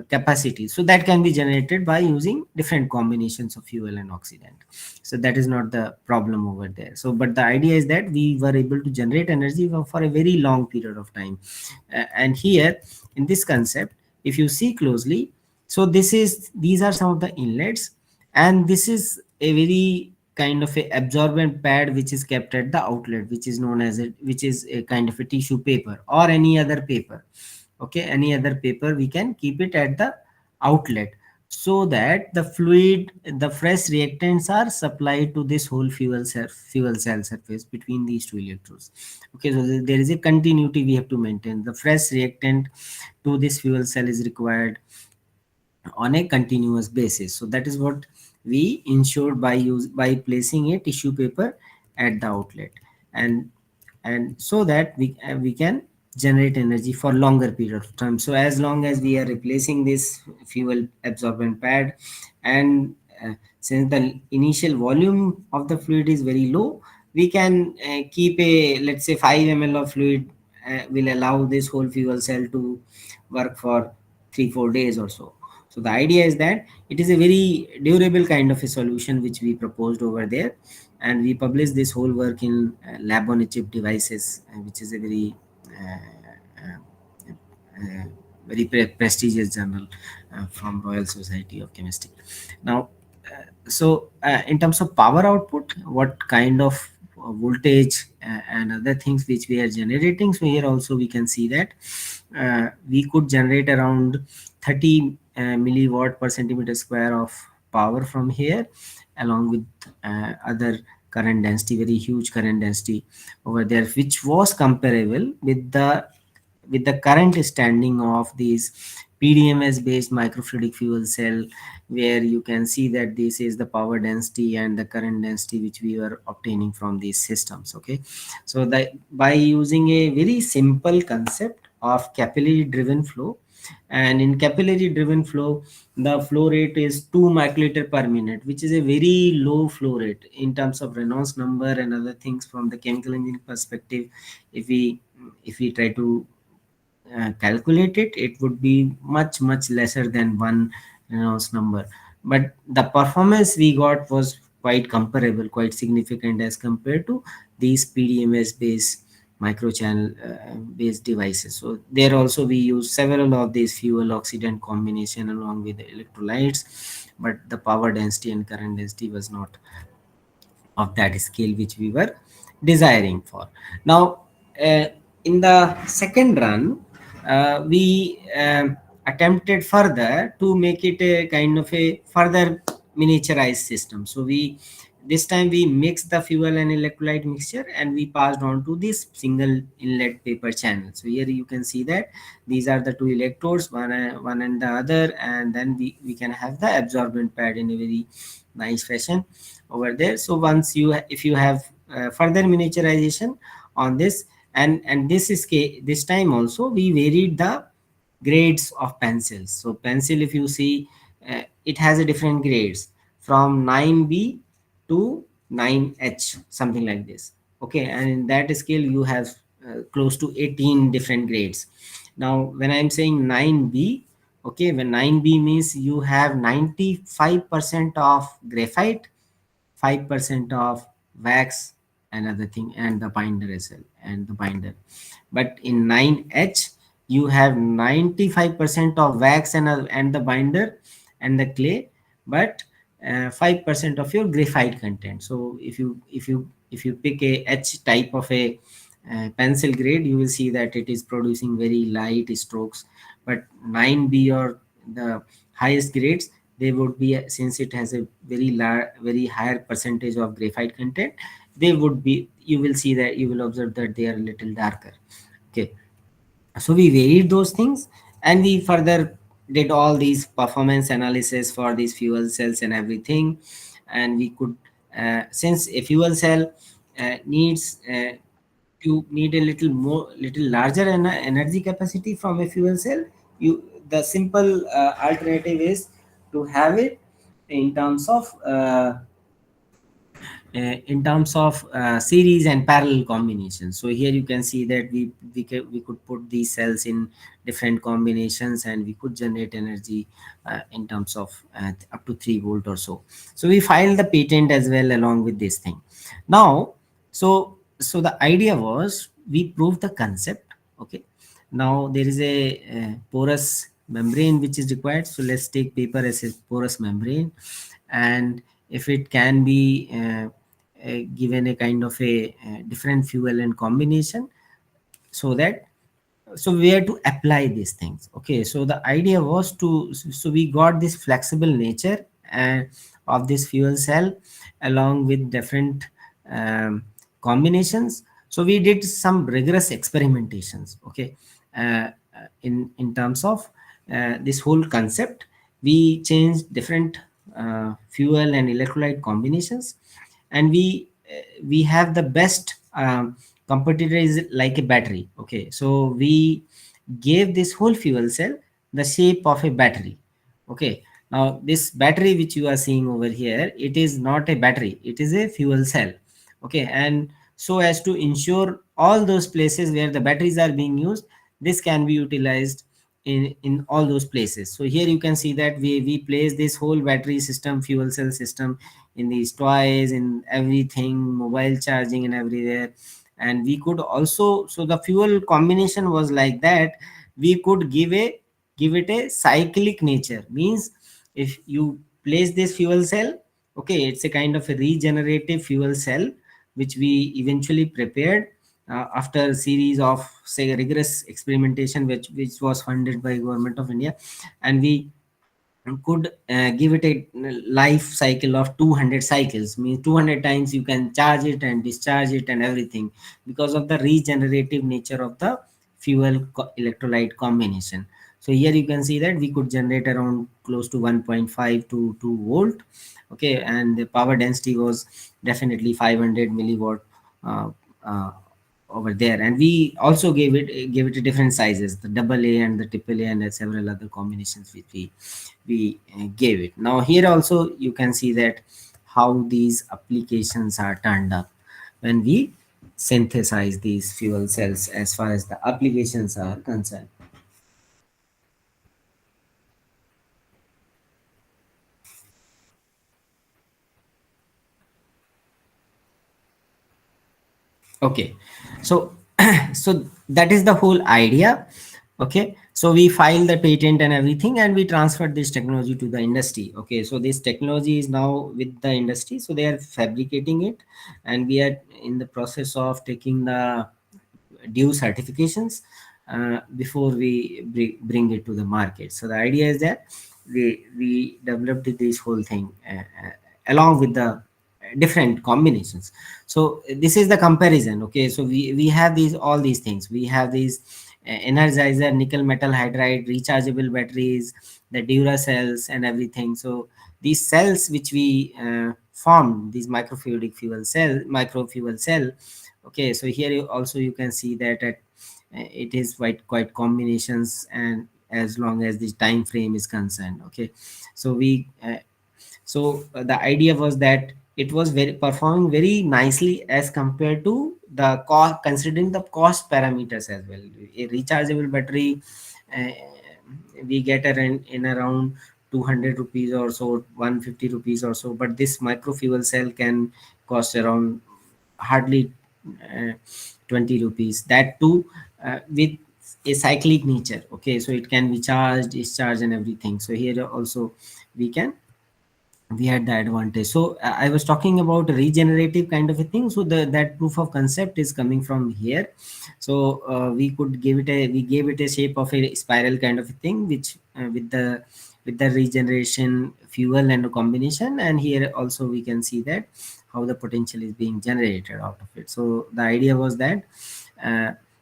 capacity? So that can be generated by using different combinations of fuel and oxidant. So that is not the problem over there. So but the idea is that we were able to generate energy for a very long period of time. And here in this concept, if you see closely, so these are some of the inlets, and this is a very kind of a absorbent pad which is kept at the outlet, which is known as which is a kind of a tissue paper or any other paper. Okay, any other paper, we can keep it at the outlet, so that the fluid, the fresh reactants are supplied to this whole fuel cell surface between these two electrodes. Okay, so there is a continuity we have to maintain. The fresh reactant to this fuel cell is required on a continuous basis. So that is what we ensured by placing a tissue paper at the outlet, and so that we can generate energy for longer period of time. So as long as we are replacing this fuel absorbent pad, and since the initial volume of the fluid is very low, we can keep a, let's say, 5 ml of fluid will allow this whole fuel cell to work for 3-4 days or so. So the idea is that it is a very durable kind of a solution which we proposed over there, and we published this whole work in Lab on a Chip Devices, which is a very prestigious journal from Royal Society of Chemistry. Now, in terms of power output, what kind of voltage and other things which we are generating, so here also we can see that we could generate around 30 milliwatt per centimeter square of power from here, along with other current density, very huge current density over there, which was comparable with the current standing of these PDMS based microfluidic fuel cell, where you can see that this is the power density and the current density which we were obtaining from these systems. Okay, so that by using a very simple concept of capillary driven flow, and in capillary driven flow, the flow rate is 2 microliter per minute, which is a very low flow rate in terms of Reynolds number and other things. From the chemical engineering perspective, if we try to calculate it, it would be much lesser than 1 Reynolds number. But the performance we got was quite comparable, quite significant as compared to these PDMS based microchannel based devices. So there also we use several of these fuel oxidant combination along with the electrolytes, but the power density and current density was not of that scale which we were desiring for. Now, in the second run, we attempted further to make it a kind of a further miniaturized system. So this time we mixed the fuel and electrolyte mixture, and we passed on to this single inlet paper channel. So here you can see that these are the two electrodes, one and the other, and then we can have the absorbent pad in a very nice fashion over there. So once if you have further miniaturization on this, and this time also we varied the grades of pencils. So pencil, if you see, it has a different grades from 9B to 9H, something like this. Okay, and in that scale you have close to 18 different grades. Now when I'm saying 9B, okay, when 9B means you have 95% of graphite, 5% of wax, another thing, and the binder as well, and the binder. But in 9H you have 95% of wax and the binder and the clay, but 5% of your graphite content. So if you pick a H type of a pencil grade, you will see that it is producing very light strokes. But 9B or the highest grades, they would be, since it has a very higher percentage of graphite content, they would be, you will observe that they are a little darker. Okay, so we varied those things, and we further did all these performance analysis for these fuel cells and everything. And we could, since a fuel cell needs you need a little larger energy capacity from a fuel cell, the simple alternative is to have it in terms of series and parallel combinations. So here you can see that we could put these cells in different combinations, and we could generate energy in terms of up to 3 volt or so. So we filed the patent as well along with this thing. Now, so the idea was we proved the concept. Okay, now there is a porous membrane which is required. So let's take paper as a porous membrane, and if it can be given a kind of a different fuel and combination, so that so where to apply these things. Okay, so the idea was to, so we got this flexible nature of this fuel cell along with different combinations. So we did some rigorous experimentations. Okay, in terms of this whole concept, we changed different fuel and electrolyte combinations, and we have the best competitor is like a battery. Okay, so we gave this whole fuel cell the shape of a battery. Okay, now this battery which you are seeing over here, it is not a battery, it is a fuel cell. Okay, and so as to ensure all those places where the batteries are being used, this can be utilized in all those places. So here you can see that we place this whole battery system, fuel cell system in these toys, in everything, mobile charging and everywhere. And we could also, so the fuel combination was like that, we could give it a cyclic nature. Means if you place this fuel cell, okay, it's a kind of a regenerative fuel cell which we eventually prepared after a series of, say, rigorous experimentation which was funded by government of India. And we could give it a life cycle of 200 cycles. Means 200 times you can charge it and discharge it and everything, because of the regenerative nature of the fuel electrolyte combination. So here you can see that we could generate around close to 1.5 to 2 volt. Okay, and the power density was definitely 500 milliwatt uh, uh, over there. And we also gave it a different sizes, the double A and the triple A, and several other combinations which we gave it. Now here also you can see that how these applications are turned up when we synthesize these fuel cells as far as the applications are concerned. Okay, so so that is the whole idea. Okay, so we filed the patent and everything, and we transferred this technology to the industry. Okay, so this technology is now with the industry, so they are fabricating it, and we are in the process of taking the due certifications before we bring it to the market. So the idea is that we developed this whole thing along with the different combinations. So this is the comparison. Okay, so we have these, all these things. We have these energizer, nickel metal hydride, rechargeable batteries, the Dura cells and everything. So these cells which we formed, these microfluidic micro fuel cell. Okay, so here also you can see that it is quite combinations, and as long as the time frame is concerned. Okay, so the idea was that it was very performing very nicely as compared to the cost, considering the cost parameters as well. A rechargeable battery uh, we get in around 200 rupees or so, 150 rupees or so, but this micro fuel cell can cost around hardly 20 rupees, that too with a cyclic nature. Okay, so it can be charged, discharged and everything. So here also we had the advantage. So I was talking about regenerative kind of a thing. So that proof of concept is coming from here. So we gave it a shape of a spiral kind of a thing, which with the regeneration fuel and a combination. And here also we can see that how the potential is being generated out of it. So the idea was that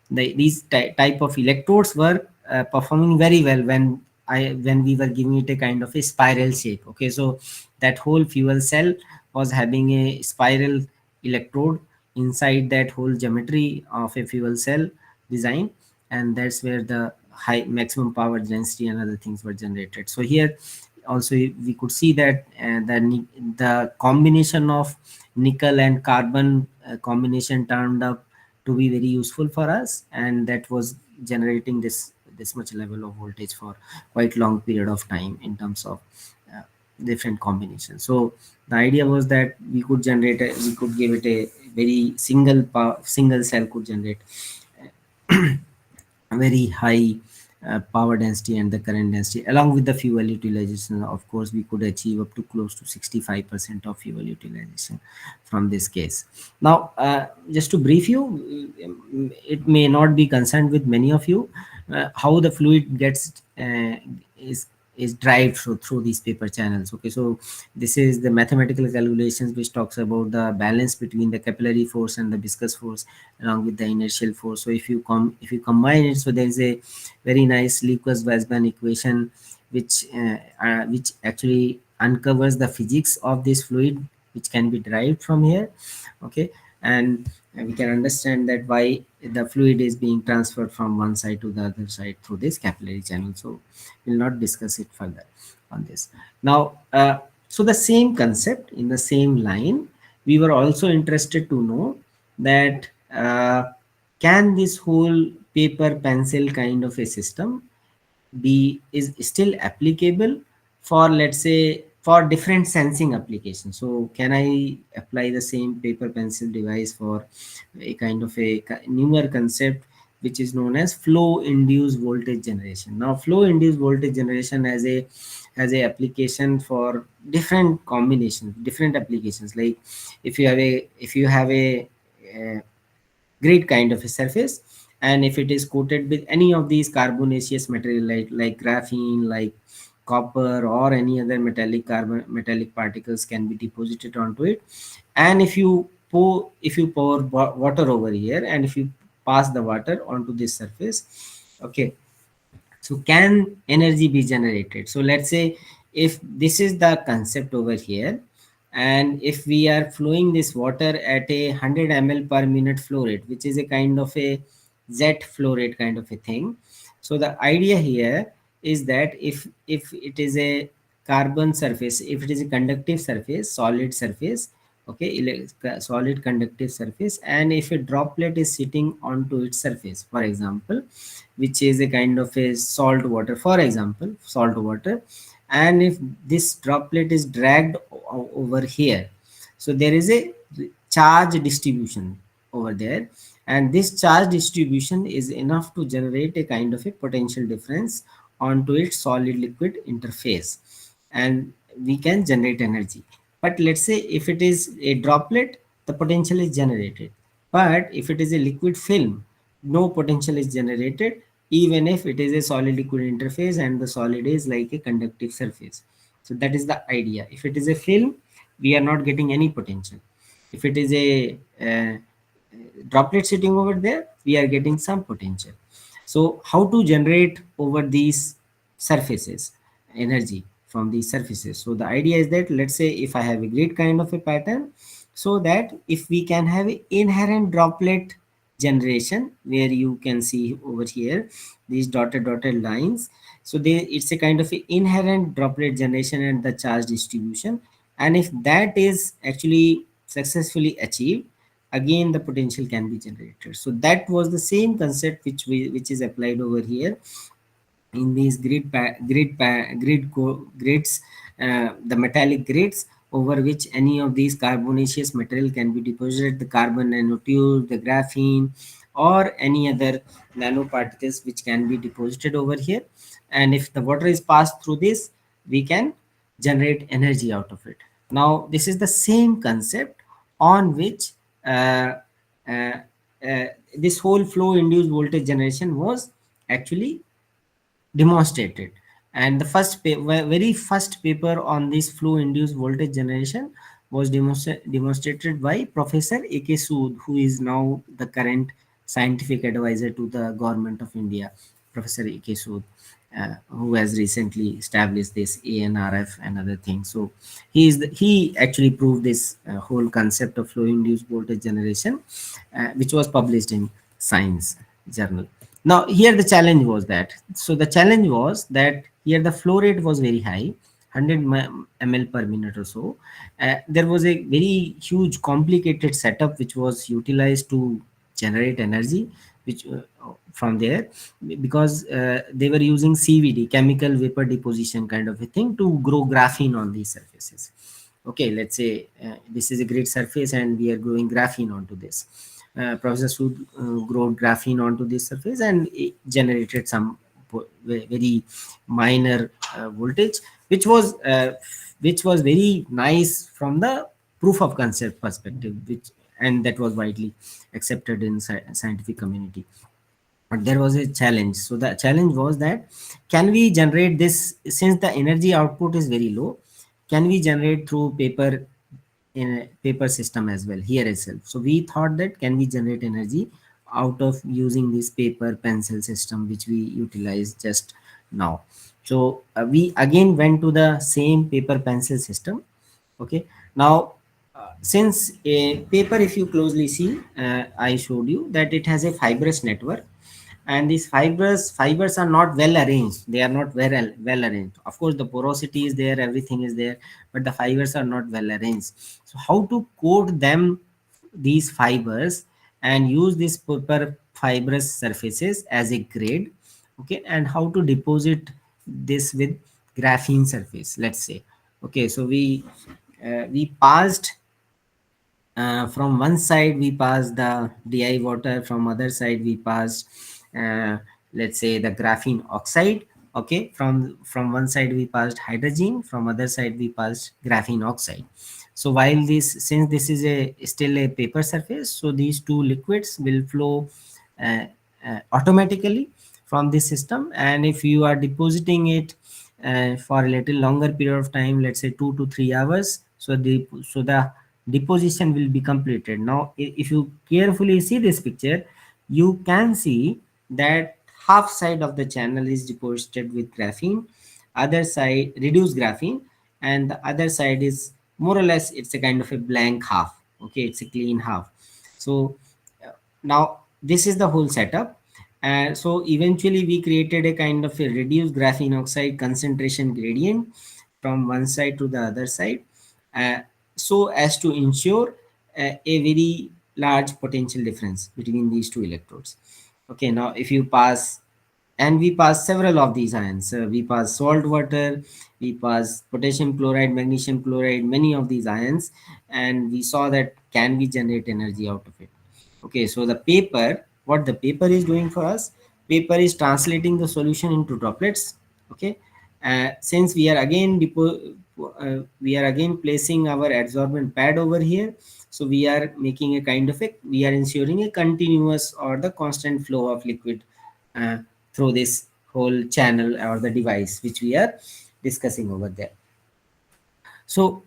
these type of electrodes were performing very well when we were giving it a kind of a spiral shape. Okay, so that whole fuel cell was having a spiral electrode inside that whole geometry of a fuel cell design, and that's where the high maximum power density and other things were generated. So here also we could see that the combination of nickel and carbon combination turned up to be very useful for us, and that was generating this much level of voltage for quite long period of time in terms of uh, different combinations. So the idea was that we could we could give it a very single cell could generate very high power density and the current density. Along with the fuel utilization, of course, we could achieve up to close to 65% of fuel utilization from this case. Now, just to brief you, it may not be concerned with many of you how the fluid gets is derived through these paper channels. Okay, so this is the mathematical calculations which talks about the balance between the capillary force and the viscous force along with the inertial force. So if you combine it, so there is a very nice Lucas-Weisband equation which actually uncovers the physics of this fluid, which can be derived from here. Okay, and we can understand that why the fluid is being transferred from one side to the other side through this capillary channel. So we'll not discuss it further on this. Now, so the same concept in the same line, we were also interested to know that can this whole paper pencil kind of a system is still applicable for, let's say, for different sensing applications. So can I apply the same paper pencil device for a kind of a newer concept which is known as flow induced voltage generation? Now flow induced voltage generation has a application for different combinations, different applications. Like if you have a grid kind of a surface, and if it is coated with any of these carbonaceous material like graphene, like copper, or any other metallic particles can be deposited onto it, and if you pour water over here, and if you pass the water onto this surface, okay, so can energy be generated? So let's say if this is the concept over here, and if we are flowing this water at a 100 ml per minute flow rate, which is a kind of a jet flow rate kind of a thing. So the idea here is that if it is a carbon surface, if it is a conductive surface, solid surface, okay, solid conductive surface, and if a droplet is sitting onto its surface, for example, which is a kind of a salt water, for example, salt water, and if this droplet is dragged over here, so there is a charge distribution over there, and this charge distribution is enough to generate a kind of a potential difference onto its solid liquid interface, and we can generate energy. But let's say if it is a droplet, the potential is generated, but if it is a liquid film, no potential is generated, even if it is a solid liquid interface and the solid is like a conductive surface. So that is the idea. If it is a film, we are not getting any potential. If it is a droplet sitting over there, we are getting some potential. So how to generate over these surfaces energy from these surfaces? So the idea is that, let's say if I have a grid kind of a pattern, so that if we can have an inherent droplet generation, where you can see over here these dotted lines, so it's a kind of a inherent droplet generation and the charge distribution, and if that is actually successfully achieved, again the potential can be generated. So that was the same concept which is applied over here in these grids, the metallic grids, over which any of these carbonaceous material can be deposited, the carbon nanotube, the graphene, or any other nanoparticles which can be deposited over here. And if the water is passed through this, we can generate energy out of it. Now this is the same concept on which this whole flow induced voltage generation was actually demonstrated. And the very first paper on this flow induced voltage generation was demonstrated by Professor A.K. Sood, who is now the current scientific advisor to the government of India, Professor A.K. Sood, who has recently established this ANRF and other things. So he actually proved this whole concept of flow induced voltage generation, which was published in Science journal. Now here the challenge was that, so the challenge was that here the flow rate was very high, 100 ml per minute or so. There was a very huge complicated setup which was utilized to generate energy, which from there, because they were using CVD, chemical vapor deposition kind of a thing, to grow graphene on these surfaces. Okay, let's say this is a grid surface and we are growing graphene onto this. Process would grow graphene onto this surface, and it generated some very minor voltage, which was very nice from the proof of concept perspective, which, and that was widely accepted in scientific community. But there was a challenge. So the challenge was that, can we generate this, since the energy output is very low, can we generate through paper, in a paper system as well here itself? So we thought that, can we generate energy out of using this paper pencil system which we utilize just now? So we again went to the same paper pencil system. Okay, now since a paper, if you closely see, I showed you that it has a fibrous network, and these fibers are not well arranged. They are not well arranged. Of course the porosity is there, everything is there, but the fibers are not well arranged. So how to coat them, these fibers, and use this paper fibrous surfaces as a grade? Okay, and how to deposit this with graphene surface, let's say. Okay, so we passed, from one side we passed the DI water, from other side we passed, uh, let's say, the graphene oxide. Okay, from one side we passed hydrogen, from other side we passed graphene oxide. So while this, since this is a still a paper surface, so these two liquids will flow uh, automatically from this system. And if you are depositing it for a little longer period of time, let's say 2 to 3 hours, so the deposition will be completed. Now if you carefully see this picture, you can see that half side of the channel is deposited with graphene, other side reduced graphene, and the other side is more or less, it's a kind of a blank half. Okay, it's a clean half. So now this is the whole setup. So eventually we created a kind of a reduced graphene oxide concentration gradient from one side to the other side, uh, so as to ensure a very large potential difference between these two electrodes. Okay, now if you pass, and we pass several of these ions, we pass salt water, we pass potassium chloride, magnesium chloride, many of these ions, and we saw that, can we generate energy out of it? Okay, so the paper, what the paper is doing for us, paper is translating the solution into droplets. Okay, since we are again we are again placing our adsorbent pad over here, so we are making a kind of a, we are ensuring a continuous or the constant flow of liquid uh, through this whole channel or the device which we are discussing over there. So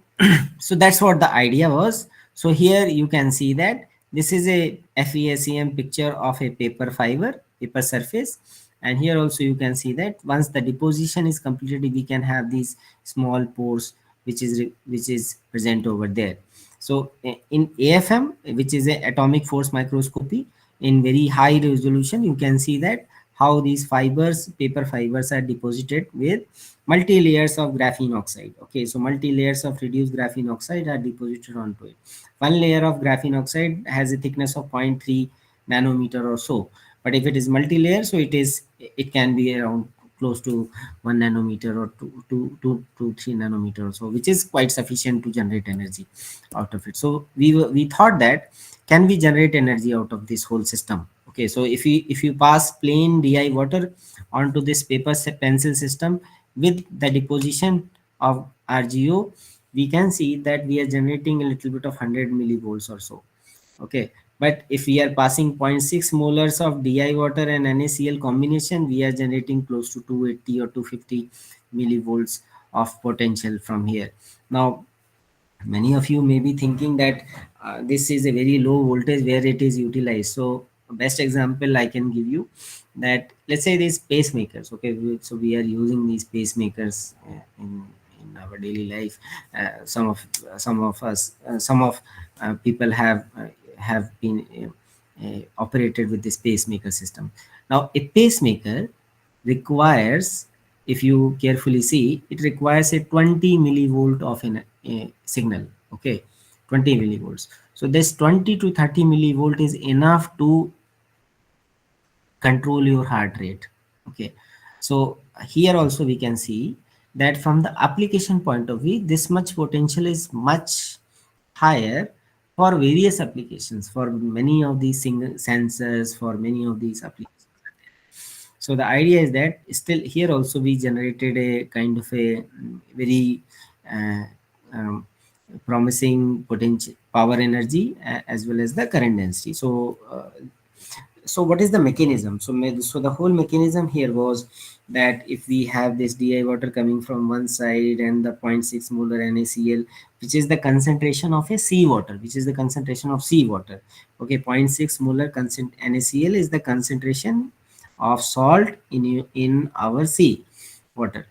so that's what the idea was. So here you can see that this is a FESEM picture of a paper fiber, paper surface, and here also you can see that once the deposition is completed, we can have these small pores which is present over there. So in AFM, which is a atomic force microscopy, in very high resolution, you can see that how these fibers, paper fibers, are deposited with multi layers of graphene oxide. Okay, so multi layers of reduced graphene oxide are deposited onto it. One layer of graphene oxide has a thickness of 0.3 nanometer or so, but if it is multi layer, so it can be around close to 1 nanometer or 3 nanometer or so, which is quite sufficient to generate energy out of it. So we thought that, can we generate energy out of this whole system? Okay, so if you pass plain DI water onto this paper pencil system with the deposition of RGO, we can see that we are generating a little bit of 100 millivolts or so. Okay, but if we are passing 0.6 molars of DI water and NaCl combination, we are generating close to 280 or 250 millivolts of potential from here. Now many of you may be thinking that this is a very low voltage where it is utilized. So best example I can give you, that let's say these pacemakers. Okay, so we are using these pacemakers in our daily life. Some of us, some of people have been operated with this pacemaker system. Now a pacemaker requires, if you carefully see, it requires a 20 millivolt of a signal. Okay, 20 millivolts. So this 20 to 30 millivolt is enough to control your heart rate. Okay, so here also we can see that from the application point of view, this much potential is much higher for various applications, for many of these single sensors, for many of these applications. So the idea is that still here also we generated a kind of a very uh, um, promising potential power energy as well as the current density. So what is the mechanism? So the whole mechanism here was that if we have this DI water coming from one side and the 0.6 molar NaCl, which is the concentration of a sea water, which is the concentration of sea water. Okay, 0.6 molar NaCl is the concentration of salt in our sea water.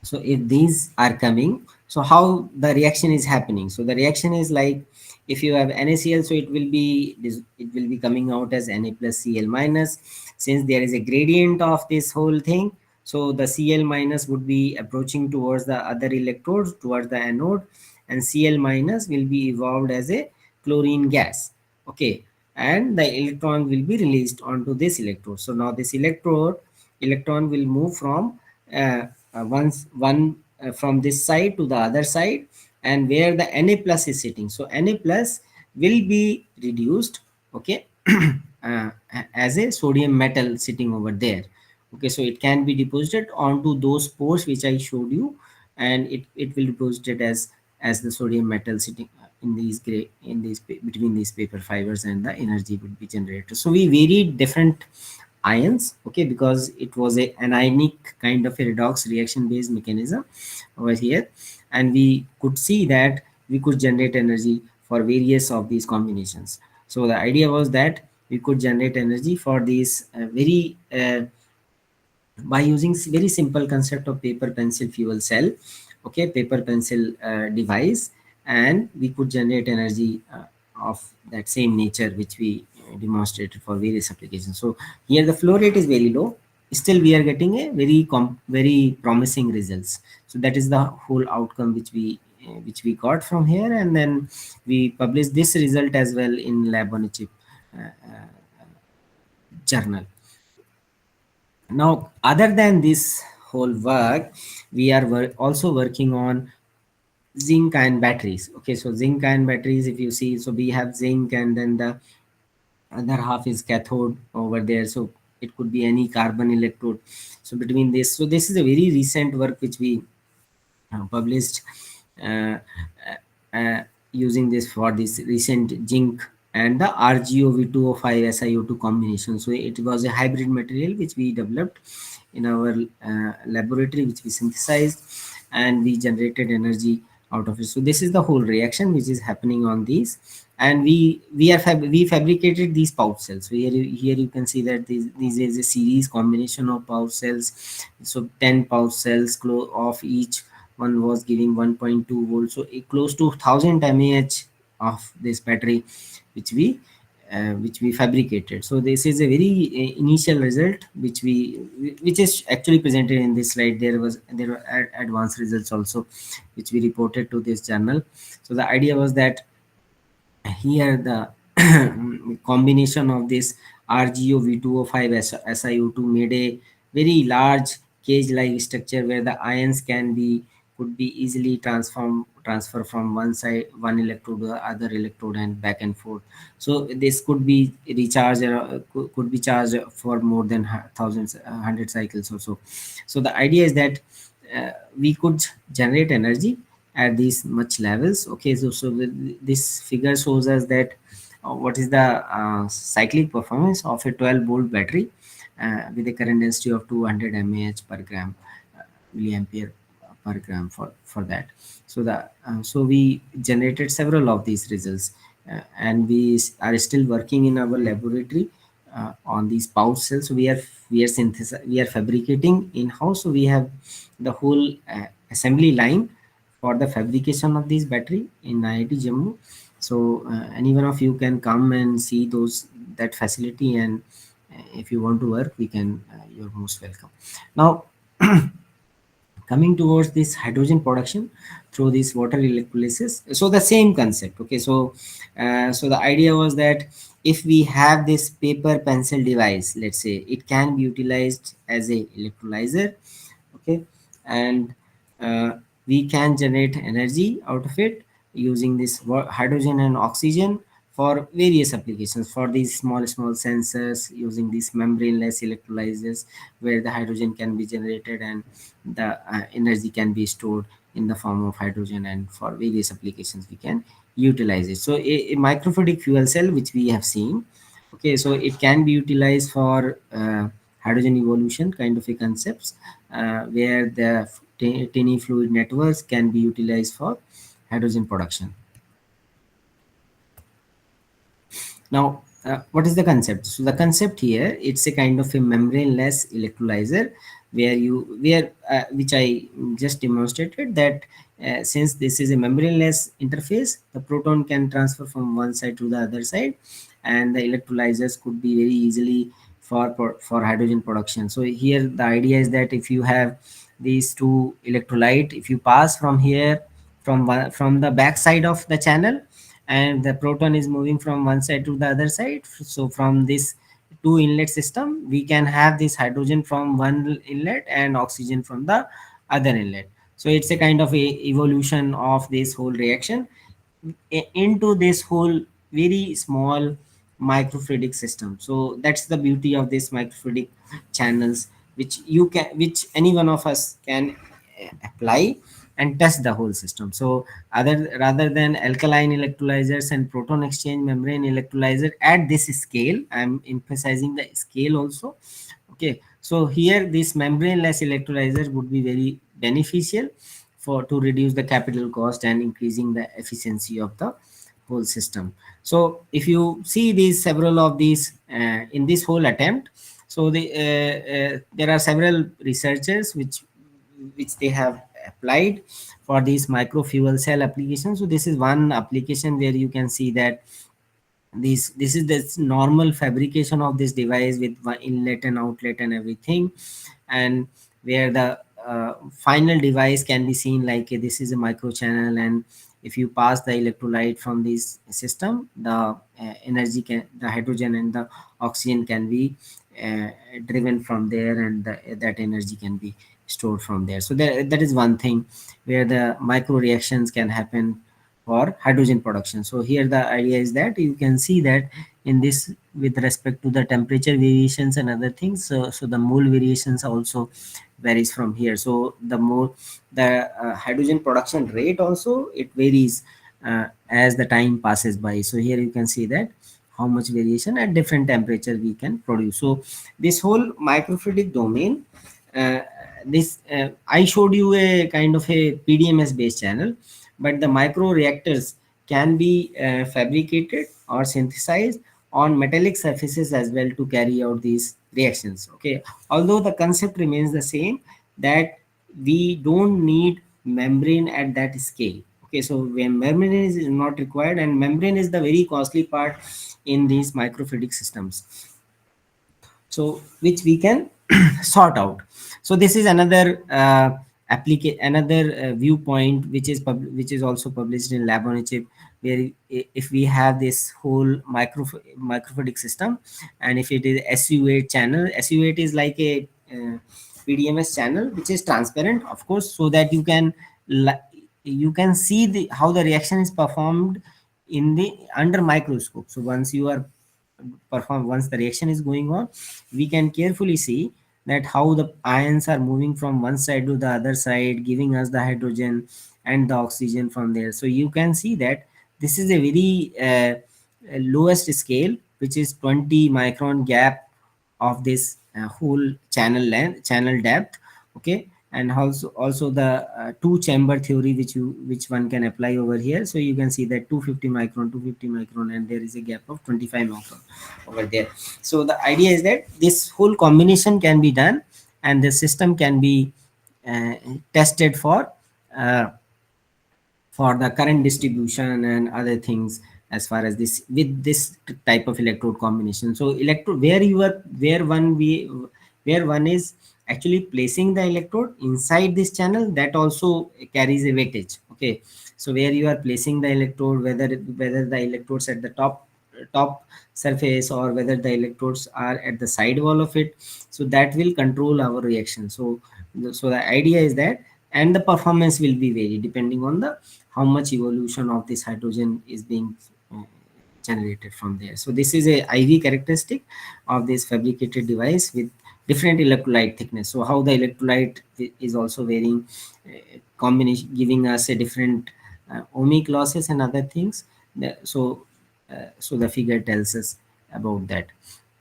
So if these are coming, so how the reaction is happening? So the reaction is like, if you have NaCl, so it will be coming out as Na plus Cl minus. Since there is a gradient of this whole thing, so the Cl minus would be approaching towards the other electrodes, towards the anode, and Cl minus will be evolved as a chlorine gas. Okay, and the electron will be released onto this electrode. So now this electron will move from from this side to the other side, and where the Na plus is sitting, so Na plus will be reduced, okay, as a sodium metal sitting over there. Okay, so it can be deposited onto those pores which I showed you, and it will deposit it as the sodium metal sitting in these between these paper fibers, and the energy would be generated. So we varied different ions, okay, because it was a anionic kind of a redox reaction based mechanism over here, and we could see that we could generate energy for various of these combinations. So the idea was that we could generate energy for these by using very simple concept of paper pencil fuel cell, okay, paper pencil device, and we could generate energy of that same nature which we demonstrated for various applications. So here the flow rate is very low, still we are getting a very promising results. So that is the whole outcome which we got from here, and then we published this result as well in Lab on a Chip journal. Now, other than this whole work, we are also working on zinc ion batteries. Okay, so zinc ion batteries, if you see, so we have zinc, and then the other half is cathode over there. So it could be any carbon electrode. So between this, so this is a very recent work which we published uh, using this for this recent zinc and the RgO-V2O5 SiO2 combination. So it was a hybrid material which we developed in our laboratory, which we synthesized, and we generated energy out of it. So this is the whole reaction which is happening on these, and we fabricated these pouch cells. So here you can see that this is a series combination of pouch cells. So 10 pouch cells of each one was giving 1.2 volts, so close to 1000 mAh of this battery which we fabricated. So this is a very initial result which is actually presented in this slide. There were advanced results also which we reported to this journal. So the idea was that here the combination of this RgO-V2O5 SiO2 made a very large cage-like structure where the ions could be easily transfer from one electrode to the other electrode and back and forth. So this could be recharged, could be charged for more than thousands, 100 cycles or so. So the idea is that we could generate energy at these much levels. Okay, so this figure shows us that what is the cyclic performance of a 12 volt battery with a current density of 200 mAh per gram, milliampere per gram for that. So we generated several of these results, and we are still working in our laboratory on these pouch cells. So we are fabricating in house. So we have the whole assembly line for the fabrication of this battery in IIT Jammu. So any one of you can come and see that facility, and if you want to work, we can, you're most welcome. Now, coming towards this hydrogen production through this water electrolysis, so the same concept. Okay, so so the idea was that if we have this paper pencil device, let's say, it can be utilized as a electrolyzer. Okay, and we can generate energy out of it using this hydrogen and oxygen for various applications, for these small sensors, using these membraneless electrolyzers where the hydrogen can be generated and the energy can be stored in the form of hydrogen, and for various applications we can utilize it. So a microfluidic fuel cell, which we have seen, okay, so it can be utilized for hydrogen evolution kind of a concepts, where the tiny fluid networks can be utilized for hydrogen production. Now, what is the concept? So the concept here, it's a kind of a membraneless electrolyzer which I just demonstrated that since this is a membraneless interface, the proton can transfer from one side to the other side, and the electrolyzers could be very easily for hydrogen production. So here the idea is that if you have these two electrolyte, if you pass from here, from the back side of the channel, and the proton is moving from one side to the other side, so from this two inlet system we can have this hydrogen from one inlet and oxygen from the other inlet. So it's a kind of a evolution of this whole reaction into this whole very small microfluidic system. So that's the beauty of this microfluidic channels, which any one of us can apply and test the whole system. So rather than alkaline electrolyzers and proton exchange membrane electrolyzer at this scale, I'm emphasizing the scale also. Okay, so here this membraneless electrolyzer would be very beneficial to reduce the capital cost and increasing the efficiency of the whole system. So if you see these several of these in this whole attempt, so there are several researchers which they have applied for these micro fuel cell applications. So this is one application where you can see that this is this normal fabrication of this device with one inlet and outlet and everything, and where the final device can be seen like this is a micro channel, and if you pass the electrolyte from this system, the the hydrogen and the oxygen can be driven from there, and that energy can be stored from there. So that is one thing where the micro reactions can happen for hydrogen production. So here the idea is that you can see that in this, with respect to the temperature variations and other things, so the mole variations also varies from here. So the hydrogen production rate also, it varies as the time passes by. So here you can see that how much variation at different temperature we can produce. So this whole microfluidic domain, I showed you a kind of a PDMS based channel, but the micro reactors can be fabricated or synthesized on metallic surfaces as well to carry out these reactions. Okay, although the concept remains the same, that we don't need membrane at that scale. Okay, so when membrane is not required, and membrane is the very costly part in these microfluidic systems, so which we can sort out. So this is another viewpoint which is also published in Lab on a Chip, where if we have this whole microfluidic system, and if it is SU8 channel, SU8 is like a PDMS channel which is transparent, of course, so that you can see how the reaction is performed under microscope. So once the reaction is going on, we can carefully see that how the ions are moving from one side to the other side, giving us the hydrogen and the oxygen from there. So you can see that this is a very lowest scale, which is 20 micron gap of this whole channel depth. Okay, and also the two chamber theory which one can apply over here. So you can see that 250 micron, and there is a gap of 25 micron over there. So the idea is that this whole combination can be done, and the system can be tested for the current distribution and other things as far as this with this type of electrode combination. So electrode where one is actually placing the electrode inside this channel, that also carries a weightage. Okay, so where you are placing the electrode, whether the electrodes at the top surface or whether the electrodes are at the side wall of it, so that will control our reaction. So the idea is that, and the performance will be vary depending on the how much evolution of this hydrogen is being generated from there. So this is a IV characteristic of this fabricated device with different electrolyte thickness. So how the electrolyte is also varying, combination giving us a different ohmic losses and other things. So the figure tells us about that.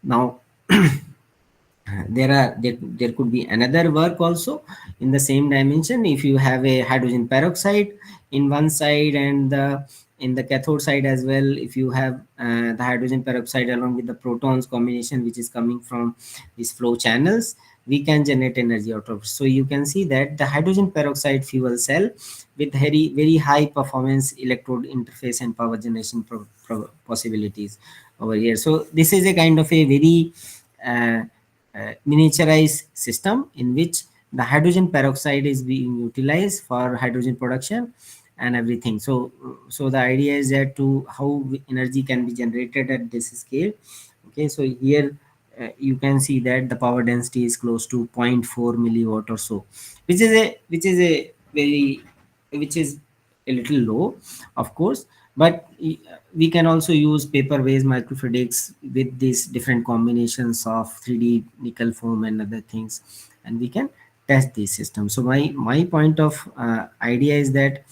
Now there could be another work also in the same dimension. If you have a hydrogen peroxide in one side and in the cathode side as well, if you have the hydrogen peroxide along with the protons combination which is coming from these flow channels, we can generate energy out of it. So you can see that the hydrogen peroxide fuel cell with very high performance electrode interface and power generation possibilities over here. So this is a kind of a very miniaturized system in which the hydrogen peroxide is being utilized for hydrogen production and everything. So the idea is that to how energy can be generated at this scale. Okay, so here you can see that the power density is close to 0.4 milliwatt or so, which is a very which is a little low, of course, but we can also use paper-based microfluidics with these different combinations of 3D nickel foam and other things, and we can test these systems. So my point of idea is that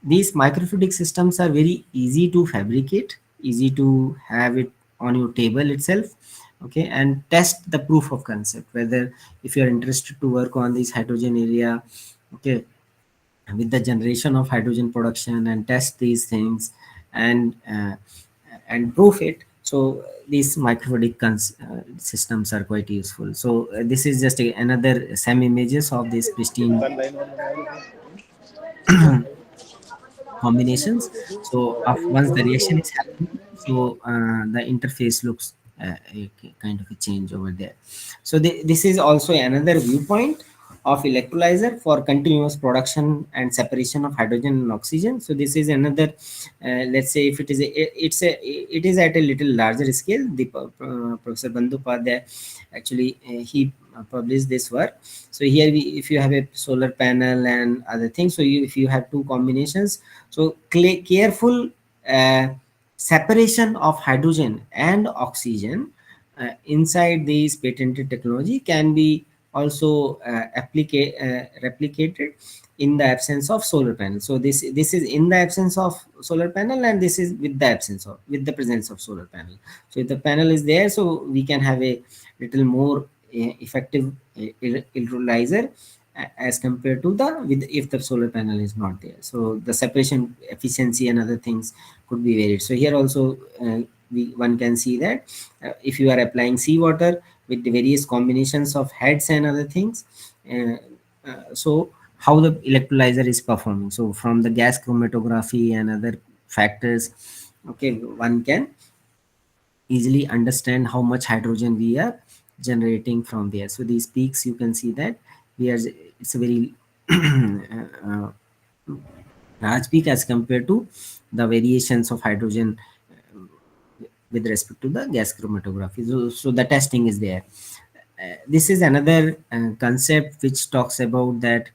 these microfluidic systems are very easy to fabricate, easy to have it on your table itself. Okay, and test the proof of concept, whether if you're interested to work on this hydrogen area, okay, with the generation of hydrogen production, and test these things and prove it. So these microfluidic systems are quite useful. So this is just another some images of these pristine combinations. So once the reaction is happening, so the interface looks a kind of a change over there. So this is also another viewpoint of electrolyzer for continuous production and separation of hydrogen and oxygen. So this is another, let's say if it is it is at a little larger scale. The Professor Bandyopadhyay actually he published this work. So here if you have a solar panel and other things, so if you have two combinations, so careful separation of hydrogen and oxygen inside this patented technology can be also replicated in the absence of solar panel. So this is in the absence of solar panel, and this is with the presence of solar panel. So if the panel is there, so we can have a little more effective electrolyzer as compared to if the solar panel is not there. So the separation efficiency and other things could be varied. So here also one can see that if you are applying seawater with the various combinations of heads and other things, so how the electrolyzer is performing. So from the gas chromatography and other factors, okay, one can easily understand how much hydrogen we are generating from there. So these peaks, you can see that it's a very large peak as compared to the variations of hydrogen with respect to the gas chromatography. So the testing is there. This is another concept which talks about that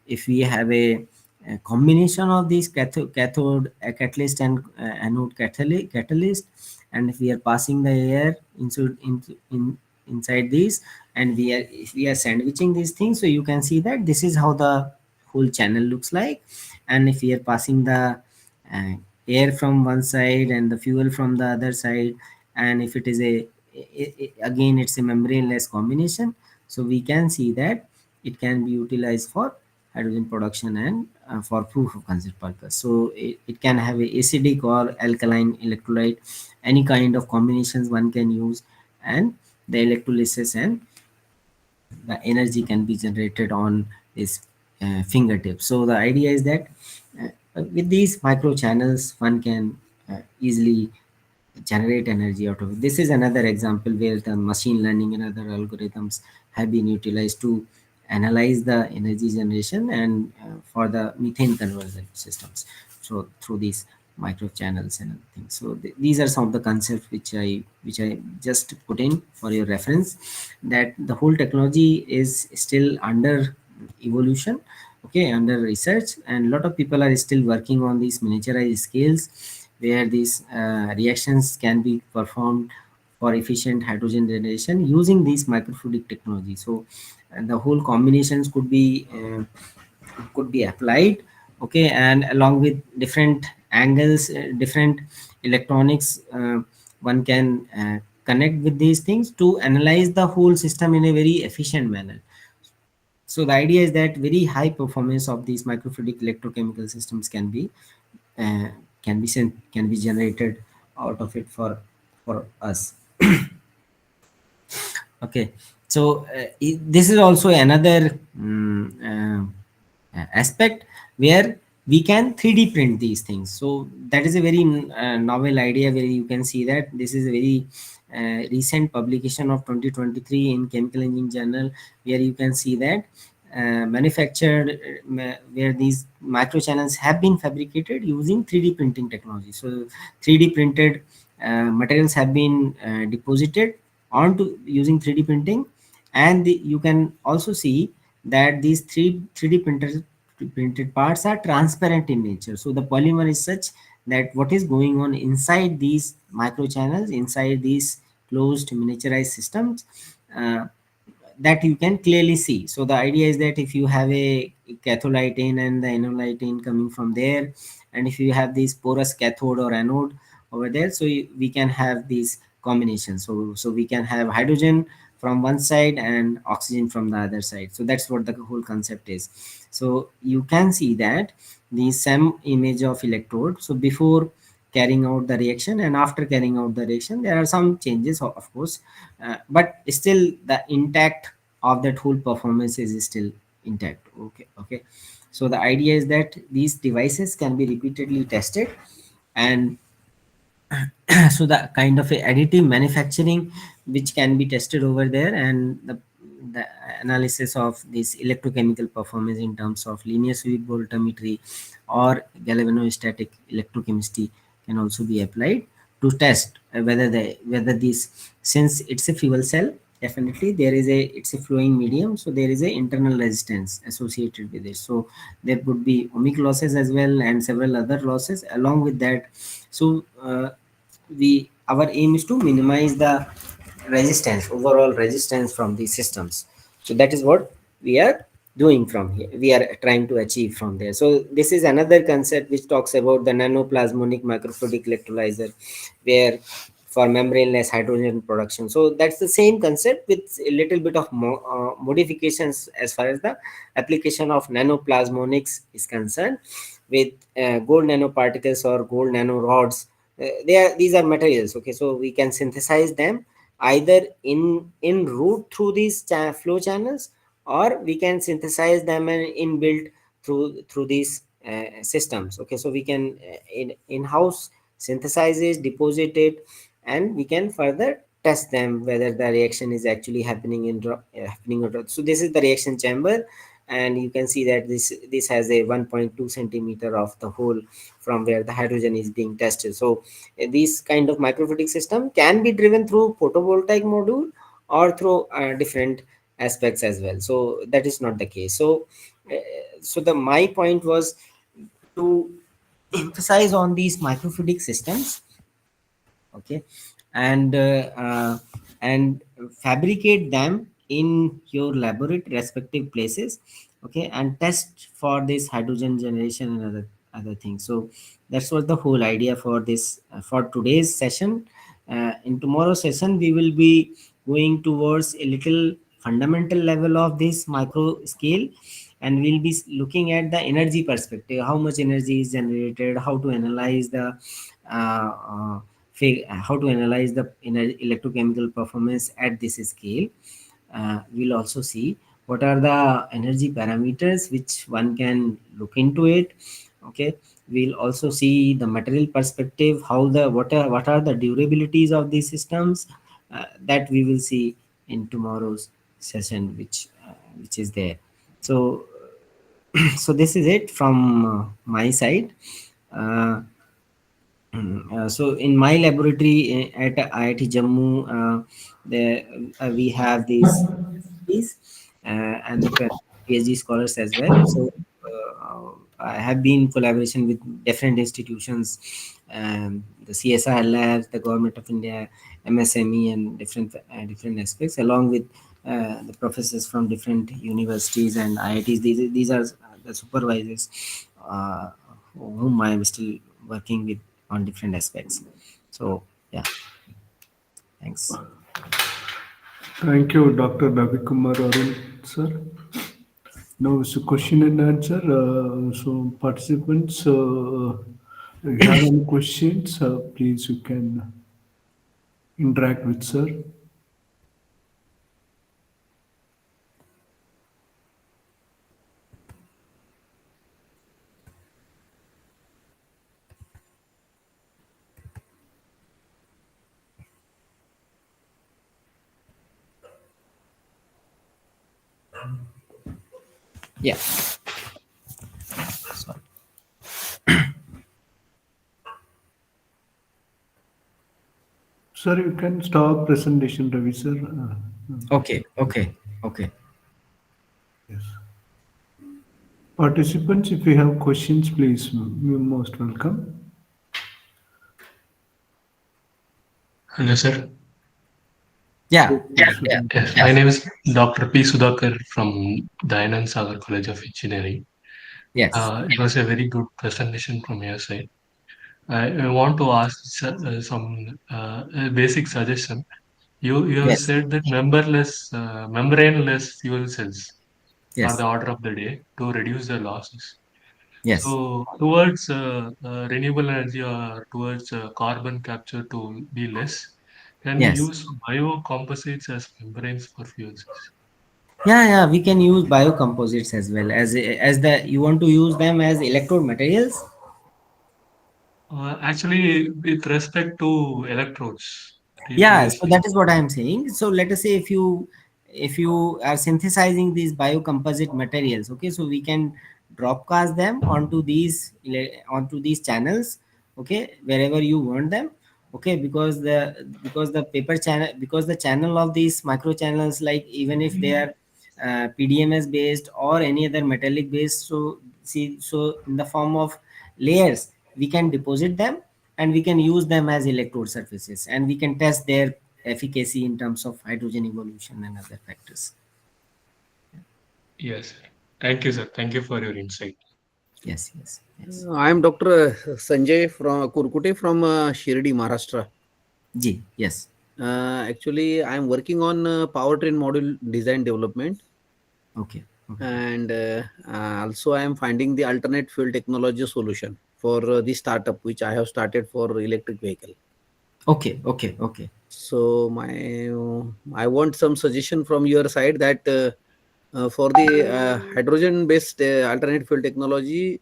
if we have a combination of these cathode catalyst and anode catalyst, and if we are passing the air inside these, and if we are sandwiching these things, so you can see that this is how the whole channel looks like. And if we are passing the air from one side and the fuel from the other side, and if it is again it's a membraneless combination, so we can see that it can be utilized for hydrogen production and for proof of concept purpose. So it can have a acidic or alkaline electrolyte, any kind of combinations one can use, and the electrolysis and the energy can be generated on this fingertip. So the idea is that with these micro channels one can easily generate energy out of it. This is another example where the machine learning and other algorithms have been utilized to analyze the energy generation and for the methane conversion systems. So through these micro channels and other things. So these are some of the concepts which I just put in for your reference, that the whole technology is still under evolution, okay, under research, and a lot of people are still working on these miniaturized scales where these reactions can be performed for efficient hydrogen generation using these microfluidic technology. So the whole combinations could be applied, okay, and along with different angles, different electronics, one can connect with these things to analyze the whole system in a very efficient manner. So the idea is that very high performance of these microfluidic electrochemical systems uh, can be generated out of it for us. Okay, so this is also another aspect where we can 3D print these things. So that is a very novel idea, where you can see that this is a very recent publication of 2023 in Chemical Engineering Journal, where you can see that manufactured where these microchannels have been fabricated using 3D printing technology. So 3D printed materials have been deposited onto using 3D printing, and you can also see that these 3D printed parts are transparent in nature. So the polymer is such that what is going on inside these microchannels, inside these closed miniaturized systems, uh, that you can clearly see. So the idea is that if you have a catholightin and the anolightin coming from there, and if you have this porous cathode or anode over there, so we can have these combinations. So we can have hydrogen from one side and oxygen from the other side. So that's what the whole concept is. So you can see that the same image of electrode. So before carrying out the reaction and after carrying out the reaction, there are some changes, of course, but still the intact of that whole performance is still intact. Okay. So the idea is that these devices can be repeatedly tested, and so the kind of a additive manufacturing which can be tested over there, and the analysis of this electrochemical performance in terms of linear sweep voltammetry or galvanostatic electrochemistry can also be applied to test whether this, since it's a fuel cell, definitely there is it's a flowing medium, so there is a internal resistance associated with it. So there would be ohmic losses as well and several other losses along with that. So our aim is to minimize the overall resistance from these systems. So that is what we are doing from here, we are trying to achieve from there. So this is another concept which talks about the nanoplasmonic microfluidic electrolyzer, where for membraneless hydrogen production. So that's the same concept with a little bit of modifications as far as the application of nanoplasmonics is concerned, with gold nanoparticles or gold nanorods. These are materials, okay, so we can synthesize them either in route through these flow channels, or we can synthesize them and inbuilt through these systems. Okay, so we can in-house synthesize it, deposit it, and we can further test them whether the reaction is actually happening or not. So this is the reaction chamber, and you can see that this has a 1.2 centimeter of the hole from where the hydrogen is being tested. So this kind of microfluidic system can be driven through photovoltaic module or through different aspects as well. So that is not the case. So my point was to emphasize on these microfluidic systems, okay, and and fabricate them in your laboratory respective places, okay, and test for this hydrogen generation and other things. So that's what the whole idea for this for today's session. In tomorrow's session we will be going towards a little fundamental level of this micro scale, and we'll be looking at the energy perspective, how much energy is generated, how to analyze the electrochemical performance at this scale. We'll also see what are the energy parameters which one can look into it, Okay, we'll also see the material perspective, how the what are the durabilities of these systems, that we will see in tomorrow's session, which is there. So so this is it from my side. uh, so in my laboratory at IIT Jammu, there we have these PhDs, and the PhD scholars as well. So I have been in collaboration with different institutions, the CSR labs, the Government of India, MSME, and different aspects, along with the professors from different universities and IITs. These are the supervisors uh, whom I am still working with on different aspects. So yeah, thanks. Thank you, Dr. Ravi Kumar Arun, sir. Now it's a question and answer. So participants, if you have any questions, please you can interact with sir. Yeah. Sorry. Sir, you can stop presentation, Ravi sir. Okay. Yes. Participants, if you have questions, please, you're most welcome. Hello, sir. Yeah. Yes, my name is Dr. P. Sudhakar from Dayanand Sagar College of Engineering. Yes. It was a very good presentation from your side. I want to ask some basic suggestion. You have Yes. said that membraneless fuel cells are Yes. the order of the day to reduce the losses. Yes. So towards renewable energy or towards carbon capture to be less, can we Yes. use biocomposites as membranes for fuel cells? Yeah. We can use biocomposites as well as the you want to use them as electrode materials. Actually, with respect to electrodes, Yeah, so previously. that is what I am saying. So let us say if you are synthesizing these biocomposite materials, okay, so we can dropcast them onto these channels, okay, wherever you want them, okay, because the paper channel, because the channel of these micro channels, like even if they are PDMS based or any other metallic based, so in the form of layers we can deposit them, and we can use them as electrode surfaces, and we can test their efficacy in terms of hydrogen evolution and other factors. Yes, sir. Thank you, sir. Thank you for your insight. Yes. I am Dr. Sanjay from Kurkute from Shirdi, Maharashtra. G. Yes. Actually, I am working on powertrain module design development, Okay. and also I am finding the alternate fuel technology solution for the startup which I have started for electric vehicle. Okay. So I want some suggestion from your side that for the hydrogen based alternate fuel technology.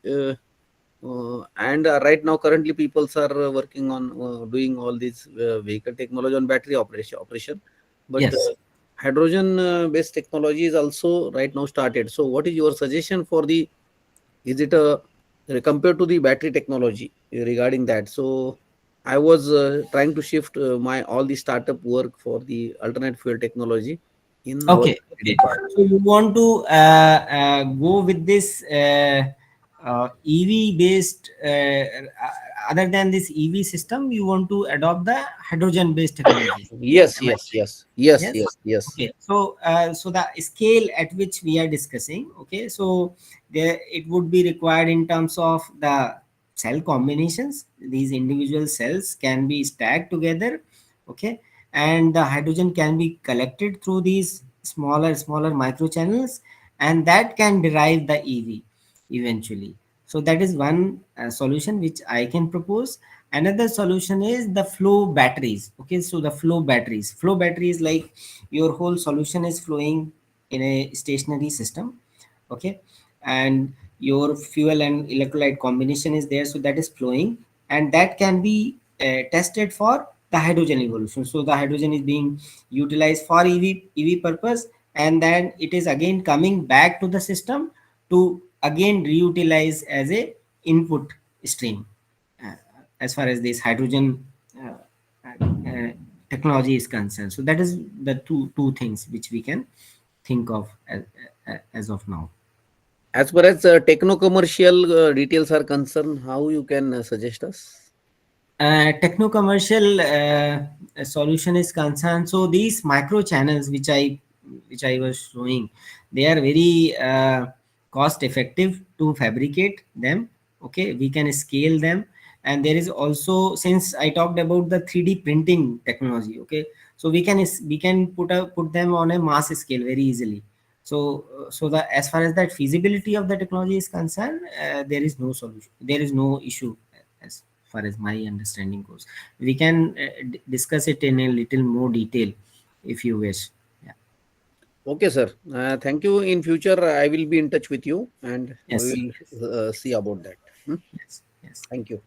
And right now currently people are working on doing all these vehicle technology on battery operation, but Yes. hydrogen based technology is also right now started. So what is your suggestion for the, is it compared to the battery technology regarding that? So I was trying to shift my all the startup work for the alternate fuel technology in our Okay. So you want to go with this EV based, other than this EV system, you want to adopt the hydrogen based technology. yes Am I yes right? yes yes Yes. yes yes Okay. So the scale at which we are discussing, okay, so there it would be required in terms of the cell combinations. These individual cells can be stacked together, okay, and the hydrogen can be collected through these smaller micro channels, and that can derive the EV eventually. So that is one solution which I can propose. Another solution is the flow batteries. Okay, so the flow batteries, like your whole solution is flowing in a stationary system, okay, and your fuel and electrolyte combination is there, so that is flowing, and that can be tested for the hydrogen evolution. So the hydrogen is being utilized for EV purpose, and then it is again coming back to the system to again reutilize as a input stream, uh, as far as this hydrogen technology is concerned. So that is the two things which we can think of as of now. As far as techno-commercial details are concerned, how you can suggest us? Techno-commercial solution is concerned. So these micro channels which I was showing, they are very cost effective to fabricate them. Okay, we can scale them, and there is also, since I talked about the 3D printing technology, okay, so we can put them on a mass scale very easily. So the, as far as that feasibility of the technology is concerned, there is no solution, there is no issue as far as my understanding goes. We can discuss it in a little more detail if you wish. Yeah. Okay, sir. Thank you. In future, I will be in touch with you, and Yes. we will see about that. Yes. Yes. Thank you.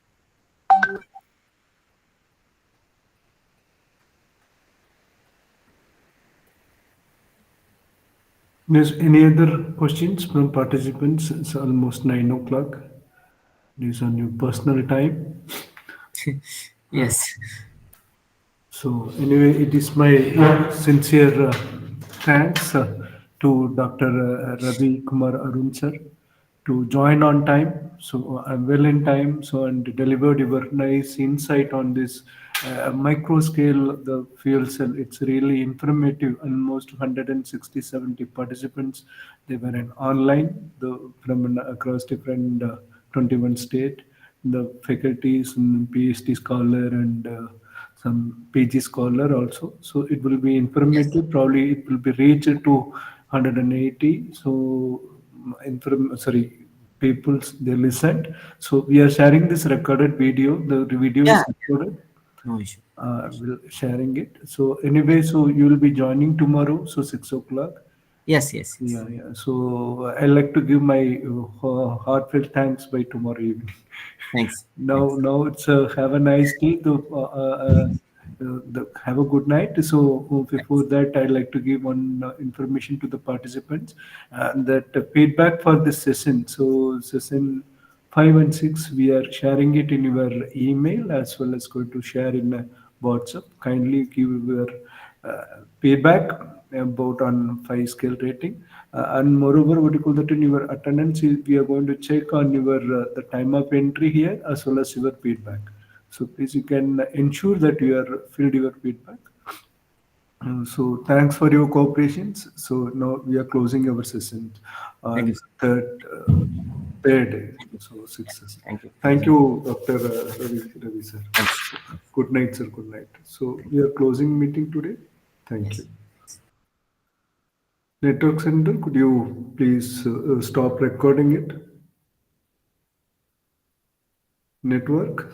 There's any other questions from participants? It's almost 9 o'clock. It is on your personal time. Yes. So anyway, it is my sincere thanks to Dr. Ravi Kumar Arun sir to join on time. So I'm well in time. So and delivered your nice insight on this micro scale the fuel cell. It's really informative. Almost 160, 70 participants. They were in online from across different 21 state. The faculties and PhD scholar and some PG scholar also. So it will be informative. Probably it will be reached to 180. So people they listened. So we are sharing this recorded video. The video is Yeah. recorded. No issue. We'll sharing it. So anyway, so you will be joining tomorrow. So 6 o'clock. Yes. Yes. Yes. Yeah. So I like to give my heartfelt thanks by tomorrow evening. Thanks. Now it's have a nice day. Have a good night. So before that, I'd like to give one information to the participants that feedback for this session. So session 5 and 6, we are sharing it in your email as well as going to share in WhatsApp. Kindly give your feedback about on 5 scale rating. And moreover, what you call that in your attendance, we are going to check on your the time of entry here as well as your feedback. So please, you can ensure that you are filled your feedback. So thanks for your cooperation. So now we are closing our session Thank on you. third day. So 6. Thank you. Thank you, Dr. Ravi sir. Good night, sir. Good night. So we are closing meeting today. Thank you. Network Center, could you please stop recording it? Network.